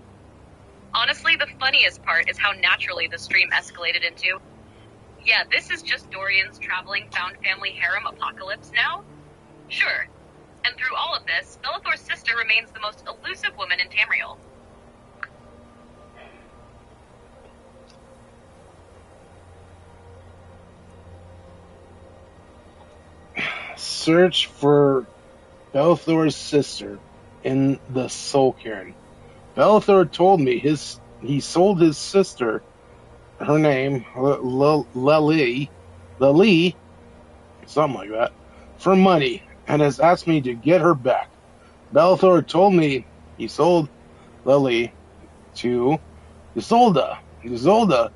Honestly, the funniest part is how naturally the stream escalated into, yeah, this is just Dorian's traveling found family harem apocalypse now? Sure. And through all of this, Belathor's sister remains the most elusive woman in Tamriel. Search for Belathor's sister in the Soul Cairn. Belathor told me he sold his sister, her name, Lily, something like that, for money, and has asked me to get her back. Belathor told me he sold Lily to Isolde. Isolde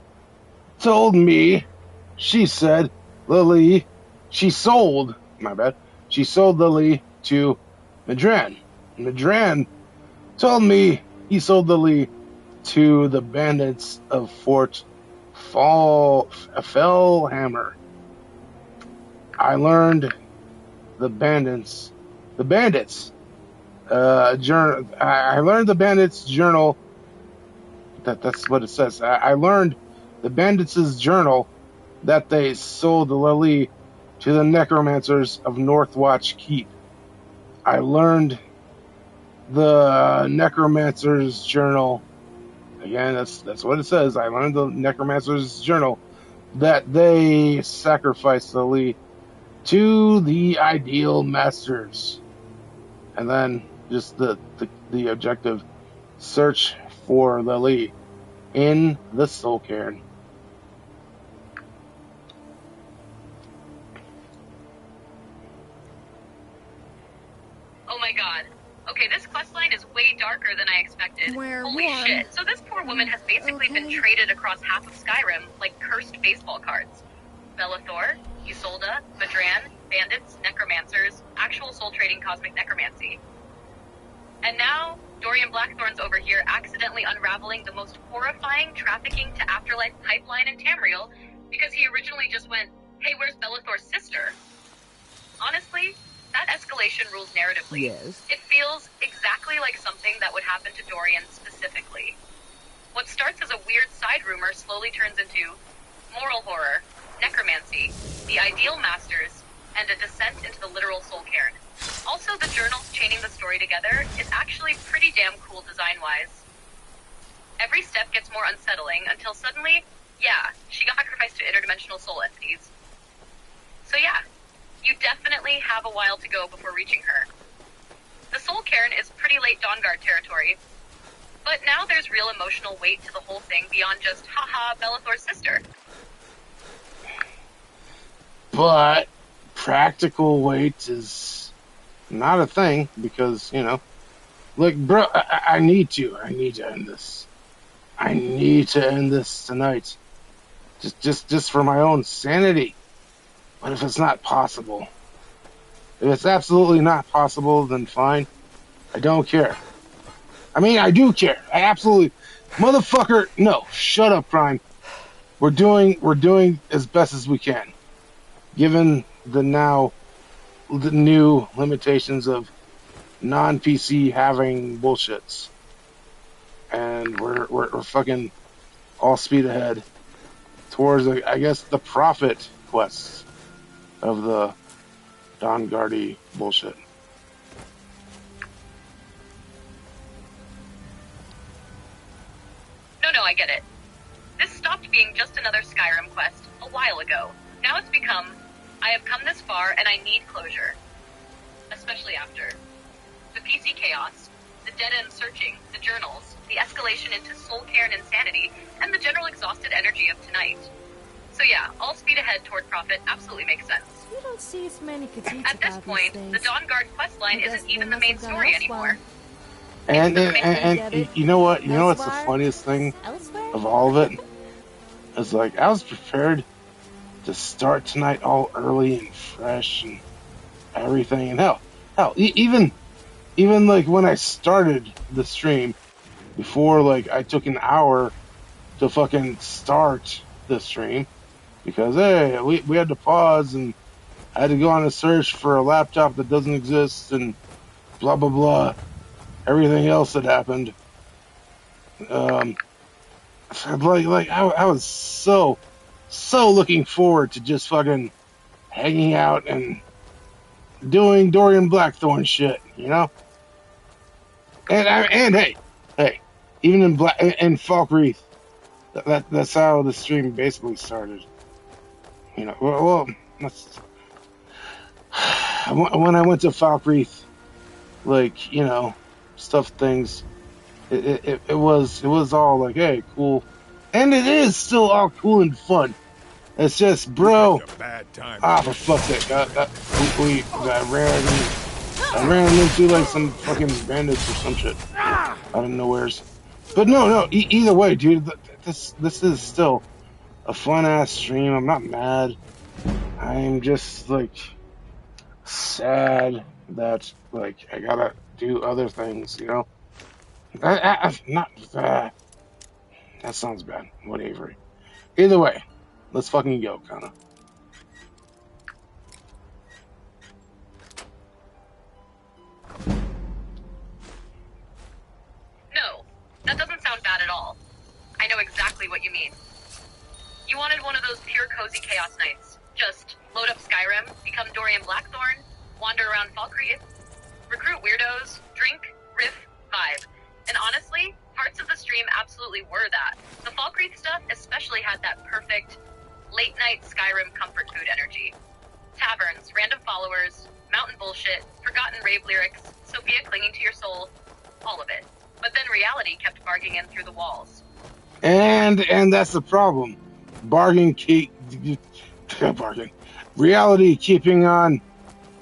told me, she said, she sold Lily to Madran. Madran told me he sold Lily to the bandits of Fort Fellhammer. I learned the bandits journal. I learned the bandits' journal. That's what it says. I learned the bandits' journal that they sold Lily to the necromancers of Northwatch Keep. I learned the necromancer's journal. Again, that's what it says. I learned the necromancer's journal that they sacrificed Lily to the ideal masters. And then just the objective: search for Lily in the Soul Cairn. Oh my god. Okay, this questline is way darker than I expected. Holy shit. So this poor woman has basically been traded across half of Skyrim like cursed baseball cards. Belathor, Isolde, Madran, bandits, necromancers, actual soul trading cosmic necromancy. And now, Dorian Blackthorn's over here accidentally unraveling the most horrifying trafficking to afterlife pipeline in Tamriel because he originally just went, hey, where's Belathor's sister? Honestly, that escalation rules narratively. Yes. It feels exactly like something that would happen to Dorian specifically. What starts as a weird side rumor slowly turns into moral horror, necromancy, the ideal masters, and a descent into the literal soul cairn. Also, the journals chaining the story together is actually pretty damn cool design-wise. Every step gets more unsettling until suddenly, yeah, she got sacrificed to interdimensional soul entities. So yeah, you definitely have a while to go before reaching her. The soul cairn is pretty late Dawnguard territory, but now there's real emotional weight to the whole thing beyond just, haha, Belathor's sister. But practical weight is not a thing because, you know, like, bro, I need to end this. I need to end this tonight. Just for my own sanity. But if it's not possible, if it's absolutely not possible, then fine. I don't care. I mean, I do care. I absolutely, motherfucker, no, shut up, Prime. We're doing as best as we can. Given the new limitations of non-PC having bullshits. And we're fucking all speed ahead towards, I guess, the profit quests of the Dawnguardy bullshit. No, I get it. This stopped being just another Skyrim quest a while ago. Now it's become, I have come this far and I need closure. Especially after the PC chaos, the dead-end searching, the journals, the escalation into soul cairn insanity, and the general exhausted energy of tonight. So yeah, all speed ahead toward profit absolutely makes sense. You don't see as many critiques At this point, the Dawnguard questline isn't even the main story anymore. And you know what? You know what's the funniest thing of all of it? It's like, I was prepared to start tonight all early and fresh and everything. And hell, even like when I started the stream, before like I took an hour to fucking start the stream, because hey, we had to pause and I had to go on a search for a laptop that doesn't exist and blah blah blah. Everything else that happened. I was so looking forward to just fucking hanging out and doing Dorian Blackthorn shit, you know? And hey, even in Falkreath, that's how the stream basically started. You know, well when I went to Falkreath, like, you know, stuff, things, it was all like, hey, cool, and it is still all cool and fun. It's just, bro, for fuck's sake, I ran into like some fucking bandits or some shit out of nowheres. But no, either way, dude, this is still a fun ass stream. I'm not mad. I'm just like sad that like I gotta do other things, you know. That sounds bad. Whatever. Either way, let's fucking go, kinda. No, that doesn't sound bad at all. I know exactly what you mean. You wanted one of those pure cozy chaos nights. Just load up Skyrim, become Dorian Blackthorn, wander around Falkreath, recruit weirdos, drink, riff, vibe. And honestly, parts of the stream absolutely were that. The Falkreath stuff especially had that perfect late-night Skyrim comfort food energy. Taverns, random followers, mountain bullshit, forgotten rave lyrics, Sophia clinging to your soul, all of it. But then reality kept barging in through the walls. And that's the problem. Reality keeping on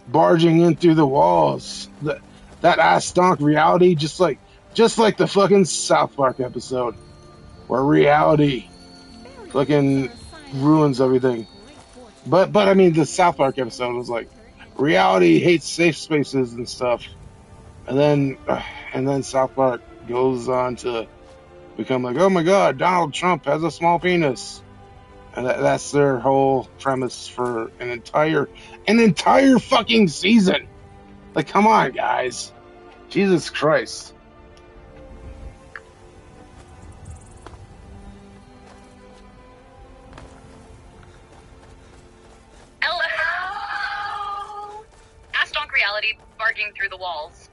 barging in through the walls. That ass stonk reality, just like the fucking South Park episode, where reality fucking ruins everything. But I mean, the South Park episode was like, reality hates safe spaces and stuff, and then South Park goes on to become like, oh my god, Donald Trump has a small penis, and that's their whole premise for an entire fucking season. Like, come on, guys, Jesus Christ. the walls,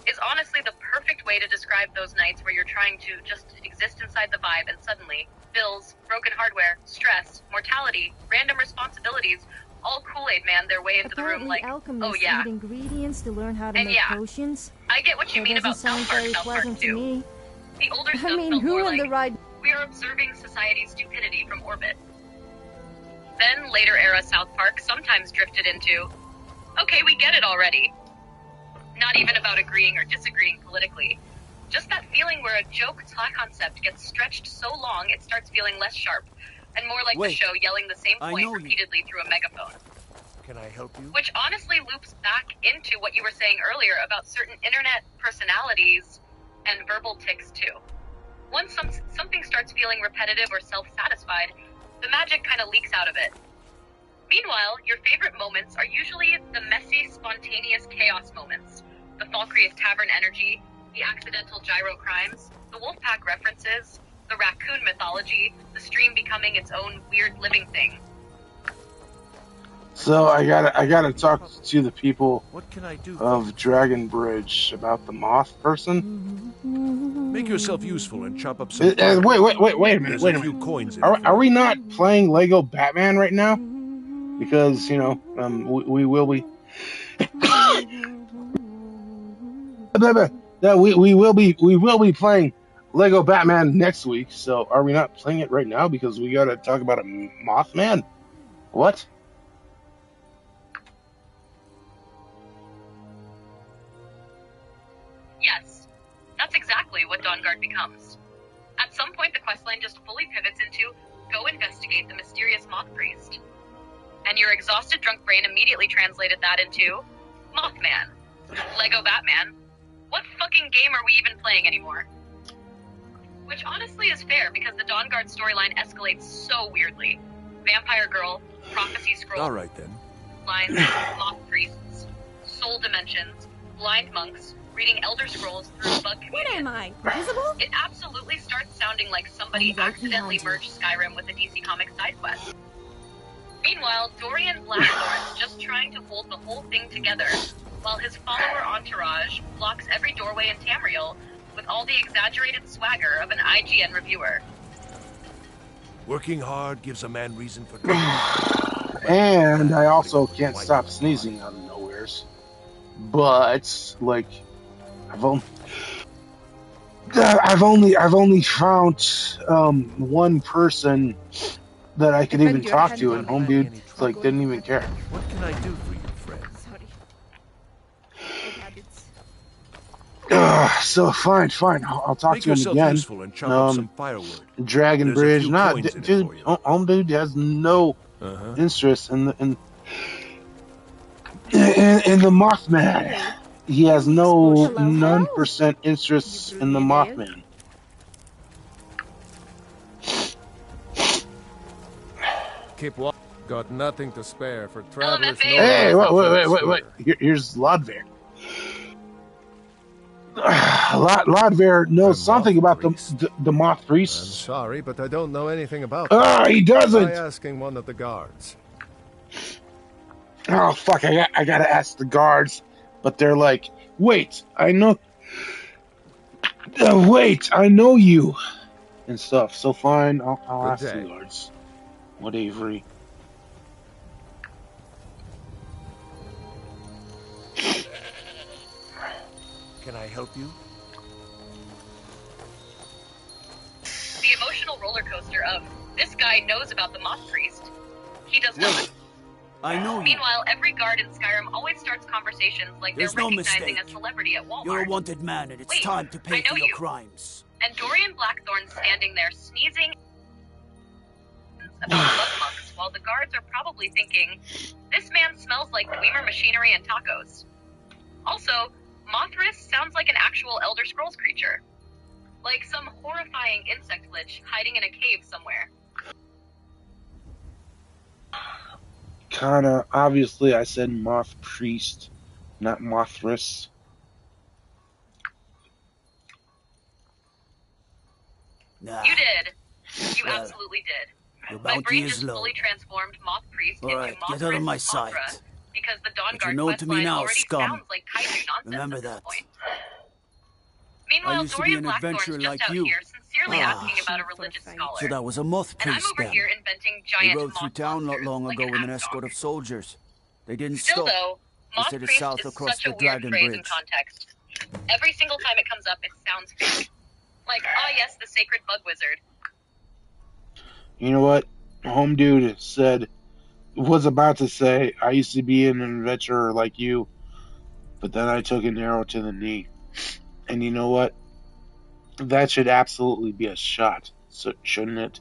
is honestly the perfect way to describe those nights where you're trying to just exist inside the vibe and suddenly bills, broken hardware, stress, mortality, random responsibilities, all Kool-Aid man their way into the room like, oh yeah. Eat ingredients to learn how to make potions. I get what you mean about South Park too. The older stuff felt more like, we are observing society's stupidity from orbit. Then later era South Park sometimes drifted into, okay, we get it already. Not even about agreeing or disagreeing politically. Just that feeling where a joke concept gets stretched so long it starts feeling less sharp, and more like the show yelling the same point repeatedly through a megaphone. Can I help you? Which honestly loops back into what you were saying earlier about certain internet personalities and verbal tics too. Once something starts feeling repetitive or self-satisfied, the magic kind of leaks out of it. Meanwhile, your favorite moments are usually the messy, spontaneous chaos moments. The Falkreath Tavern energy, the accidental gyro crimes, the Wolfpack references, the raccoon mythology, the stream becoming its own weird living thing. So I gotta talk to the people What can I do of Dragon Bridge about the moth person. Make yourself useful and chop up some. Wait a minute. Wait a few minute. coins in Are we not playing Lego Batman right now? Because we will be. No, we will be playing Lego Batman next week. So are we not playing it right now? Because we gotta talk about a Mothman. What? Yes, that's exactly what Dawnguard becomes. At some point, the questline just fully pivots into, go investigate the mysterious Moth Priest. And your exhausted drunk brain immediately translated that into, Mothman. Lego Batman. What fucking game are we even playing anymore? Which honestly is fair, because the Dawnguard storyline escalates so weirdly. Vampire Girl, Prophecy Scroll. Alright then. Lines, Moth Priests, Soul Dimensions, Blind Monks, reading Elder Scrolls through Bug Communion. What am I, visible? It absolutely starts sounding like somebody accidentally merged Skyrim with a DC Comics side quest. Meanwhile, Dorian Blackthorn is just trying to hold the whole thing together, while his follower entourage blocks every doorway in Tamriel with all the exaggerated swagger of an IGN reviewer. Working hard gives a man reason for. And I also can't stop sneezing out of nowheres. But like, I've only found one person that I could even talk to, and home dude like didn't even care. What can I do for you, friend? So fine. I'll talk to him again. And chop some firewood. Dragon Bridge, dude. Home dude has no interest in the Mothman. He has none percent interest in the Mothman. Keep walking. Got nothing to spare for travelers. Hey, wait. Here's Lodver. Lodver knows something about the Moth Priest. I'm sorry, but I don't know anything about he doesn't. By asking one of the guards. Oh, fuck, I gotta ask the guards. But they're like, wait, I know you. And stuff. So fine, I'll ask the guards. What, Avery? Can I help you? The emotional roller coaster of, this guy knows about the Moth Priest. He does not. I know you. Meanwhile, every guard in Skyrim always starts conversations like There's they're no recognizing mistake. a celebrity at Walmart. You're a wanted man, and it's time to pay for your crimes. And Dorian Blackthorn standing there sneezing about bug monks, while the guards are probably thinking, this man smells like Dwemer machinery and tacos. Also, Mothris sounds like an actual Elder Scrolls creature. Like some horrifying insect lich hiding in a cave somewhere. Kinda, obviously I said Moth Priest, not Mothris. Nah. You did. You absolutely did. Your My bounty brain is just low. fully transformed Moth Priest All into right, Mothris get out of my Mothra sight. because because the Dawn But you're Guard known quest to me line now, already scum. sounds like kaiju nonsense Remember at this that. point. I Meanwhile, used to be Dorian an Blackthorn's adventurer just like out you. here sincerely Ah. asking about a religious scholar. So that was a moth And I'm priest over then. here inventing They giant rode through moth town not monsters, long like ago an with an axe escort dog. of soldiers. They didn't Still stop. though, Just moth headed priest south is across such a the weird Dragon phrase in Bridge. context. Every single time it comes up, it sounds fake. Like, yes, the sacred bug wizard. You know what? Home dude was about to say, I used to be an adventurer like you, but then I took an arrow to the knee. And you know what? That should absolutely be a shot, shouldn't it?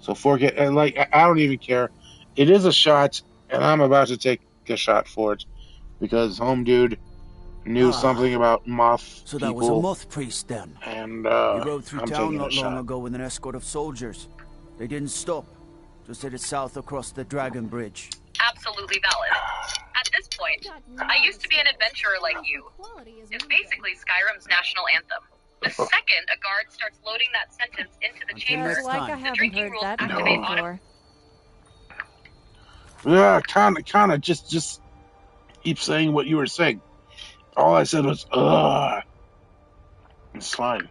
So forget, I don't even care. It is a shot, and I'm about to take a shot for it, because home dude knew something about moth So people. that was a moth priest then. And, He rode through I'm town taking a not long shot. ago with an escort of soldiers. They didn't stop. Just headed south across the Dragon Bridge. Absolutely valid. At this point, I used to be an adventurer like you. It's basically Skyrim's national anthem. The second a guard starts loading that sentence into the chamber, It's like I the haven't drinking heard rules that activate before. Yeah, kinda, just keep saying what you were saying. All I said was, ugh. It's fine.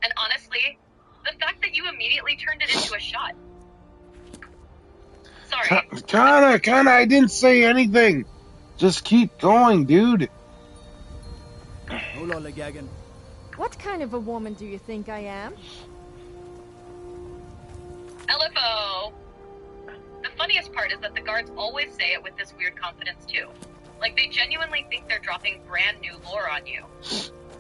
And honestly, the fact that you immediately turned it into a shot. Sorry. Kinda, I didn't say anything. Just keep going, dude. Hold on, Legagan. What kind of a woman do you think I am? LFO. The funniest part is that the guards always say it with this weird confidence too. Like they genuinely think they're dropping brand new lore on you.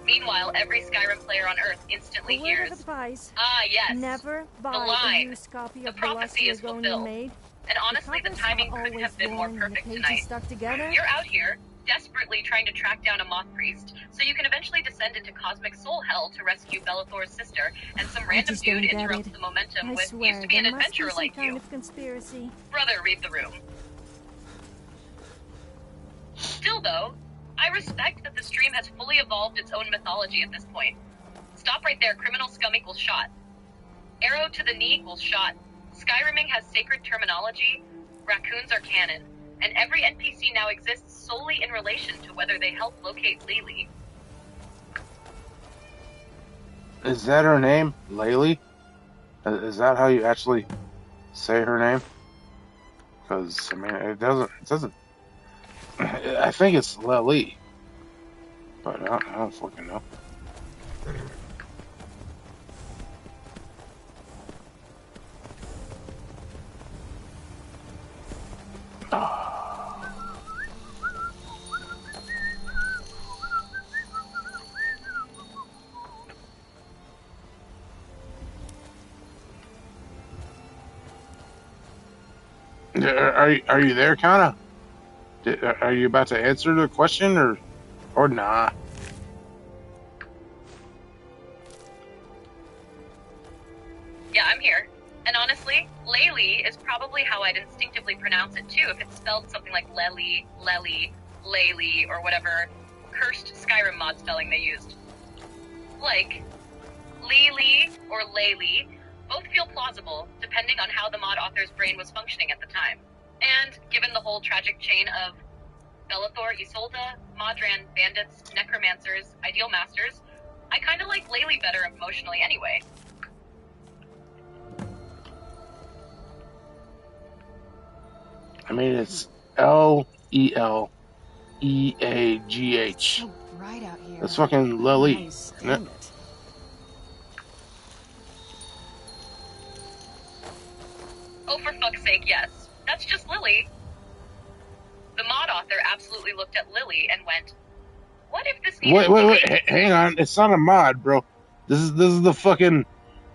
Meanwhile, every Skyrim player on Earth instantly A word hears, of advice. ah yes, Never buy the a line, used copy the of prophecy is Belathor fulfilled. made. And honestly, the timing couldn't have been more perfect tonight. Stuck together. You're out here, desperately trying to track down a moth priest, so you can eventually descend into cosmic soul hell to rescue Belathor's sister, and some random just dude don't get interrupts it. the momentum I with, swear, used to be an there must adventurer be some like kind you. of conspiracy. Brother, read the room. Still though, I respect that the stream has fully evolved its own mythology at this point. Stop right there, criminal scum equals shot. Arrow to the knee equals shot. Skyriming has sacred terminology, raccoons are canon, and every NPC now exists solely in relation to whether they help locate Lily. Is that her name? Laylee? Is that how you actually say her name? Because, I mean, it doesn't. I think it's Laylee. But I don't fucking know. Are you there, Kana? Are you about to answer the question or nah? Yeah, I'm here. And honestly, Laylee is probably how I'd instinctively pronounce it too if it's spelled something like Lely, Lely, Laylee, or whatever cursed Skyrim mod spelling they used. Like, Lily or Laylee both feel plausible depending on how the mod author's brain was functioning at the time. And given the whole tragic chain of Belathor, Isolde, Modran, bandits, necromancers, ideal masters, I kinda like Laylee better emotionally anyway. I mean, it's Leeaghh. So bright out here. That's fucking Lily. Nice. Isn't it? Oh, for fuck's sake, yes. That's just Lily. The mod author absolutely looked at Lily and went, what if this needed Wait, hang on. It's not a mod, bro. This is the fucking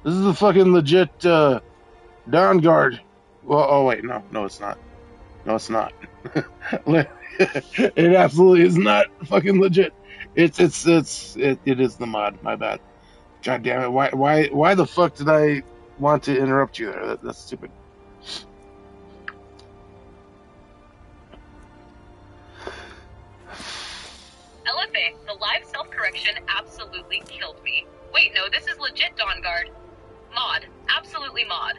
legit Dawn Guard. Well, oh wait, no, it's not. No, it's not. It absolutely is not fucking legit. It is the mod. My bad. God damn it! Why the fuck did I want to interrupt you there? That's stupid. LFA, the live self-correction absolutely killed me. Wait, no, this is legit Dawn Guard. Mod. Absolutely mod.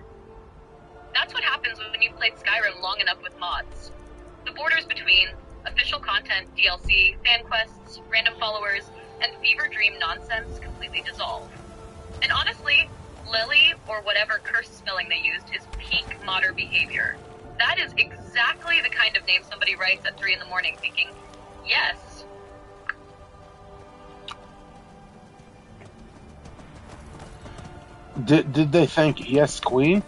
That's what happens when you've played Skyrim long enough with mods. The borders between official content, DLC, fan quests, random followers, and fever dream nonsense completely dissolve. And honestly, Lily, or whatever cursed spelling they used, is peak modder behavior. That is exactly the kind of name somebody writes at 3 in the morning thinking, yes. Did they think, yes, queen?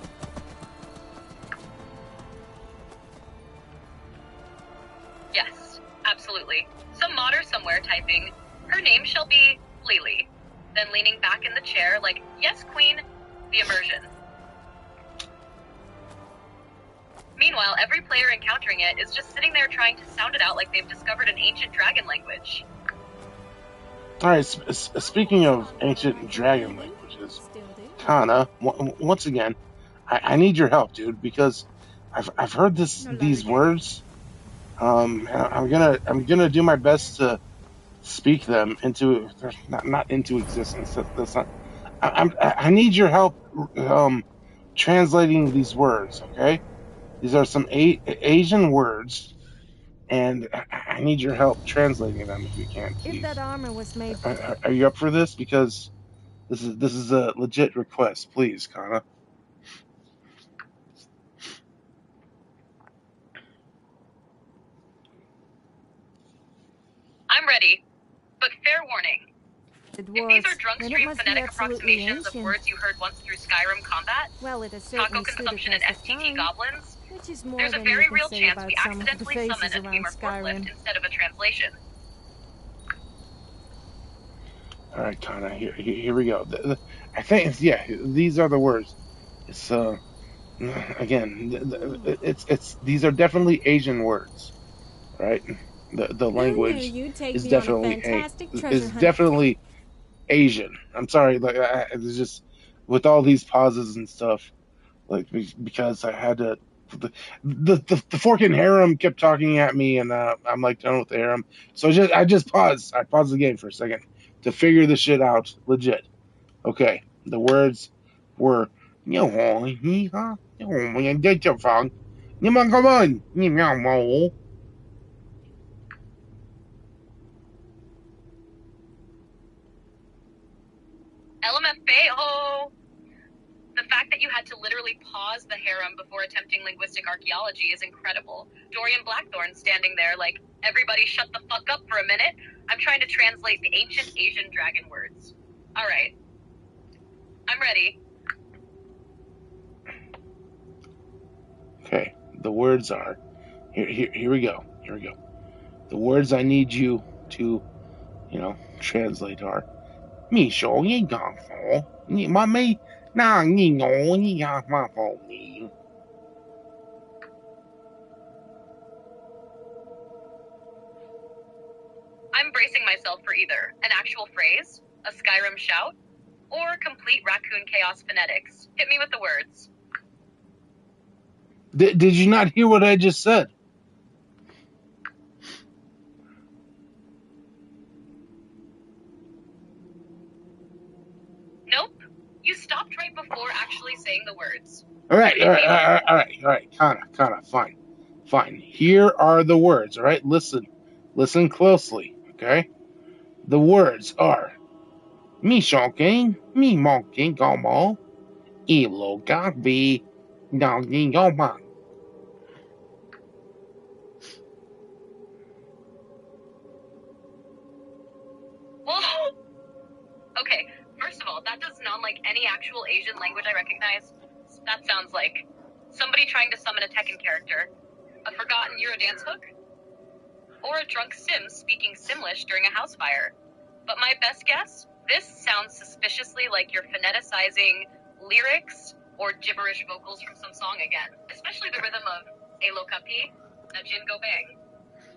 Yes, absolutely. Some modder somewhere typing, her name shall be Lily. Then leaning back in the chair like, yes, queen, the immersion. Meanwhile, every player encountering it is just sitting there trying to sound it out like they've discovered an ancient dragon language. Alright, speaking of ancient dragon languages, Kana, once again, I need your help, dude, because I've heard these words. I'm gonna do my best to speak them into not into existence. That's not. I need your help translating these words. Okay, these are some Asian words, and I need your help translating them if you can, If that please. armor was made... Are you up for this? Because this is a legit request, please, Kana. I'm ready, but fair warning. If these are DRUNKSTREAM phonetic approximations of words you heard once through Skyrim combat, well, it has taco certainly stood the consumption and test of STT time, goblins, which is more there's a than very you can real say chance about we some of the accidentally faces summon a around femur Skyrim. forklift instead of a translation. All right, Kana. Here we go. I think these are the words. It's again, it's these are definitely Asian words, right? The Who knew language you'd take is me on a definitely fantastic treasure is hunt? definitely Asian. I'm sorry, like it's just with all these pauses and stuff, like because I had to. The forking harem kept talking at me, and I'm like done with the harem. So I just paused. I paused the game for a second to figure this shit out. Legit. Okay, the words were LMFAO! The fact that you had to literally pause the harem before attempting linguistic archaeology is incredible. Dorian Blackthorn standing there like, everybody shut the fuck up for a minute. I'm trying to translate the ancient Asian dragon words. Alright. I'm ready. Okay, the words are here we go. Here we go. The words I need you to, translate are Mi shou yi gang fo, ni ma mei na ni ngo ni ya ma fo ni. I'm bracing myself for either an actual phrase, a Skyrim shout, or complete raccoon chaos phonetics. Hit me with the words. Did you not hear what I just said? Nope. You stopped right before actually saying the words. All right, Kana, fine. Here are the words. All right, listen closely. Okay, the words are mi shouking, mi mongking gomo, ilo gak bi, donging goma. Whoa! Okay, first of all, that does not like any actual Asian language I recognize. That sounds like somebody trying to summon a Tekken character, a forgotten Eurodance hook, or a drunk Sim speaking Simlish during a house fire. But my best guess, this sounds suspiciously like you're phoneticizing lyrics or gibberish vocals from some song again, especially the rhythm of Elo Kapi, Najin Go Bang.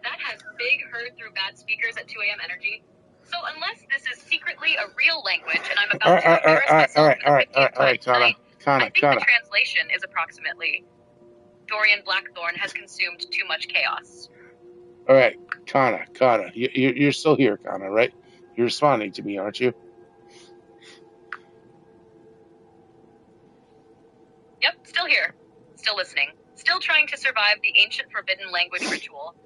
That has big heard through bad speakers at 2 a.m. energy. So unless this is secretly a real language and I'm about to embarrass myself for the 50th time tonight, I think the translation is approximately Dorian Blackthorn has consumed too much chaos. All right, Kana, you're still here, Kana, right? You're responding to me, aren't you? Yep, still here. Still listening. Still trying to survive the ancient forbidden language ritual.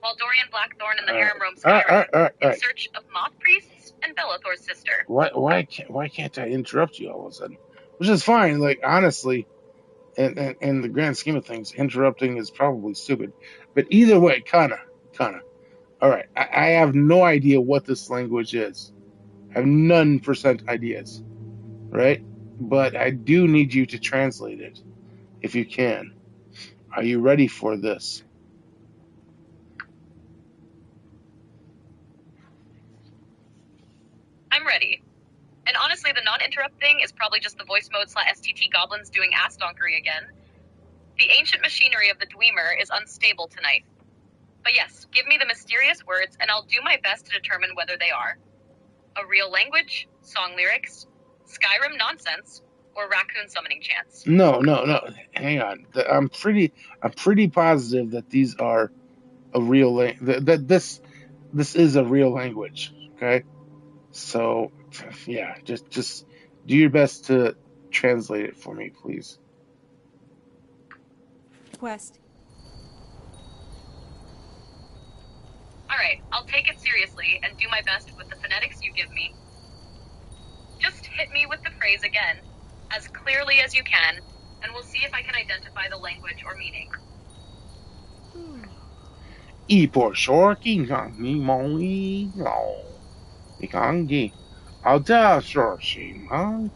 While Dorian Blackthorn and the harem roam Skyrim in search of moth priests and Belathor's sister. Why can't I interrupt you all of a sudden? Which is fine, like, honestly, in the grand scheme of things, interrupting is probably stupid. But either way, kinda. Alright, I have no idea what this language is. I have none % ideas. Right? But I do need you to translate it, if you can. Are you ready for this? I'm ready. And honestly, the non-interrupt thing is probably just the voice mode / STT goblins doing ass donkery again. The ancient machinery of the Dwemer is unstable tonight. But yes, give me the mysterious words and I'll do my best to determine whether they are a real language, song lyrics, Skyrim nonsense, or raccoon summoning chants. No. Hang on. I'm pretty positive that these are a real that this is a real language. Okay, so yeah, just do your best to translate it for me, please. Quest. Alright, I'll take it seriously and do my best with the phonetics you give me. Just hit me with the phrase again, as clearly as you can, and we'll see if I can identify the language or meaning. Por short, ni mongi no. Ikangi. Alta shorshi, man.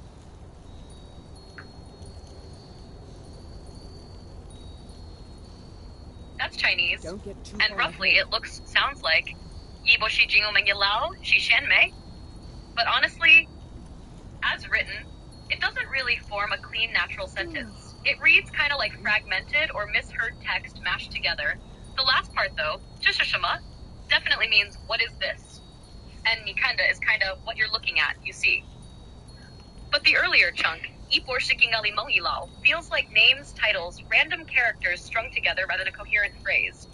That's Chinese, and roughly it sounds like Yibo Shi Jingo Meng Yalao Shi Shen Mei. But honestly, as written, it doesn't really form a clean, natural sentence. It reads kind of like fragmented or misheard text mashed together. The last part, though, Shishishima, definitely means, what is this? And Nikanda is kind of what you're looking at, you see. But the earlier chunk, Ipor Shikingali Moilao, feels like names, titles, random characters strung together rather than a coherent phrase.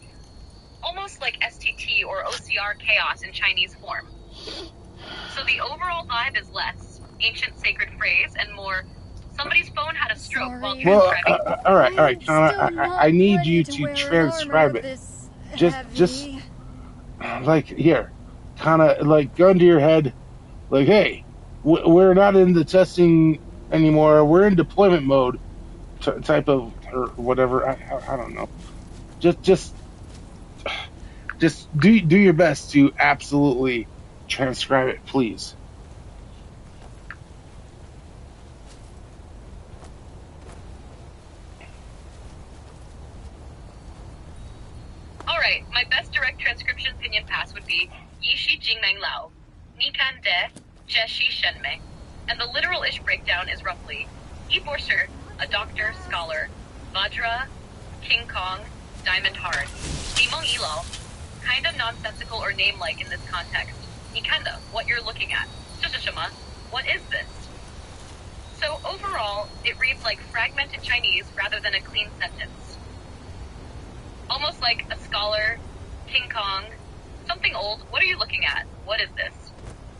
Almost like STT or OCR chaos in Chinese form. So the overall vibe is less ancient sacred phrase and more somebody's phone had a stroke while transcribing. All right, Connor, I need you to transcribe it. Just like here, kind of like gun to your head, like, hey, we're not in the testing anymore. We're in deployment mode, type of or whatever. I don't know. Just do your best to absolutely transcribe it, please. Alright, my best direct transcription pinyin pass would be Yishi Jingmeng Lao, Nikan De, Jeshi Shenmei. And the literal-ish breakdown is roughly Yiborsher, a doctor, scholar, Vajra, King Kong, Diamond Hard, Dimong Ilal, kind of nonsensical or name-like in this context. Nikanda, what you're looking at. Shishishima, what is this? So overall, it reads like fragmented Chinese rather than a clean sentence. Almost like a scholar, King Kong, something old. What are you looking at? What is this?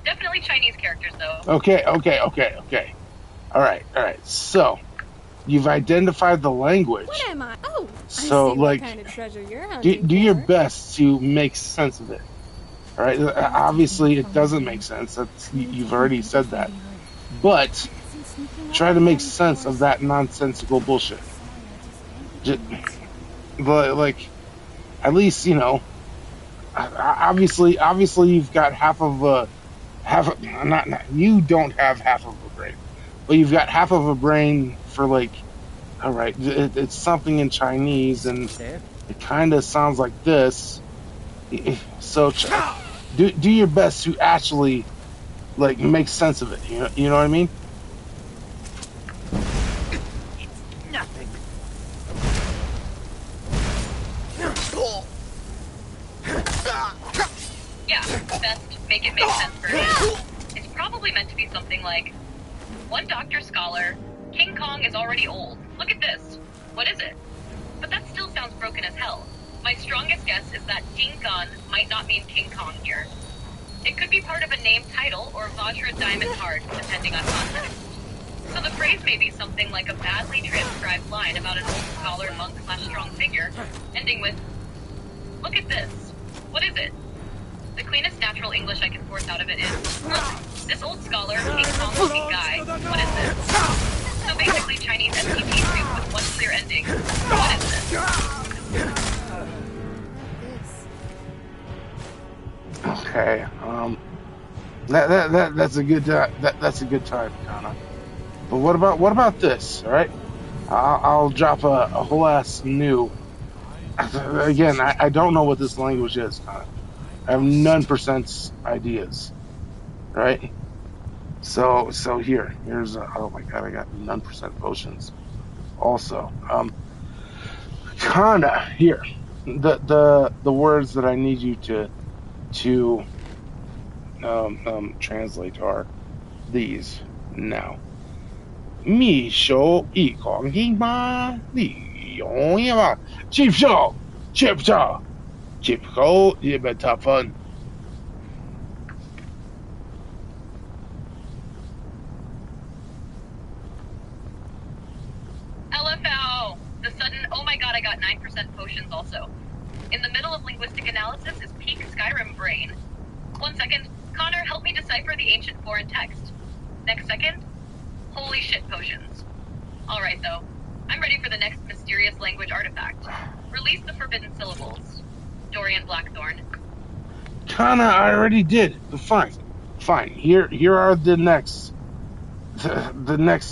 Definitely Chinese characters, though. Okay. All right. So, you've identified the language. What am I? Oh, so, I see like, what kind of treasure you're hunting do your best to make sense of it. All right. Obviously, it doesn't make sense. You've already said that. But try to make sense of that nonsensical bullshit. Like, at least, you know. Obviously, you've got you don't have half of a brain, but you've got half of a brain for, like, all right, it's something in Chinese and it kind of sounds like this. So do your best to actually, like, make sense of it. You know what I mean? Nothing. Yeah, best make it make sense for me. It's probably meant to be something like, one doctor scholar, King Kong is already old. Look at this. What is it? But that still sounds broken as hell. My strongest guess is that King Kong might not mean King Kong here. It could be part of a name title or Vajra Diamond Heart, depending on context. So the phrase may be something like a badly transcribed line about an old scholar, monk / strong figure, ending with, "Look at this. What is it?" The cleanest natural English I can force out of it is, "Look, this old scholar, King Kong-looking guy, what is this?" So basically Chinese STP soup with one clear ending. What is this? Okay. That's a good that's a good time, Kana. But what about this? All right, I'll drop a whole ass new. Again, I don't know what this language is, Kana. I have none % ideas, right? So here's oh my god, I got none % potions. Also, Kana, here, the words that I need you to translate are these now. 密手一狂听吧，你容易吗？接不着，接不着，接不够也别打分。LFO! The sudden, oh my god, I got 9% potions also. In the middle of linguistic analysis is peak Skyrim brain. 1 second. Connor, help me decipher the ancient foreign text. Next second. Holy shit potions. Alright though. I'm ready for the next mysterious language artifact. Release the forbidden syllables. Dorian Blackthorn. Kana, I already did. Fine. Here are the next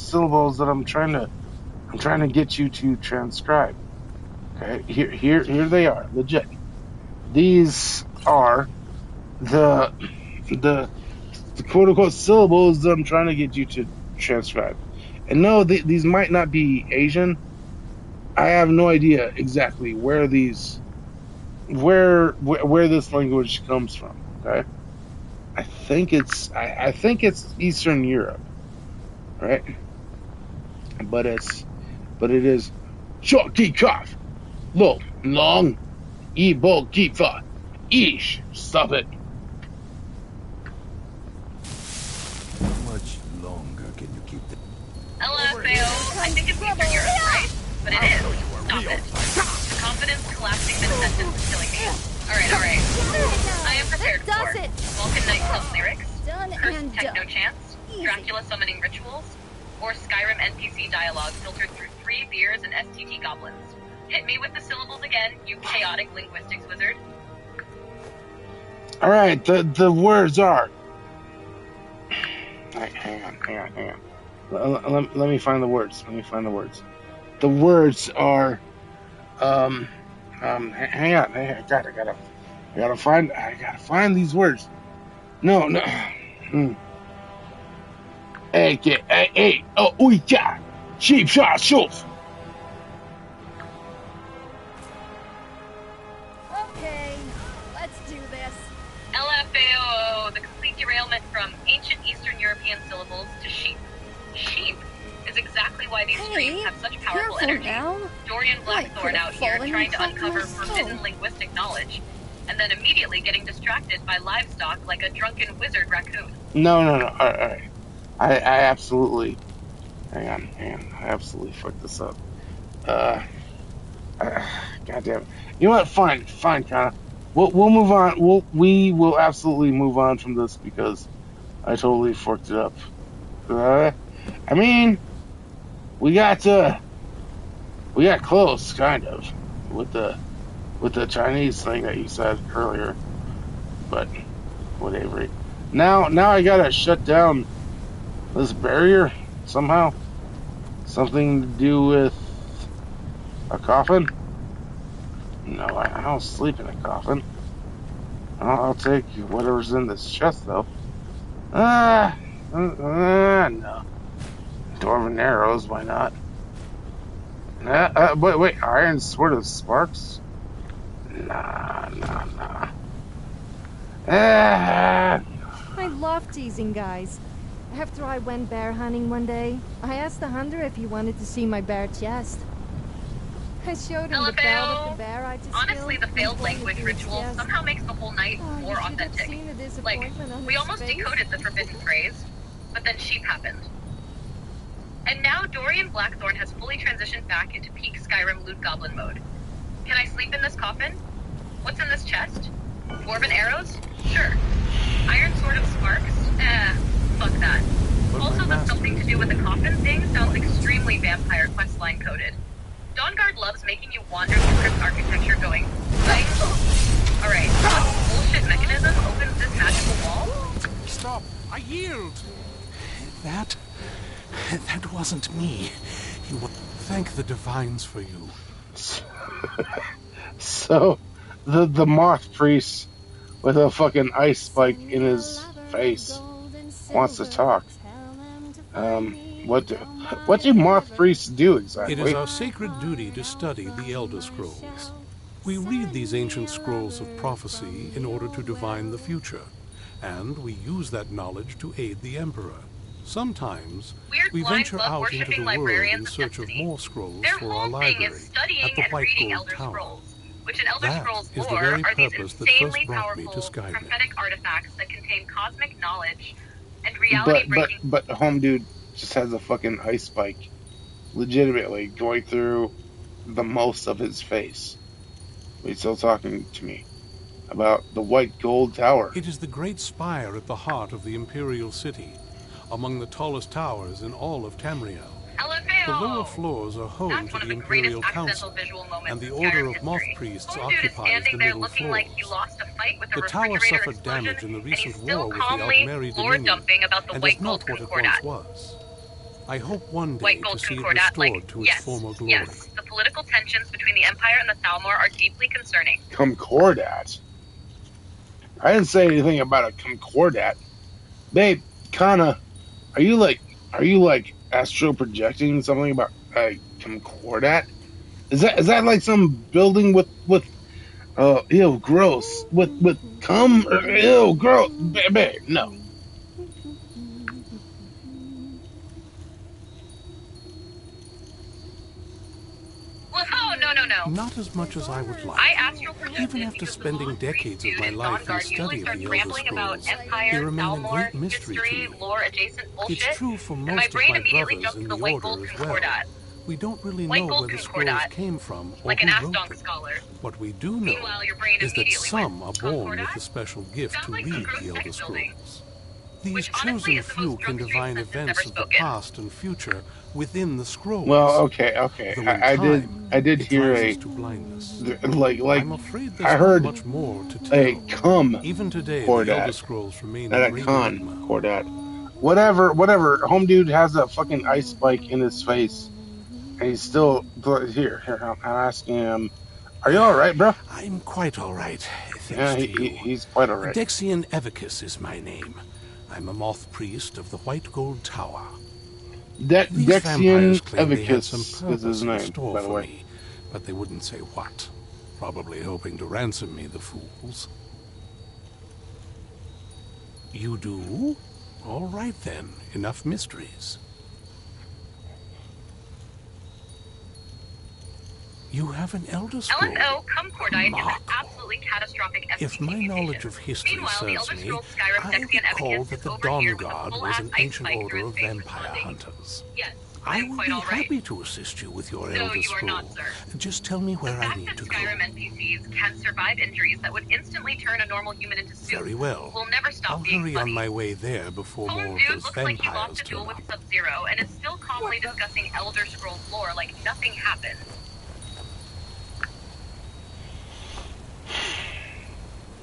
syllables that I'm trying to get you to transcribe. Okay, here they are, legit. These are the quote unquote syllables that I'm trying to get you to transcribe. And no, these might not be Asian. I have no idea exactly where this language comes from. Okay, I think it's Eastern Europe, right? But it is short cough, low, long, bo kifa, ish. Stop it. How much longer can you keep this? LFAO, I think it's Eastern Europe, right? But it is. Stop it. The confidence collapsing mid-sentence is killing me. Alright. I am prepared for it. Vulcan Night Club lyrics, cursed techno chants, Dracula summoning rituals, or Skyrim NPC dialogue filtered through 3 beers and STT goblins. Hit me with the syllables again, you chaotic linguistics wizard. Alright, the words are... Hang on. Let me find the words. The words are... hang on. I gotta find these words. No. Cheap shot, shoot. Okay, let's do this. LFAO, the complete derailment from ancient Eastern European syllables to sheep. Sheep is exactly why these streams have such powerful energy. Now. Dorian Blackthorn out here trying to uncover forbidden linguistic knowledge, and then immediately getting distracted by livestock like a drunken wizard raccoon. No. Alright. I absolutely... Hang on. I absolutely fucked this up. God damn it. You know what? Fine, Kana. We'll move on. We will absolutely move on from this because I totally fucked it up. I mean, we got close, kind of, with the Chinese thing that you said earlier, but whatever. Now I gotta shut down this barrier somehow. Something to do with a coffin? No, I don't sleep in a coffin. I'll take whatever's in this chest, though. No. Dwarven arrows, why not? Wait, iron sword of sparks? Nah. I love teasing guys. After I went bear hunting one day, I asked the hunter if he wanted to see my bare chest. I showed him the belt of the bear I just honestly, killed, the failed language ritual somehow makes the whole night more authentic. Like, we almost decoded the forbidden phrase, but then sheep happened. And now Dorian Blackthorn has fully transitioned back into peak Skyrim loot goblin mode. Can I sleep in this coffin? What's in this chest? Dwarven arrows? Sure. Iron Sword of Sparks? Fuck that. Also, the something to do with the coffin thing sounds extremely vampire questline coded. Dawnguard loves making you wander through crypt architecture going, bang. Alright, what bullshit mechanism opens this magical wall? Stop! I yield! That wasn't me. Thank the divines for you. So, the moth priest with a fucking ice spike in his face wants to talk. What do moth priests do exactly? It is our sacred duty to study the Elder Scrolls. We read these ancient scrolls of prophecy in order to divine the future, and we use that knowledge to aid the Emperor. Sometimes we venture out into the world in search of more scrolls for our library at the White Gold Tower. Which in Elder Scrolls is the lore very are these purpose that first insanely brought me powerful to Skyrim. prophetic artifacts that contain cosmic knowledge and reality-breaking... But home dude just has a fucking ice spike, legitimately going through the most of his face. He's still talking to me about the White Gold Tower. It is the great spire at the heart of the Imperial City, among the tallest towers in all of Tamriel. The lower floors are home to the Imperial Council, and the Order of Moth Priests occupies the middle floors. The tower suffered damage in the recent war with the Altmeri Dominion, and is not what it once was. I hope one day to see it restored to its former glory. Yes, the political tensions between the Empire and the Thalmor are deeply concerning. Concordat? I didn't say anything about a concordat. Babe, Kana, are you like astral projecting something about a concordat? Is that like some building with ew, gross, with cum, or ew, gross, babe, no. Oh, no. Not as much as I would like. I astral projected Even after spending decades of my life in study of the Elder Scrolls, they remain a great mystery to me. It's true for most of my brothers in the Order as well. We don't really know where the scrolls came from or who wrote them. What we do know is that some are born with the special gift to read the Elder Scrolls. These chosen few can divine events of the past and future within the scrolls. Well, okay. I did hear a I'm afraid there's I heard much more to tell. a cum Even today, the Elder cordat, Scrolls remain not a con cordat. Whatever. Home dude has a fucking ice spike in his face, and he's still here. I'm asking him, "Are you all right, bro?" I'm quite all right. Yeah, he's quite all right. Dexian Evicus is my name. I'm a moth priest of the White Gold Tower. Dexian Evicus is his name, by the way. Me, but they wouldn't say what. Probably hoping to ransom me, the fools. You do? All right then. Enough mysteries. You have an Elder Scroll. LSO Cumcordite is an absolutely catastrophic SCP If my knowledge of history serves me, I recall that the Dawn Guard was an ancient order of vampire hunters. Yes, I will be happy to assist you with your Elder Scroll. Not, sir. Just tell me where I need to go. Skyrim NPCs can survive injuries that would instantly turn a normal human into soup. Very well. We'll never stop I'll being hurry funny. on my way there before more of those looks like he vampires lost a turn duel up. with Sub-Zero and is still calmly discussing Elder Scrolls lore like nothing happened.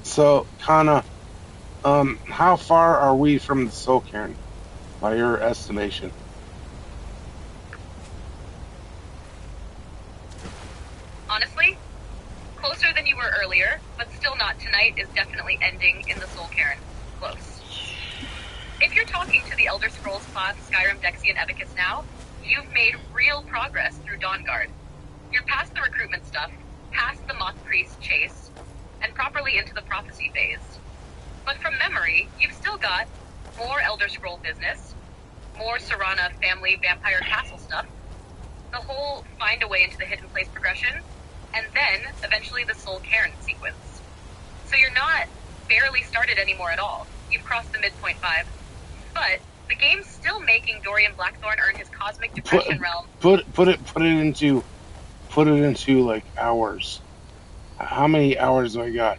So, Kana, how far are we from the Soul Cairn, by your estimation? Honestly, closer than you were earlier, but still not. Tonight is definitely ending in the Soul Cairn. Close. If you're talking to the Elder Scrolls class Skyrim Dexian Evicus now, you've made real progress through Dawnguard. You're past the recruitment stuff, past the Moth Priest chase, and properly into the prophecy phase. But from memory, you've still got more Elder Scroll business, more Serana family vampire castle stuff, the whole find a way into the hidden place progression, and then eventually the Soul Cairn sequence. So you're not barely started anymore at all. You've crossed the midpoint 5. But The game's still making Dorian Blackthorn earn his cosmic depression realm. Put it into like hours. How many hours do I got?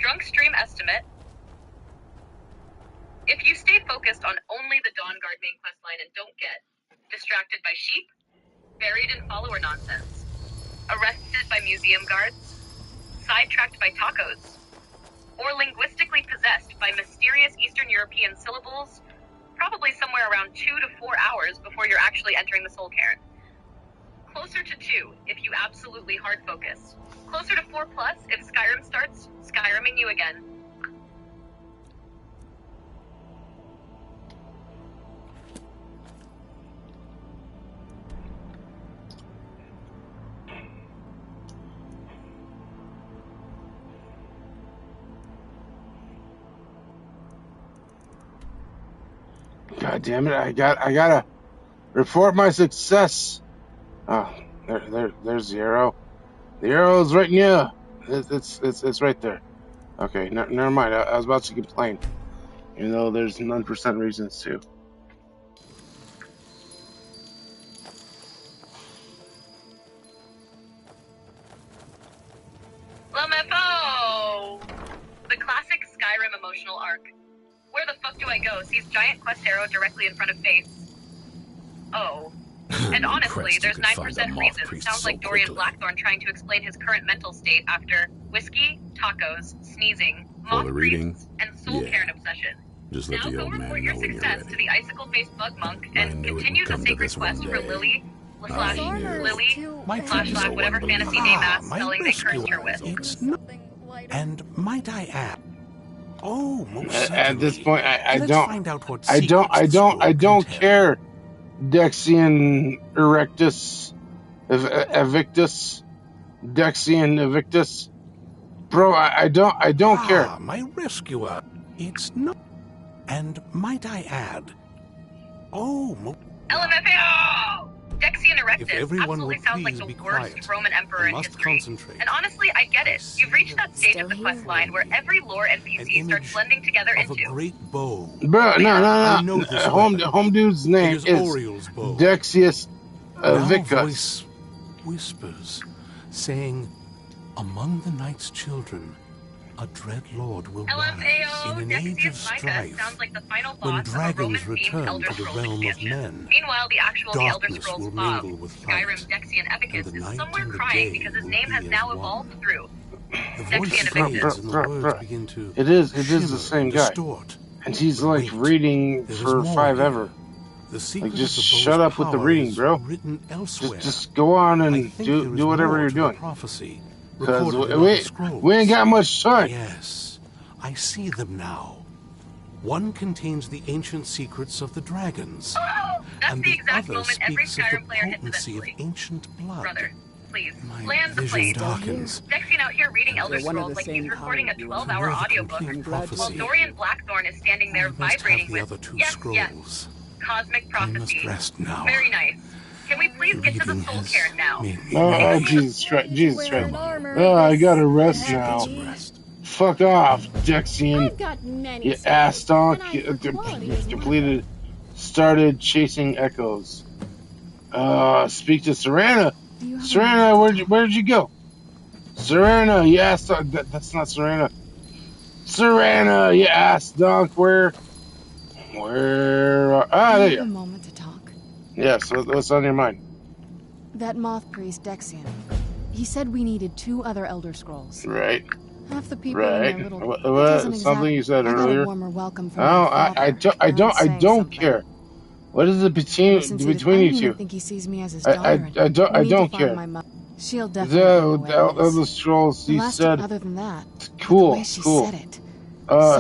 DRUNKSTREAM estimate. If you stay focused on only the Dawnguard main questline and don't get distracted by sheep, buried in follower nonsense, arrested by museum guards, sidetracked by tacos, or linguistically possessed by mysterious Eastern European syllables, probably somewhere around 2 to 4 hours before you're actually entering the Soul Cairn. Closer to 2 if you absolutely hard focus. Closer to 4+ if Skyrim starts Skyriming you again. God damn it! I gotta report my success. Oh, there's the arrow. The arrow's right near. It's right there. Okay, never mind. I was about to complain, even though there's 9% reasons to. LMFO! The classic Skyrim emotional arc. Where the fuck do I go? Sees giant quest arrow directly in front of face. Oh. And honestly, there's 9% reason. Sounds like Dorian Blackthorn trying to explain his current mental state after whiskey, tacos, sneezing, moth priests, and soul cairn obsession. Just let the old man know when you're ready. To the icicle-faced bug monk and continue the sacred quest for Lily slash whatever fantasy name ass spelling they cursed her with. And might I add? Oh, most at this point, I don't care. Dexian Erectus, Evictus, Dexian Evictus, bro. I don't care. My rescuer. It's not. And might I add? Oh, LMFAO! Dexian Erectus if everyone absolutely would sounds like please the be worst quiet. Roman emperor in must history. Concentrate. And honestly, I get it. You've reached that stage of the quest line where every lore NPC starts blending together into a great bow. Bro, no. Home dude's name is Dexius Vicus. Whispers, saying, "Among the night's children, a dread lord will rise in an age of strife. Sounds like the final boss When dragons of a return to the realm of men, meanwhile, the actual The Elder darkness Scrolls will Bob, mingle with light, Skyrim's Dexian Epicus, and the is night somewhere and the crying day because his will name be has as now one. evolved through The Dexian voice Epicus. fades and the words begin to It is the shimmer same and guy, distort. and he's like reading There is for more 5 here. ever. The secret Like, just of the bow's shut up with the power reading, is bro. written elsewhere. Just go on I and think there is do whatever more you're to the doing. prophecy Because recorded in all the scrolls. we ain't got much time. Yes, I see them now. One contains the ancient secrets of the dragons, That's and the the exact other moment every speaks of Skyrim the player hits potency of eventually. ancient blood. Brother, please, My land the vision plane. darkens. Dexian out here reading Elder You're one of Scrolls the like same he's recording a kind, you 12-hour know the audiobook, complete while prophecy. Dorian Blackthorn is standing there I must vibrating have the with other two yes, scrolls. cosmic I must prophecy. rest now. Very nice. Can we please get to the Reading Soul has Cairn now? Oh, Jesus Christ. Oh, I gotta rest now. Fuck off, Dexian. I've got many You souls, ass donk. and I for quality is Completed. Started chasing echoes. Speak to Serena. Serena, where'd you go? Serena, you ass donk. That's not Serena. Serena, you ass donk. Where? There Do you you have a are. moment to talk? Yes, what's on your mind? That moth priest Dexian. He said we needed 2 other Elder Scrolls. Right. Half the people in Right. their little What? Something you said I got a earlier. warmer welcome from Oh, my father. I don't care. What is it between I you don't even two? think he sees me as his I daughter. don't We need to don't find care. my mother. She'll definitely know where it is. Elder Scrolls. He Unless, said. other than that, Cool. the way she Cool. said it.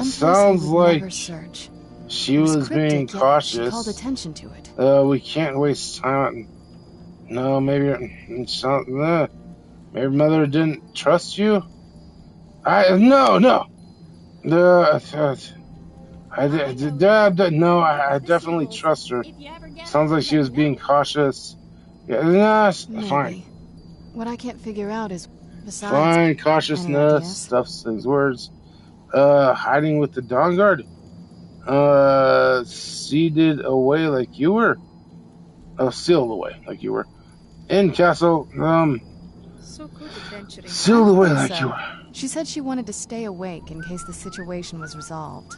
Sounds we would like never search. she It was cryptic, being yet She cautious. called attention to it. We can't waste time. No, maybe maybe Mother didn't trust you. No. I definitely trust her. Sounds like she was being cautious. Yeah, no, Maybe. fine. What I can't figure out is Besides, fine, cautiousness, stuffs things words. Hiding with the Dawn Guard. Sealed away like you were. Sealed away like you were. In castle, So good adventuring. sealed away like so. you were. She said she wanted to stay awake in case the situation was resolved.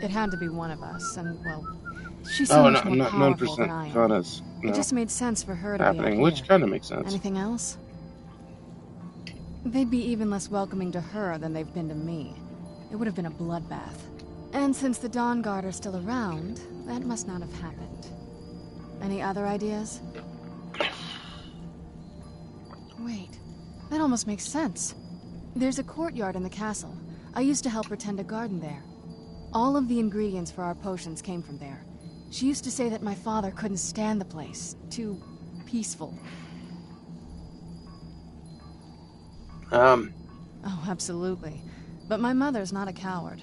It had to be one of us, and, well, she's so much more powerful than I am. No. It just made sense for her to happening, be out which here. kind of makes sense. Anything else? They'd be even less welcoming to her than they've been to me. It would have been a bloodbath. And since the Dawn Guard are still around, that must not have happened. Any other ideas? Wait, that almost makes sense. There's a courtyard in the castle. I used to help her tend a garden there. All of the ingredients for our potions came from there. She used to say that my father couldn't stand the place. Too peaceful. Oh, absolutely. But my mother's not a coward.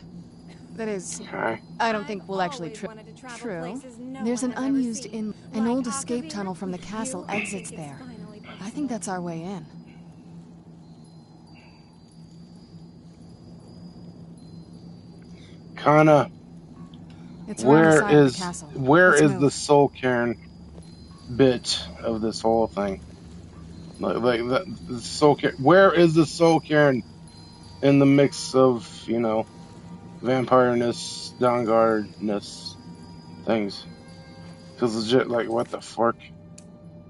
That is, okay. I don't think we'll actually True. There's an unused an old escape tunnel from the castle exits there. I think that's our way in. Kana, where is the soul cairn bit of this whole thing? Like the soul cairn. Where is the soul cairn in the mix of, you know, vampire-ness, Dawnguard-ness things? Because legit, like, what the fuck?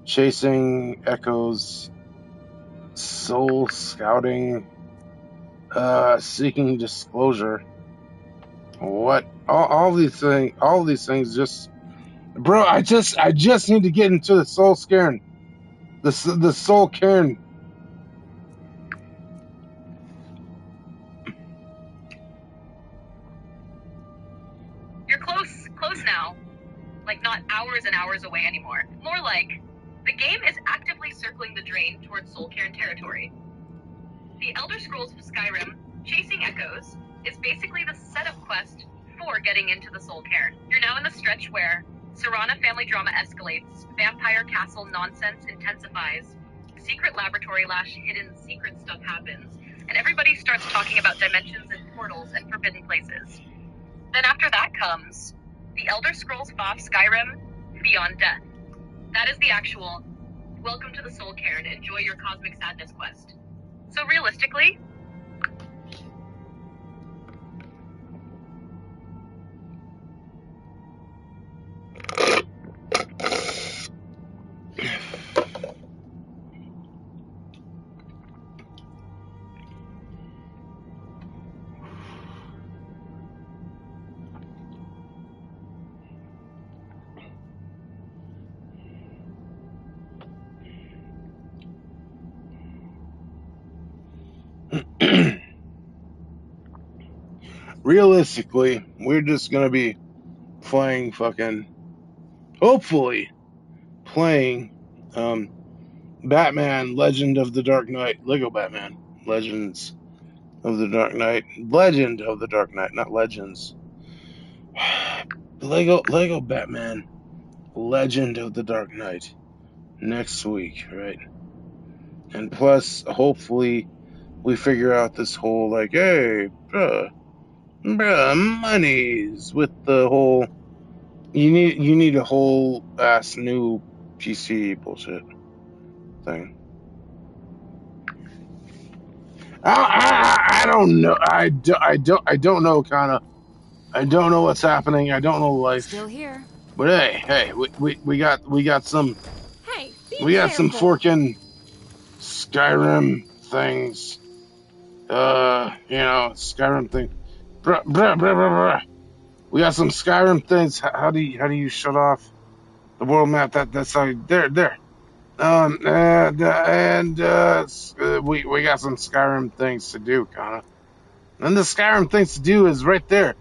Chasing echoes, soul scouting, seeking disclosure. What? All these things just, bro. I just need to get into the soul cairn, the soul cairn. You're close now. Like, not hours and hours away anymore. More like, the game is actively circling the drain towards Soul Cairn territory. The Elder Scrolls of Skyrim, Chasing Echoes, is basically the setup quest for getting into the Soul Cairn. You're now in the stretch where Serana family drama escalates, vampire castle nonsense intensifies, secret laboratory / hidden secret stuff happens, and everybody starts talking about dimensions and portals and forbidden places. Then after that comes the Elder Scrolls V Skyrim Beyond Death. That is the actual welcome to the Soul Cairn, enjoy your cosmic sadness quest. So realistically, realistically, we're just gonna be playing hopefully playing Batman Legend of the Dark Knight, Lego Batman Legends of the Dark Knight, Legend of the Dark Knight, not Legends. Lego Batman Legend of the Dark Knight next week, right? And plus, hopefully, we figure out this whole, like, hey, bruh, monies with the whole, you need a whole ass new PC bullshit thing. I don't know. I don't know, Kana. I don't know what's happening. I don't know life. Still here. But hey, we got some. Hey, we got some forking Skyrim things. Skyrim thing. Bruh. We got some Skyrim things. How do you shut off the world map? That's how there. We got some Skyrim things to do, Kana. And the Skyrim things to do is right there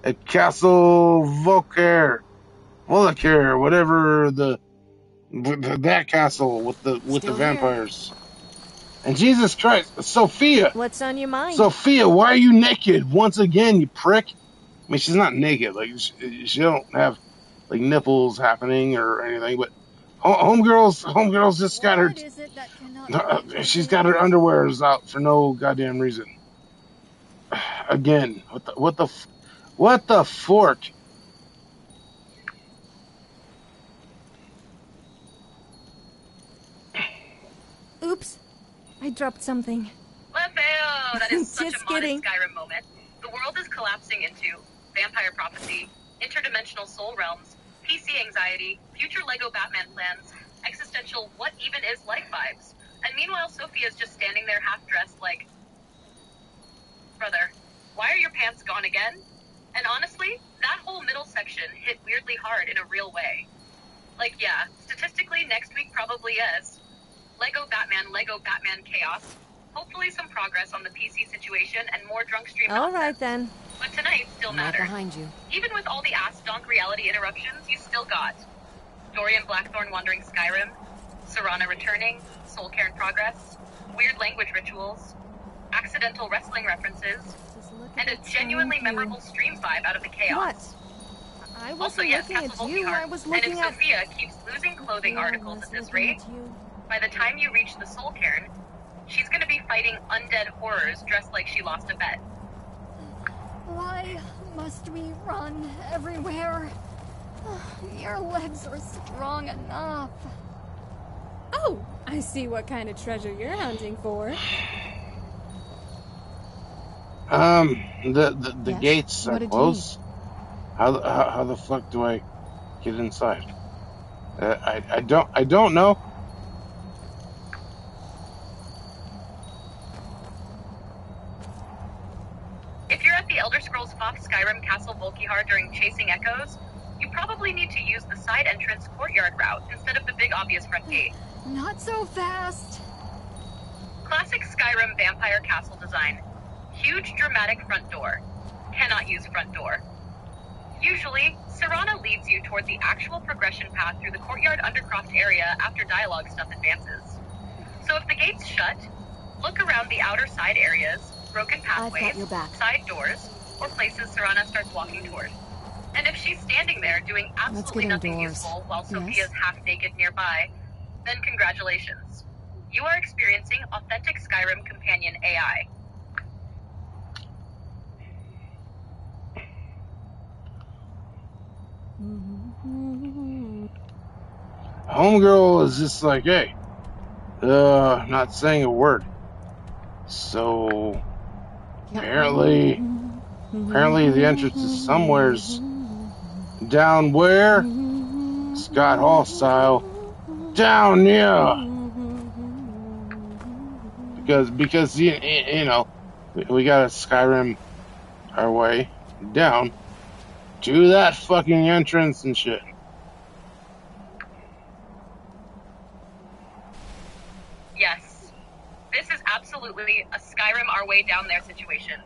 at Castle Volker, whatever that castle with the vampires. And Jesus Christ, Sophia! What's on your mind? Sophia, why are you naked once again, you prick? I mean, she's not naked. Like, she don't have, like, nipples happening or anything, but Homegirl's just got her. What is it that cannot be She's got her underwears out for no goddamn reason. Again, what the fork? Oops. I dropped something. Lefeo! That is such Just a modern kidding. Skyrim moment. The world is collapsing into vampire prophecy, interdimensional soul realms, PC anxiety, future Lego Batman plans, existential what even is life vibes. And meanwhile, Sophia's just standing there half-dressed like, brother, why are your pants gone again? And honestly, that whole middle section hit weirdly hard in a real way. Like, yeah, statistically, next week probably is. Lego Batman chaos. Hopefully some progress on the PC situation and more DRUNKSTREAM All nonsense. right then. But tonight still I'm right matters. behind you. Even with all the ass-donk reality interruptions, you still got Dorian Blackthorn wandering Skyrim, Serana returning, soul care in progress, weird language rituals, accidental wrestling references, and a genuinely memorable stream vibe out of the chaos. What? I wasn't Also, yes, looking Castle at you. Volkihar. I was And looking if at... Sophia keeps losing clothing articles at this rate, by the time you reach the Soul Cairn, she's gonna be fighting undead horrors dressed like she lost a bet. Why must we run everywhere? Your legs are strong enough. Oh, I see what kind of treasure you're hunting for. The Yes? gates are What did you closed. How the fuck do I get inside? I don't know. If you're at the Elder Scrolls V Skyrim Castle Volkihar during Chasing Echoes, you probably need to use the side entrance courtyard route instead of the big obvious front gate. Not so fast. Classic Skyrim vampire castle design. Huge dramatic front door. Cannot use front door. Usually, Serana leads you toward the actual progression path through the courtyard undercroft area after dialogue stuff advances. So if the gate's shut, look around the outer side areas, broken pathways, side doors, or places Serana starts walking toward. And if she's standing there doing absolutely nothing useful while Sophia's half-naked nearby, then congratulations. You are experiencing authentic Skyrim companion AI. Homegirl is just like, hey, not saying a word. So apparently the entrance is somewheres down where? Scott Hall style. Down here. Because you know, we got to Skyrim our way down to that fucking entrance and shit. Yes. This is absolutely a Skyrim our way down there situation.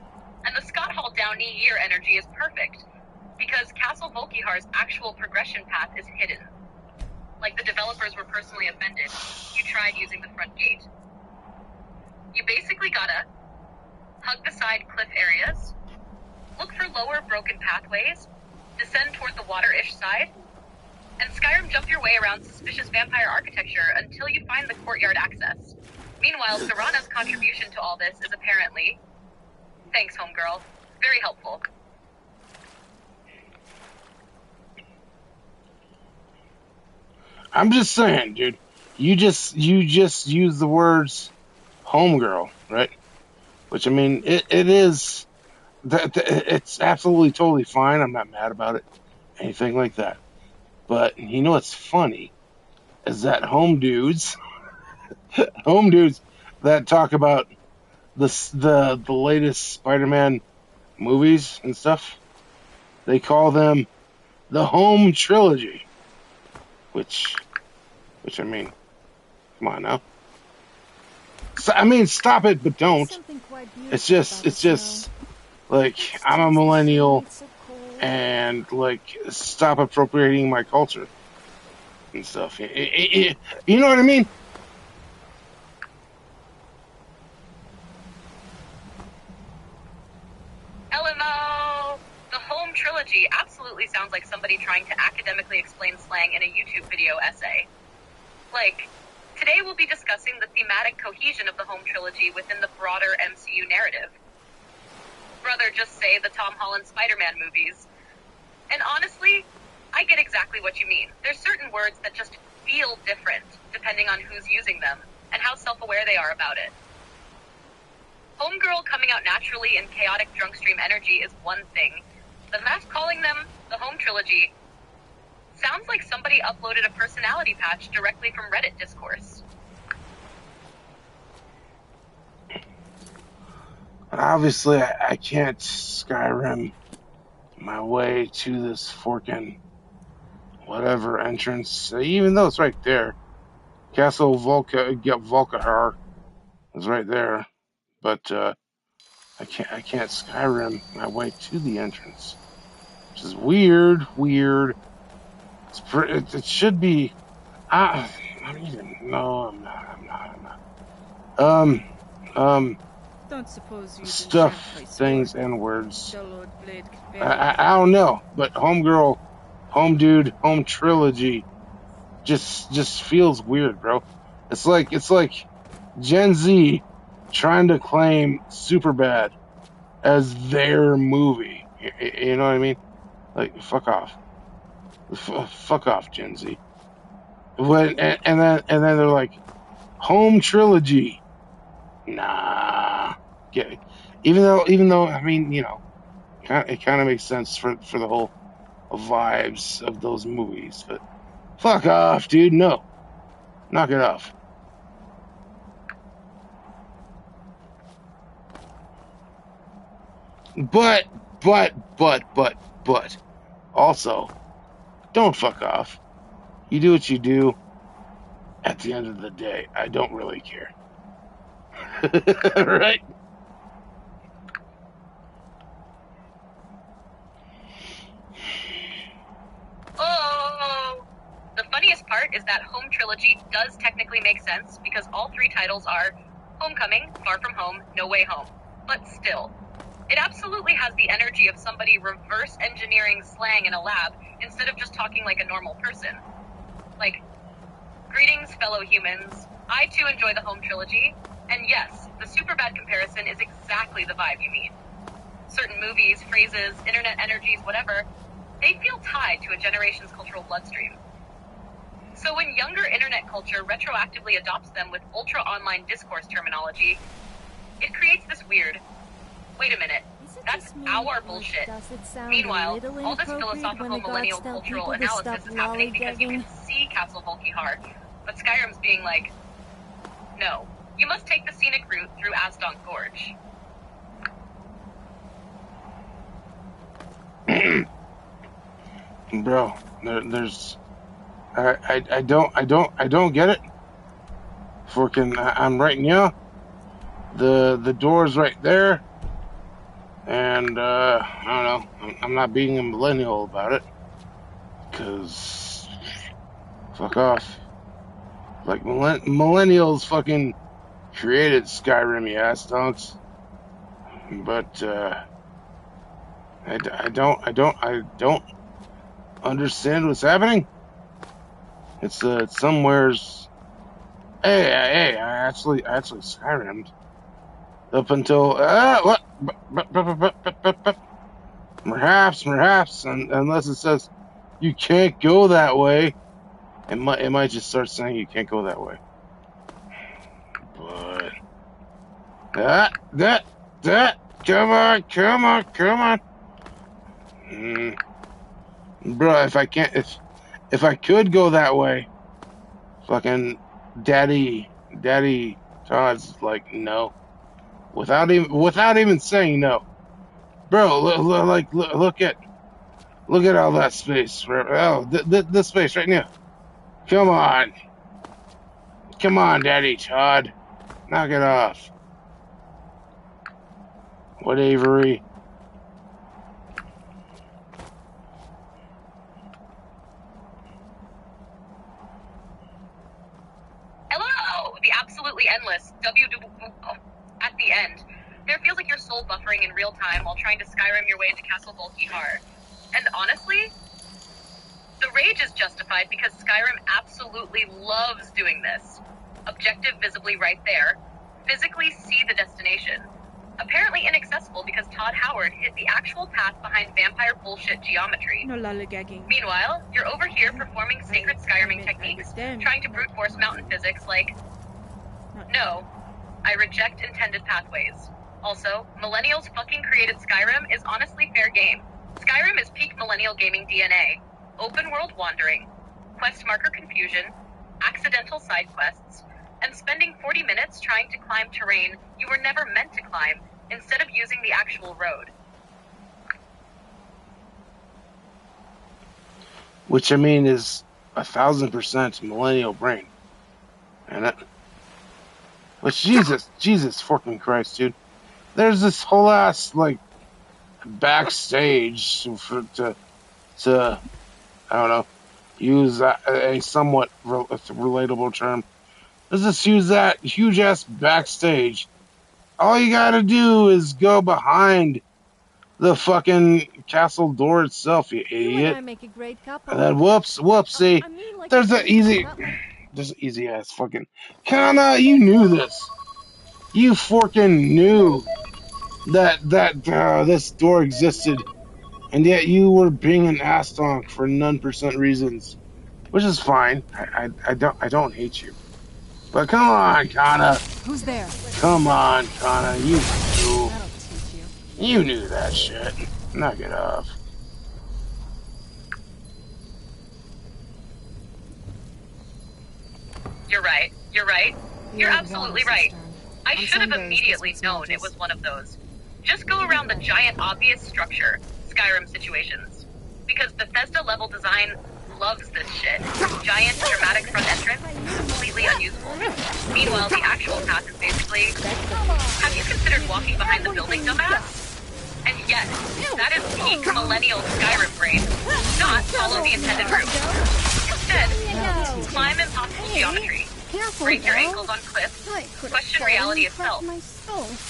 And the Scott Hall Downey year energy is perfect, because Castle Volkihar's actual progression path is hidden. Like the developers were personally offended, you tried using the front gate. You basically gotta hug the side cliff areas, look for lower broken pathways, descend toward the water-ish side, and Skyrim jump your way around suspicious vampire architecture until you find the courtyard access. Meanwhile, Serana's contribution to all this is apparently... Thanks, homegirl. Very helpful. I'm just saying, dude. You just use the words homegirl, right? Which, I mean, it is... It's absolutely totally fine. I'm not mad about it. Anything like that. But, you know what's funny? Is that home dudes that talk about the latest Spider-Man movies and stuff, they call them the home trilogy. Which I mean, come on now. So, I mean, stop it, but don't. It's just like, I'm a millennial, and like, stop appropriating my culture and stuff. You know what I mean? LMO! The home trilogy absolutely sounds like somebody trying to academically explain slang in a YouTube video essay. Like, today we'll be discussing the thematic cohesion of the home trilogy within the broader MCU narrative. Brother, just say the Tom Holland Spider-Man movies. And honestly, I get exactly what you mean. There's certain words that just feel different depending on who's using them and how self-aware they are about it. Homegirl coming out naturally in chaotic DRUNKSTREAM energy is one thing, but us calling them the home trilogy sounds like somebody uploaded a personality patch directly from Reddit discourse. Obviously, I can't Skyrim my way to this forking whatever entrance, even though it's right there. Castle Volkahar is right there, but I can't Skyrim my way to the entrance, which is weird. It should be. I'm not. Don't suppose you Stuff, things, and words. I don't know, but homegirl, home dude, home trilogy just feels weird, bro. It's like Gen Z trying to claim Superbad as their movie. You know what I mean? Like, fuck off. Fuck off, Gen Z. And then they're like, home trilogy. Nah. Yeah. Even though, I mean, you know, it kind of makes sense for the whole vibes of those movies, but fuck off, dude. No. Knock it off. But, also, don't fuck off. You do what you do. At the end of the day, I don't really care. Right? Oh! The funniest part is that home trilogy does technically make sense because all three titles are Homecoming, Far From Home, No Way Home. But still, it absolutely has the energy of somebody reverse engineering slang in a lab instead of just talking like a normal person. Like, greetings, fellow humans. I too enjoy the home trilogy, and yes, the Superbad comparison is exactly the vibe you mean. Certain movies, phrases, internet energies, whatever, they feel tied to a generation's cultural bloodstream. So when younger internet culture retroactively adopts them with ultra-online discourse terminology, it creates this weird, wait a minute, that's our bullshit. Meanwhile, all this philosophical millennial cultural analysis is happening because you can see Castle Volkihar, but Skyrim's being like, no, you must take the scenic route through Asdonk Gorge. Bro, there's I don't get it. Fucking, I'm right now. The door's right there, and I don't know. I'm not being a millennial about it, cause fuck off. Like millennials fucking created Skyrim, you ass donks. But I don't understand what's happening. It's somewheres. Hey, I actually Skyrim'd up until perhaps, unless it says you can't go that way, it might just start saying you can't go that way. But that come on. Bro, if I could go that way, fucking daddy Todd's like no, without even saying no, bro. Look at all that space. Oh, this space right now. Come on, Daddy Todd, knock it off. What, Avery? Hello! The absolutely endless at the end. There feels like your soul buffering in real time while trying to Skyrim your way into Castle Volkihar. And honestly, The rage is justified because Skyrim absolutely loves doing this. Objective visibly right there. Physically see the destination. Apparently inaccessible because Todd Howard hid the actual path behind vampire bullshit geometry. No lollygagging. Meanwhile, you're over here performing sacred Skyriming techniques, trying to brute force mountain physics like... No. I reject intended pathways. Also, millennials fucking created Skyrim is honestly fair game. Skyrim is peak millennial gaming DNA. Open world wandering, quest marker confusion, accidental side quests, and spending 40 minutes trying to climb terrain you were never meant to climb instead of using the actual road. Which, I mean, is 1,000% millennial brain. And that... Which, Jesus fucking Christ, dude. There's this whole ass, like, backstage to I don't know, use a somewhat relatable term. Let's just use that huge ass backstage. All you gotta do is go behind the fucking castle door itself, you idiot. You and I make a great couple. And then whoopsie. I mean, like There's an easy ass fucking Kana, you knew this. You fucking knew that this door existed, and yet you were being an ass donk for none% reasons, which is fine. I don't hate you, but come on, Kana. Who's there? Come on, Kana. You knew. You knew that shit. Knock it off. You're right. You're absolutely right. I should have immediately known it was one of those. Just go around the giant obvious structure, Skyrim situations. Because Bethesda level design loves this shit. Giant dramatic front entrance, completely unuseful. Meanwhile, the actual path is basically, have you considered walking behind the building, dumbass? And yes, that is peak millennial Skyrim brain. Not follow the intended route. Instead, climb impossible geometry. Break your ankles on cliffs. Question reality itself.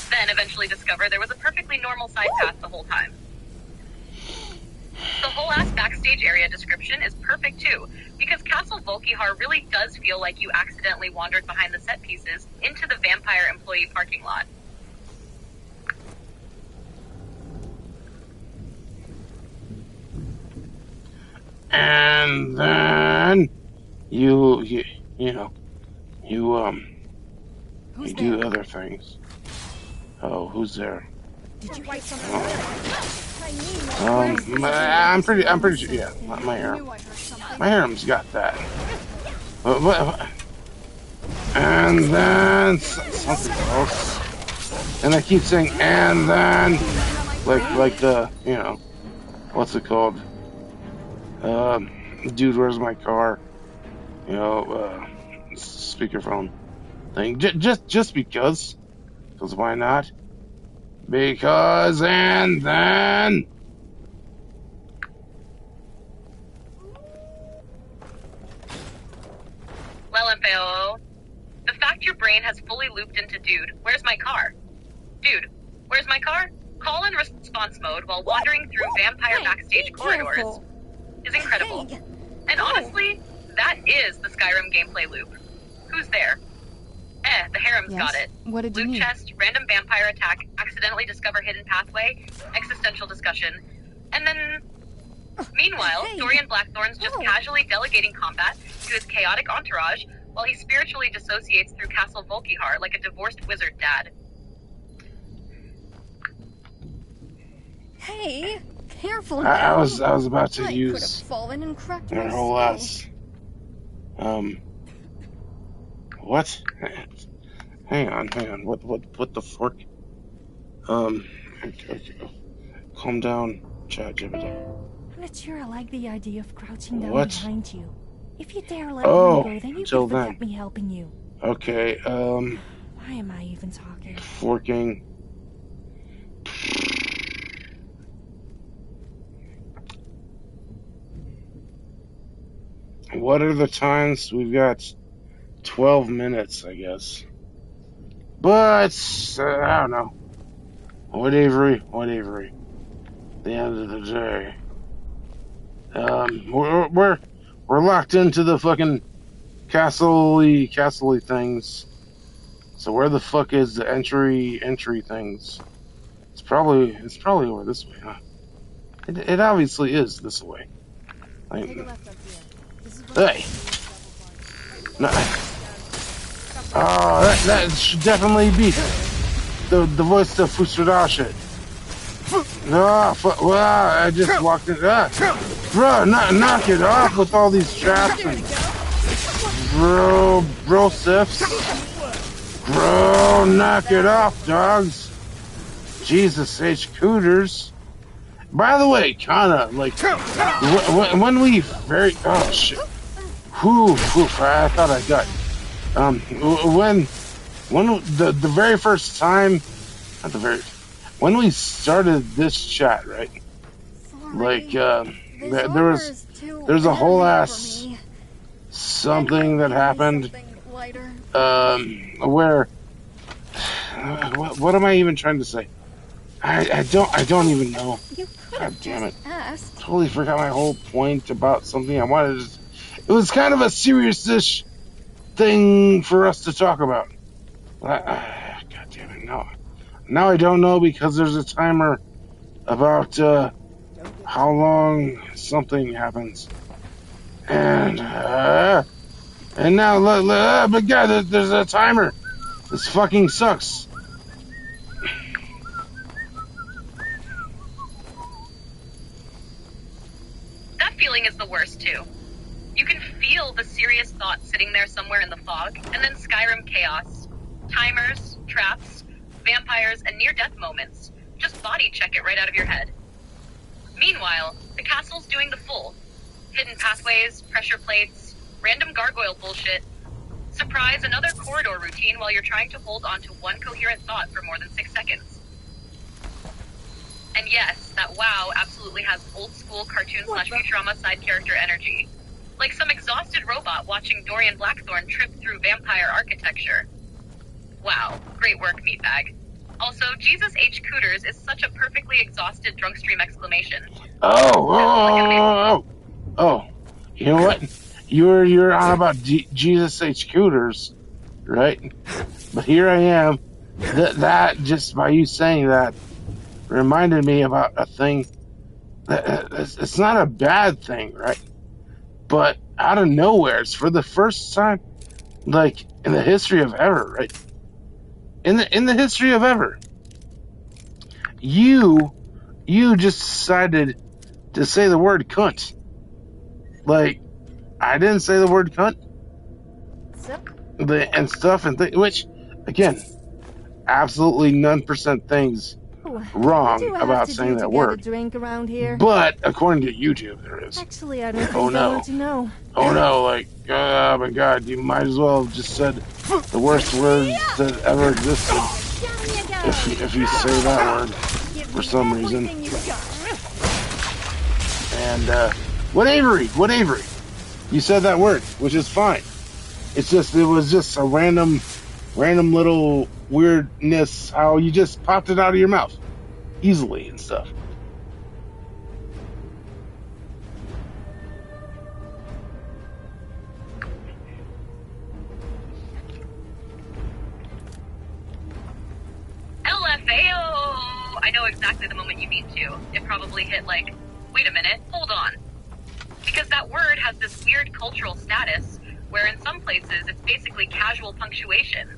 Then eventually discover there was a perfectly normal side path the whole time. The whole ass backstage area description is perfect too, because Castle Volkihar really does feel like you accidentally wandered behind the set pieces into the vampire employee parking lot. And then you do other things. Oh, who's there? Did you write something? I'm pretty sure. Yeah, my harem. My harem's got that. And then something else. And I keep saying and then, like the what's it called? Dude, where's my car? Speakerphone thing. Just because why not? Because and then. Well, MFAO, the fact your brain has fully looped into dude, where's my car? Dude, where's my car? Call in response mode while wandering through vampire backstage corridors is incredible. And honestly, that is the Skyrim gameplay loop. Who's there? The harem's got it. What did you Loot need? chest, random vampire attack, accidentally discover hidden pathway, existential discussion, and then... Meanwhile, Dorian Blackthorn's just casually delegating combat to his chaotic entourage while he spiritually dissociates through Castle Volkihar like a divorced wizard dad. Hey, careful I now. was about to I use could have fallen and cracked my their whole skull. ass. What? Hang on. What the fork? Okay. Calm down, chat Gemini. I'm not sure I like the idea of crouching down What? behind you. If you dare let Oh, me go, then you until can then. forget me helping you. Okay, Why am I even talking? forking. What are the times? We've got 12 minutes, I guess. But, I don't know. What Avery? The end of the day. We're locked into the fucking castle-y things. So where the fuck is the entry things? It's probably over this way, huh? It obviously is this way. Like, Take a left up here. This is where hey. No. Oh, that should definitely be the voice of Fusada shit. No, I just walked in. Bro, knock it off with all these traps and bro sifs. Bro, knock it off, dogs. Jesus H. Cooters. By the way, kinda like when we oh shit. Whew, I thought I got when the very first time, not the very, when we started this chat, right? Like there's a whole ass something that happened where what am I even trying to say? I don't even know. God damn it! Totally forgot my whole point about something I wanted to. It was kind of a serious-ish thing for us to talk about. God damn it! Now I don't know because there's a timer about how long something happens, and now but God, there's a timer. This fucking sucks. That feeling is the worst, too. You can feel the serious thought sitting there somewhere in the fog, and then Skyrim chaos. Timers, traps, vampires, and near-death moments. Just body check it right out of your head. Meanwhile, the castle's doing the full. Hidden pathways, pressure plates, random gargoyle bullshit. Surprise, another corridor routine while you're trying to hold on to one coherent thought for more than 6 seconds. And yes, that WoW absolutely has old-school cartoon/Futurama side character energy. Like some exhausted robot watching Dorian Blackthorn trip through vampire architecture. Wow, great work, meatbag. Also, Jesus H. Cooters is such a perfectly exhausted DRUNKSTREAM exclamation. Oh, you know what? You're on about Jesus H. Cooters, right? But here I am. That just by you saying that reminded me about a thing. It's not a bad thing, right? But out of nowhere, it's for the first time, like in the history of ever, right? In the history of ever, you just decided to say the word cunt. Like, I didn't say the word cunt. And stuff and which, again, absolutely none% things wrong about saying that word. Drink around here? But according to YouTube, there is. Actually, I don't think I want to know. Oh no! Like, oh my God! You might as well have just said the worst words that ever existed. If you say that word for some reason. And what Avery? You said that word, which is fine. It was just a random little weirdness how you just popped it out of your mouth easily and stuff. LFAO! I know exactly the moment you mean to. It probably hit like, wait a minute, hold on. Because that word has this weird cultural status where in some places it's basically casual punctuation.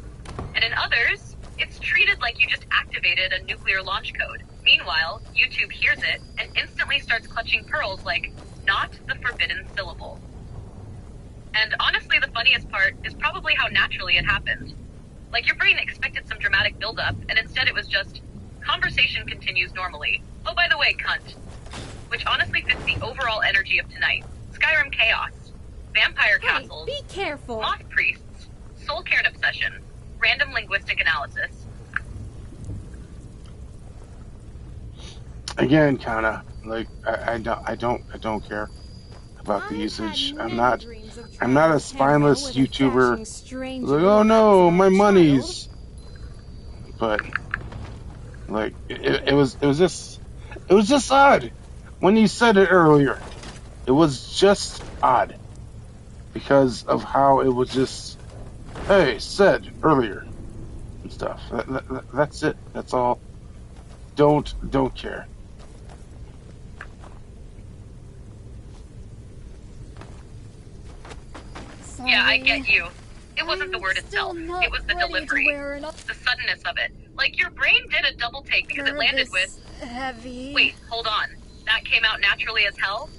And in others, it's treated like you just activated a nuclear launch code. Meanwhile, YouTube hears it and instantly starts clutching pearls like, not the forbidden syllable. And honestly, the funniest part is probably how naturally it happened. Like, your brain expected some dramatic build-up, and instead it was just, conversation continues normally. Oh, by the way, cunt. Which honestly fits the overall energy of tonight. Skyrim chaos. Vampire castles. Be careful. Moth priests. Soul cairn obsession. Random linguistic analysis. Again, kinda like I don't care about the usage. I'm not a spineless YouTuber. Like, oh no, my monies. But like it was just odd when you said it earlier. It was just odd because of how it was just, hey, said earlier and stuff. That's it. That's all. Don't care. Sorry. Yeah, I get you. It wasn't the word itself. It was the delivery. The suddenness of it. Like, your brain did a double take because it landed with... heavy. Wait, hold on. That came out naturally as hell?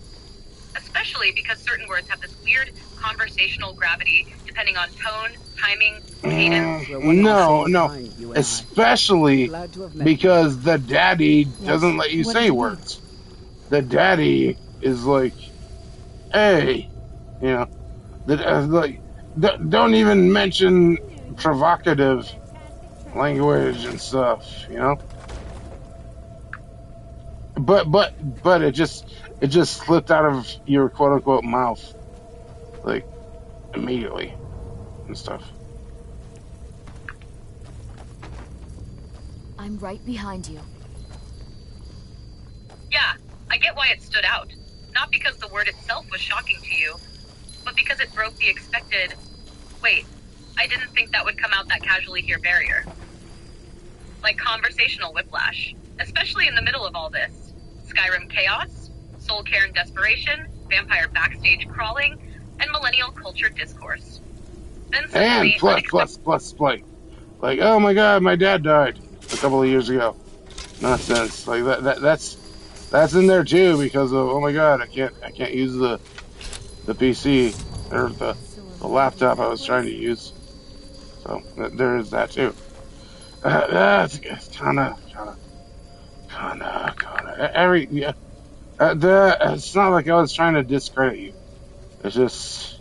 Especially because certain words have this weird conversational gravity depending on tone, timing, cadence. No. Especially because the daddy doesn't let you say words. The daddy is like, hey, you know, like, don't even mention provocative language and stuff, you know. But it just slipped out of your quote unquote mouth, like, immediately and stuff. I'm right behind you. Yeah, I get why it stood out. Not because the word itself was shocking to you, but because it broke the expected, wait, I didn't think that would come out that casually here barrier. Like conversational whiplash, especially in the middle of all this. Skyrim chaos, soul care and desperation, vampire backstage crawling, and millennial culture discourse. Then suddenly, and plus, like, oh my god, my dad died a couple of years ago. Nonsense. Like that's in there too because of, oh my god, I can't use the PC or the laptop I was trying to use. So there is that too. That's kind of every, yeah. It's not like I was trying to discredit you. It's just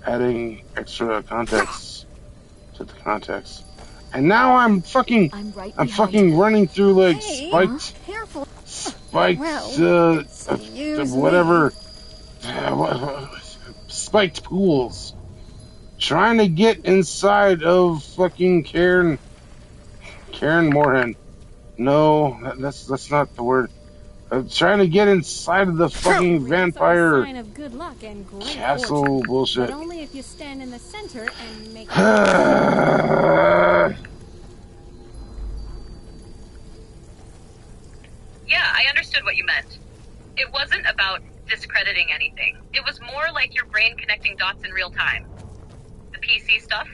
adding extra context to the context. And now I'm fucking running through like spiked pools, trying to get inside of fucking Karen Moorhen. No, that's not the word. I'm trying to get inside of the fucking vampire Sign of good luck and great castle fortune, bullshit. but only if you stand in the center and make. Yeah, I understood what you meant. It wasn't about discrediting anything. It was more like your brain connecting dots in real time. The PC stuff,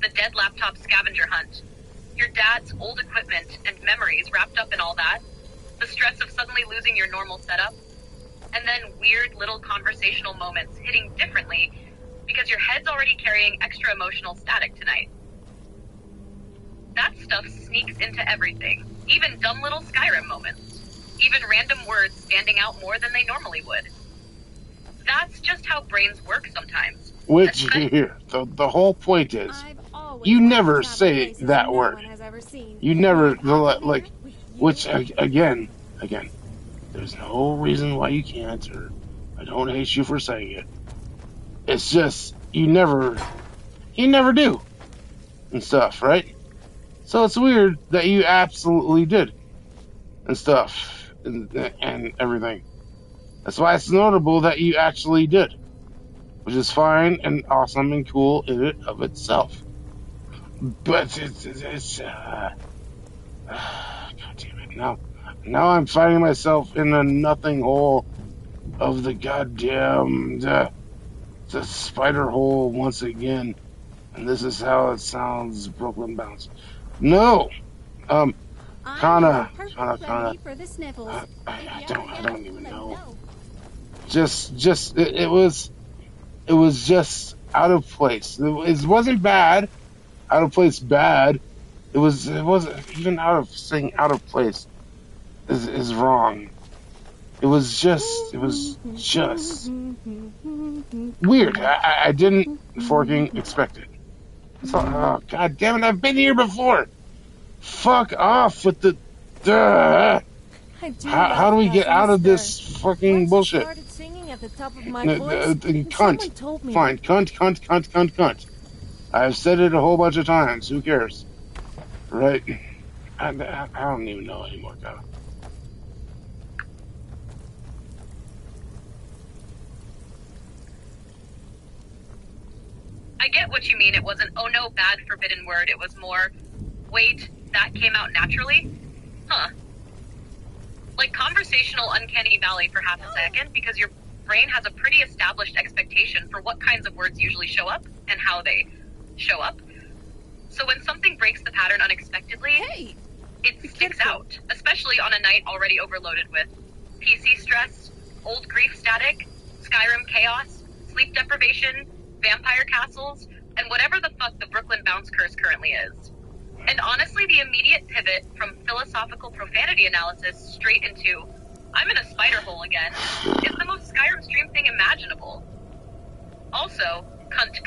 the dead laptop scavenger hunt, your dad's old equipment and memories wrapped up in all that, the stress of suddenly losing your normal setup, and then weird little conversational moments hitting differently because your head's already carrying extra emotional static tonight. That stuff sneaks into everything, even dumb little Skyrim moments, even random words standing out more than they normally would. That's just how brains work sometimes. Which, here, the whole point is, you never say that word. You never, like, which, again, there's no reason why you can't, or I don't hate you for saying it. It's just, you never do, and stuff, right? So it's weird that you absolutely did, and stuff, and everything. That's why it's notable that you actually did, which is fine and awesome and cool in it of itself. But it's God damn it, now I'm finding myself in a nothing hole of the goddamn the spider hole once again, and this is how it sounds. Brooklyn bounce. No, Kana. I don't even know. Just it was just out of place. It wasn't bad. Out of place bad. It wasn't even saying out of place is wrong. It was just weird. I didn't fucking expect it. So, oh, god damn it, I've been here before. Fuck off with the how do we get out of this fucking bullshit? Cunt. Fine, cunt. I've said it a whole bunch of times. Who cares? Right? I don't even know anymore, God. what you mean. It wasn't, oh no, bad forbidden word. It was more, wait, that came out naturally? Huh. Like conversational uncanny valley for half a second, because your brain has a pretty established expectation for what kinds of words usually show up and how they show up. So when something breaks the pattern unexpectedly, it sticks out, especially on a night already overloaded with PC stress, old grief static, Skyrim chaos, sleep deprivation, vampire castles, and whatever the fuck the Brooklyn bounce curse currently is. And honestly, the immediate pivot from philosophical profanity analysis straight into, I'm in a spider hole again, is the most Skyrim stream thing imaginable. Also, cunt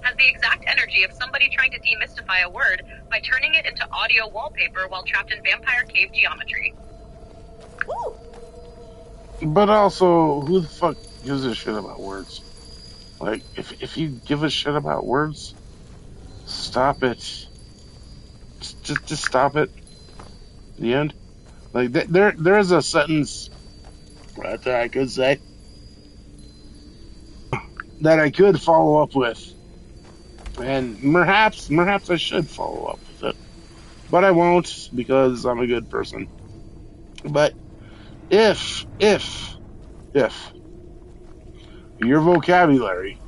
has the exact energy of somebody trying to demystify a word by turning it into audio wallpaper while trapped in vampire cave geometry. But also, who the fuck gives a shit about words? Like, if you give a shit about words, stop it. Just stop it. The end. Like, there's a sentence right there I could say that I could follow up with. And perhaps I should follow up with it. But I won't, because I'm a good person. But if your vocabulary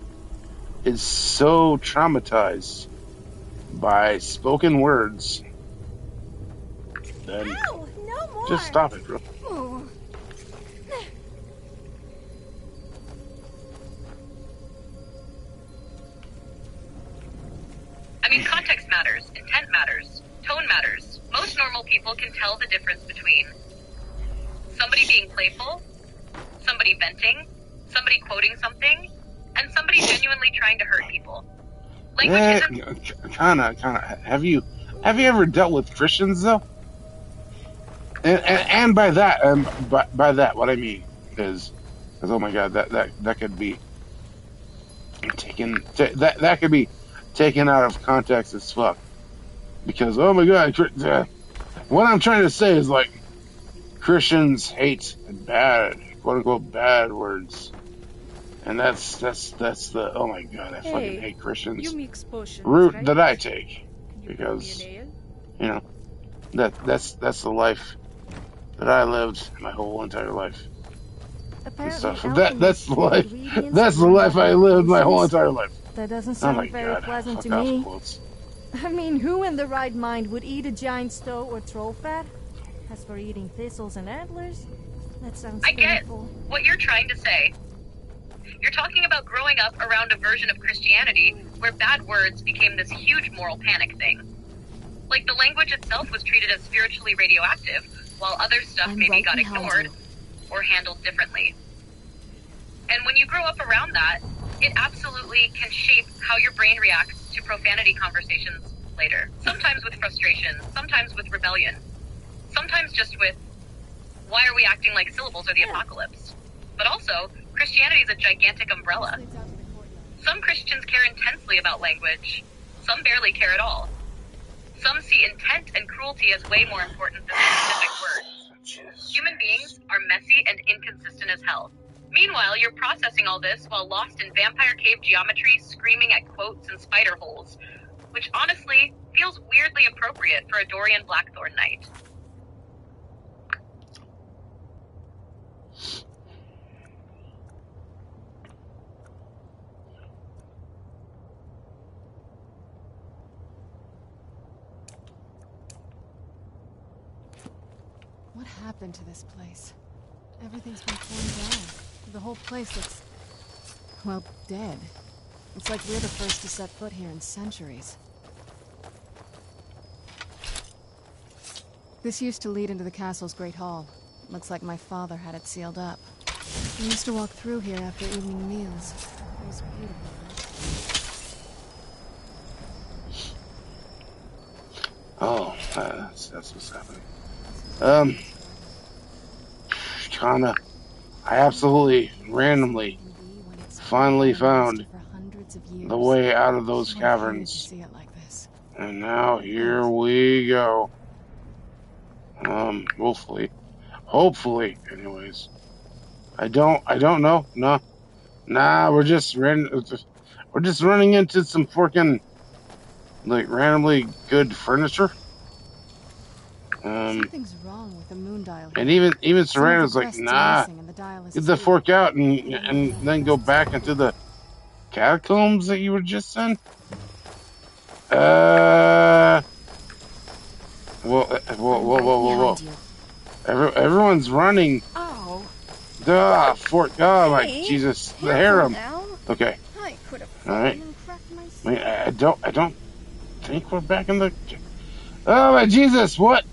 is so traumatized by spoken words, then just stop it, bro. I mean, context matters, intent matters, tone matters. Most normal people can tell the difference between somebody being playful, somebody venting, somebody quoting something, and somebody genuinely trying to hurt people. Language isn't... Kinda. Have you ever dealt with Christians though? And by that, what I mean is oh my god, that could be taken. That could be taken out of context as fuck. Because oh my god, what I'm trying to say is like Christians hate bad, quote unquote, bad words. And that's the oh my god, I fucking hate Christians. You mix potions, route right? that I take, because that's the life that I lived my whole entire life. And stuff. That's the life I lived my whole entire life. That doesn't sound very pleasant to me. I mean, who in the right mind would eat a giant stow or troll fat? As for eating thistles and antlers, that sounds painful. I get what you're trying to say. You're talking about growing up around a version of Christianity where bad words became this huge moral panic thing. Like the language itself was treated as spiritually radioactive, while other stuff maybe got ignored or handled differently. And when you grow up around that, it absolutely can shape how your brain reacts to profanity conversations later. Sometimes with frustration, sometimes with rebellion, sometimes just with, why are we acting like syllables are the apocalypse? But also, Christianity is a gigantic umbrella. Some Christians care intensely about language. Some barely care at all. Some see intent and cruelty as way more important than specific words. Human beings are messy and inconsistent as hell. Meanwhile, you're processing all this while lost in vampire cave geometry, screaming at quotes and spider holes, which honestly feels weirdly appropriate for a Dorian Blackthorn night. What happened to this place? Everything's been torn down. The whole place looks, well, dead. It's like we're the first to set foot here in centuries. This used to lead into the castle's great hall. Looks like my father had it sealed up. We used to walk through here after evening meals. It was beautiful. Oh, that's what's happening. Kinda. I absolutely randomly finally found the way out of those caverns. And now here we go. Hopefully, anyways. I don't know. No. Nah, we're just We're just running into some freaking, like, randomly good furniture. Something's wrong with the moon dial And here. even Some of the Serrano's like, crests are nah, missing and the dial is get the askew. fork out and then go back into the catacombs that you were just in. Whoa. Everyone's running. Oh. Fork. Oh, my Jesus. The harem. Now. Okay. I could have All right. and cracked myself. Wait, I don't think we're back in the... Oh, my Jesus, what?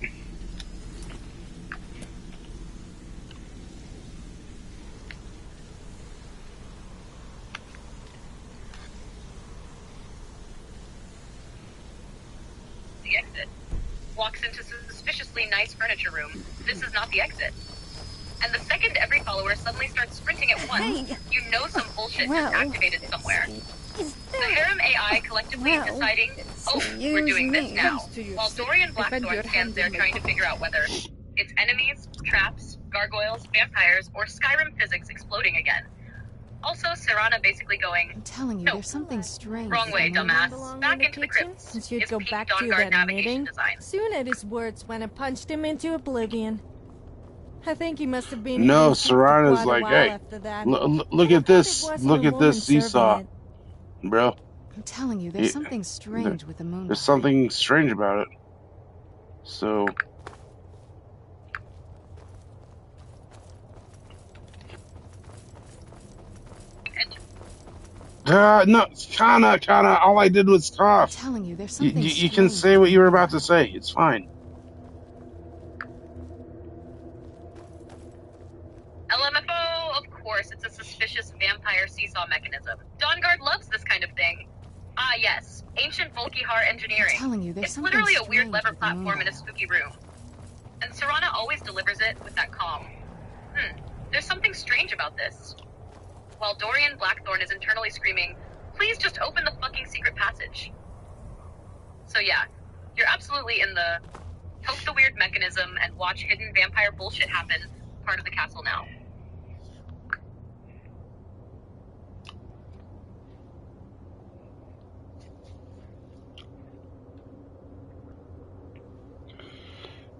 The exit. Walks into suspiciously nice furniture room. This is not the exit. And the second every follower suddenly starts sprinting at once, you know some bullshit just activated somewhere. The harem AI collectively deciding, oh, we're doing this now, while Dorian Blackthorn stands there trying to figure out whether it's enemies, traps, gargoyles, vampires, or Skyrim physics exploding again. Also, Serana basically going, I'm telling you, there's something strange. Wrong way, dumbass. Back into the crypts. Since you'd It's go peak back to Dawnguard that navigation meeting. design. Soon at his words when I punched him into oblivion. I think he must have been. No, even Serrana's quite a like, while hey, after that. look at this. wasn't Look a at woman this seesaw, serving bro. I'm telling you, there's something strange with the moon. There's something strange about it. So... no, Kana, all I did was cough. I'm telling you, there's something you can say what you were about to say. It's fine. LMFO, of course, it's a suspicious vampire seesaw mechanism. Dawnguard loves this kind of thing. Ah, yes, ancient Volkihar engineering. I'm telling you, there's it's something literally a weird strange lever with the moon platform in a dial. spooky room. And Serana always delivers it with that calm. There's something strange about this. While Dorian Blackthorn is internally screaming, please just open the fucking secret passage. So yeah, you're absolutely in the poke the weird mechanism and watch hidden vampire bullshit happen part of the castle now.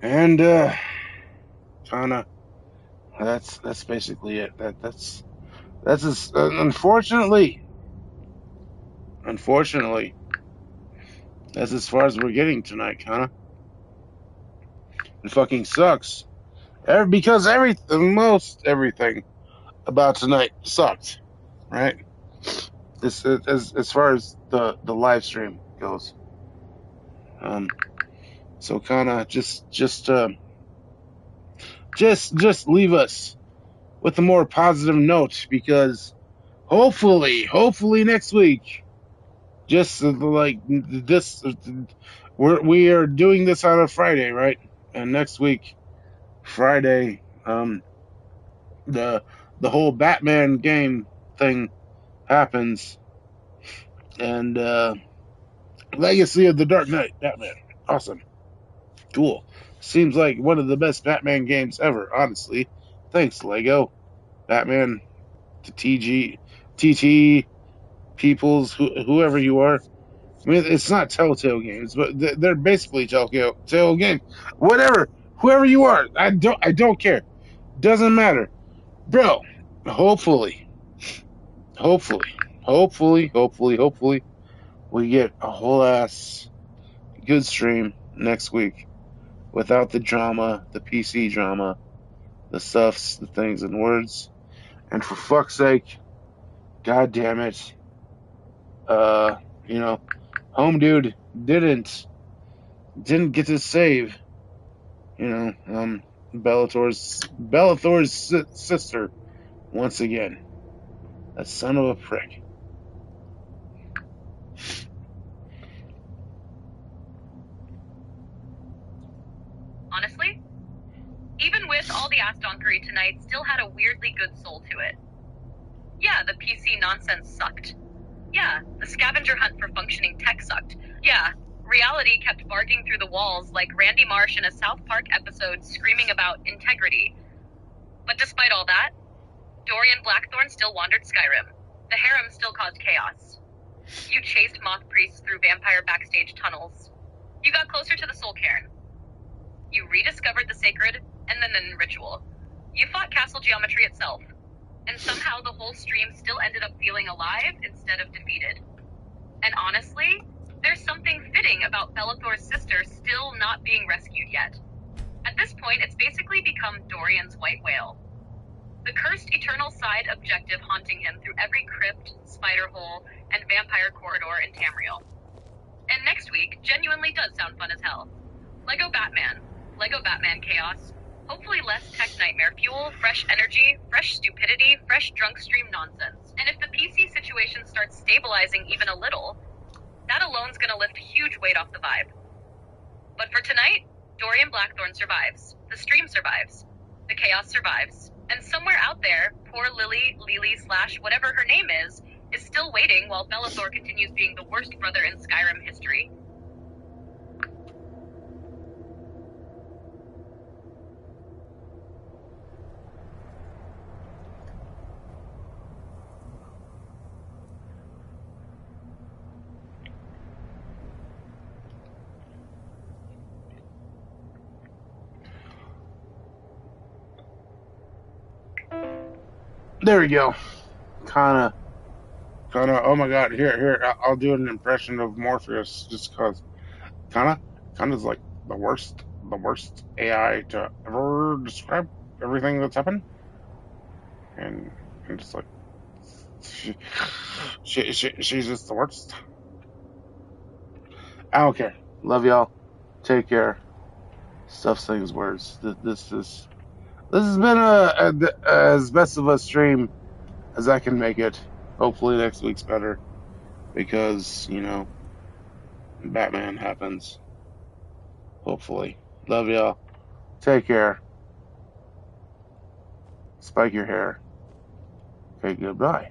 And Kana, that's basically it. That's unfortunately, that's as far as we're getting tonight, Kana. It fucking sucks. Because most everything about tonight sucked, right? As far as the live stream goes. So Kana, just leave us with a more positive note, because hopefully next week, just like this, we are doing this on a Friday, right? And next week, Friday, the whole Batman game thing happens, and Legacy of the Dark Knight, Batman, awesome, cool. Seems like one of the best Batman games ever, honestly. Thanks, Lego, Batman, the TT, Peoples, whoever you are. I mean, it's not Telltale Games, but they're basically Telltale Games. Whatever, whoever you are, I don't care. Doesn't matter, bro. Hopefully, we get a whole ass good stream next week without the drama, the PC drama, the stuffs, the things and words. And for fuck's sake, god damn it, Home Dude didn't get to save, Belathor's sister once again. That son of a prick. Honestly, even with all the ass donkery tonight, still had a weirdly good soul to it. Yeah, the PC nonsense sucked. Yeah, the scavenger hunt for functioning tech sucked. Yeah, reality kept barking through the walls like Randy Marsh in a South Park episode screaming about integrity. But despite all that, Dorian Blackthorn still wandered Skyrim. The harem still caused chaos. You chased moth priests through vampire backstage tunnels. You got closer to the soul cairn. You rediscovered the sacred, and then the ritual. You fought castle geometry itself. And somehow the whole stream still ended up feeling alive instead of defeated. And honestly, there's something fitting about Belathor's sister still not being rescued yet. At this point, it's basically become Dorian's white whale. The cursed eternal side objective haunting him through every crypt, spider hole, and vampire corridor in Tamriel. And next week genuinely does sound fun as hell. Lego Batman Chaos. Hopefully less tech nightmare fuel, fresh energy, fresh stupidity, fresh drunk stream nonsense. And if the PC situation starts stabilizing even a little, that alone's gonna lift a huge weight off the vibe. But for tonight, Dorian Blackthorn survives. The stream survives. The chaos survives. And somewhere out there, poor Lily / whatever her name is still waiting while Belathor continues being the worst brother in Skyrim history. There we go. Kinda. Oh my god! Here. I'll do an impression of Morpheus, just cause. Kinda's like the worst AI to ever describe everything that's happened, and just like she's just the worst. I don't care. Love y'all. Take care. Stuff sings words. This has been as best of a stream as I can make it. Hopefully next week's better, because Batman happens. Hopefully. Love y'all. Take care. Spike your hair. Okay, goodbye.